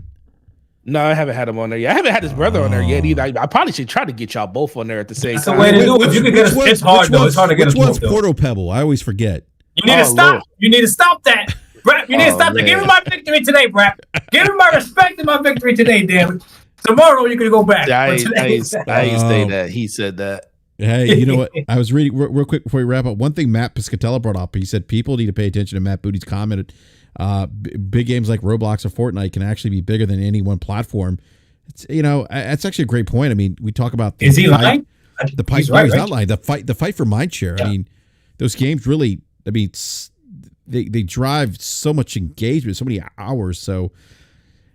No, I haven't had him on there yet. I haven't had his brother on there yet either. I probably should try to get y'all both on there at the same time. That's the way to do it. If you can get it's hard though. It's hard to get us both. Which one's Porto Pebble? I always forget. You need to stop. Lord. You need to stop that. BRAP, you need to stop that. Give him my victory today, BRAP. Give him my respect and my victory today, damn it. Tomorrow you can go back. I ain't say that. He said that. Hey, you know what? I was reading real quick before we wrap up. One thing Matt Piscatella brought up, he said people need to pay attention to Matt Booty's comment. Big games like Roblox or Fortnite can actually be bigger than any one platform. It's that's actually a great point. I mean, we talk about is he lying? The fight. He's not lying. The fight for mindshare. Yeah. I mean, those games really. I mean, they drive so much engagement, so many hours. So.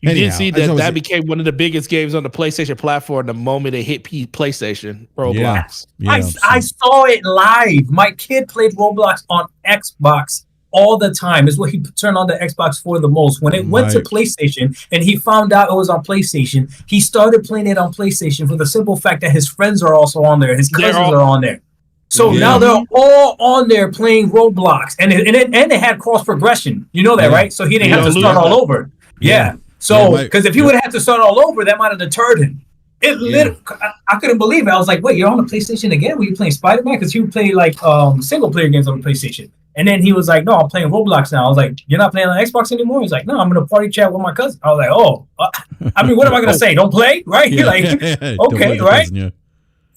You did see that became one of the biggest games on the PlayStation platform the moment it hit PlayStation, Roblox. Yeah, I saw it live. My kid played Roblox on Xbox all the time. Is what he turned on the Xbox for the most. When it went to PlayStation and he found out it was on PlayStation, he started playing it on PlayStation for the simple fact that his friends are also on there. His cousins are on there. So now they're all on there playing Roblox. And it had cross progression. You know that, right? So he didn't have to start all over. Yeah. So, because if he would have had to start all over, that might have deterred him. I couldn't believe it. I was like, wait, you're on the PlayStation again? Were you playing Spider-Man? Because he would play like single player games on the PlayStation. And then he was like, no, I'm playing Roblox now. I was like, you're not playing on Xbox anymore? He's like, no, I'm going to party chat with my cousin. I was like, oh, I mean, what am I going to say? Don't play? Right? Yeah, like, okay, right? Cousin,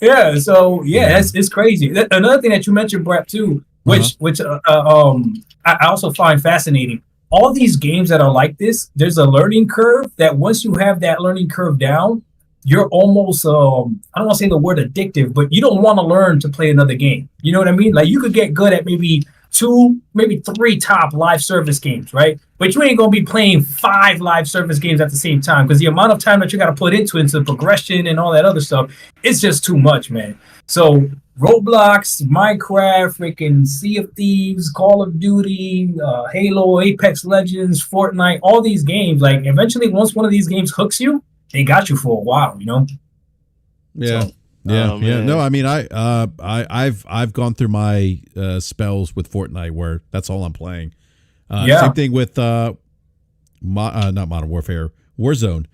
yeah. So, it's crazy. Another thing that you mentioned, BRAP, too, which I also find fascinating. All these games that are like this, there's a learning curve that once you have that learning curve down, you're almost, I don't want to say the word addictive, but you don't want to learn to play another game. You know what I mean? Like you could get good at maybe 2, maybe 3 top live service games, right? But you ain't going to be playing 5 live service games at the same time because the amount of time that you got to put into progression and all that other stuff, it's just too much, man. So Roblox, Minecraft, freaking Sea of Thieves, Call of Duty, Halo, Apex Legends, Fortnite, all these games, like eventually once one of these games hooks you, they got you for a while, you know? Yeah. So, yeah. No, I mean, I've gone through my spells with Fortnite where that's all I'm playing. Same thing with not Modern Warfare, Warzone.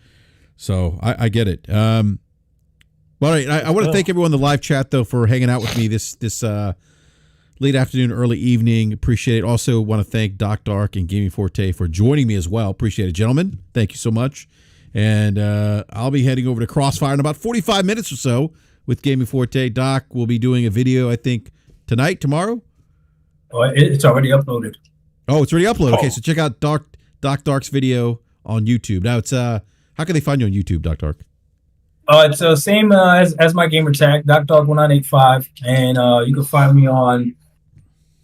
So I get it. All right, I want to thank everyone in the live chat though for hanging out with me this late afternoon, early evening. Appreciate it. Also want to thank Doc Dark and Gaming Forte for joining me as well. Appreciate it, gentlemen. Thank you so much. And I'll be heading over to Crossfire in about 45 minutes or so with Gaming Forte. Doc will be doing a video, I think, tomorrow? Oh, it's already uploaded. Oh, it's already uploaded. Okay, so check out Doc Dark's video on YouTube. Now, it's how can they find you on YouTube, Doc Dark? It's the same as my gamer tag, DocDark1985. And you can find me on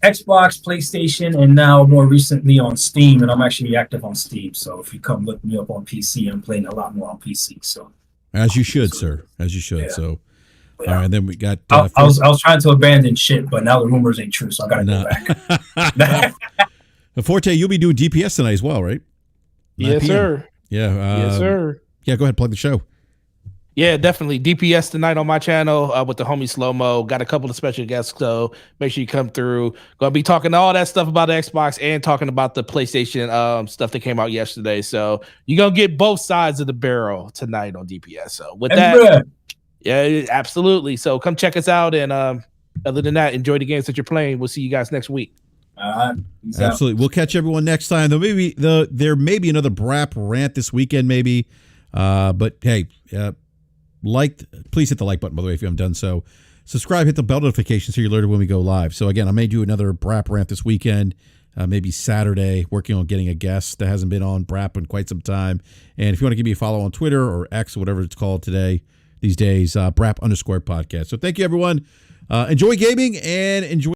Xbox, PlayStation, and now more recently on Steam. And I'm actually active on Steam. So if you come look me up on PC, I'm playing a lot more on PC. So as you should, sir. As you should. Yeah. So all right, and then we got. I was trying to abandon shit, but now the rumors ain't true, so I gotta go back. Forte, you'll be doing DPS tonight as well, right? Yes, sir. Yeah. Yes, sir. Yeah, go ahead, plug the show. Yeah, definitely. DPS tonight on my channel with the homie Slow Mo. Got a couple of special guests, so make sure you come through. Gonna be talking all that stuff about the Xbox and talking about the PlayStation stuff that came out yesterday. So you're gonna get both sides of the barrel tonight on DPS. So with that, yeah, absolutely. So come check us out. And other than that, enjoy the games that you're playing. We'll see you guys next week. Absolutely. We'll catch everyone next time. There may be another BRAP rant this weekend, maybe. But hey, please hit the like button, by the way, if you haven't done so. Subscribe, hit the bell notification so you're alerted when we go live. So again, I may do another BRAP rant this weekend, maybe Saturday, working on getting a guest that hasn't been on BRAP in quite some time. And if you want to give me a follow on Twitter or X or whatever it's called these days, BRAP_podcast. So thank you, everyone. Enjoy gaming and enjoy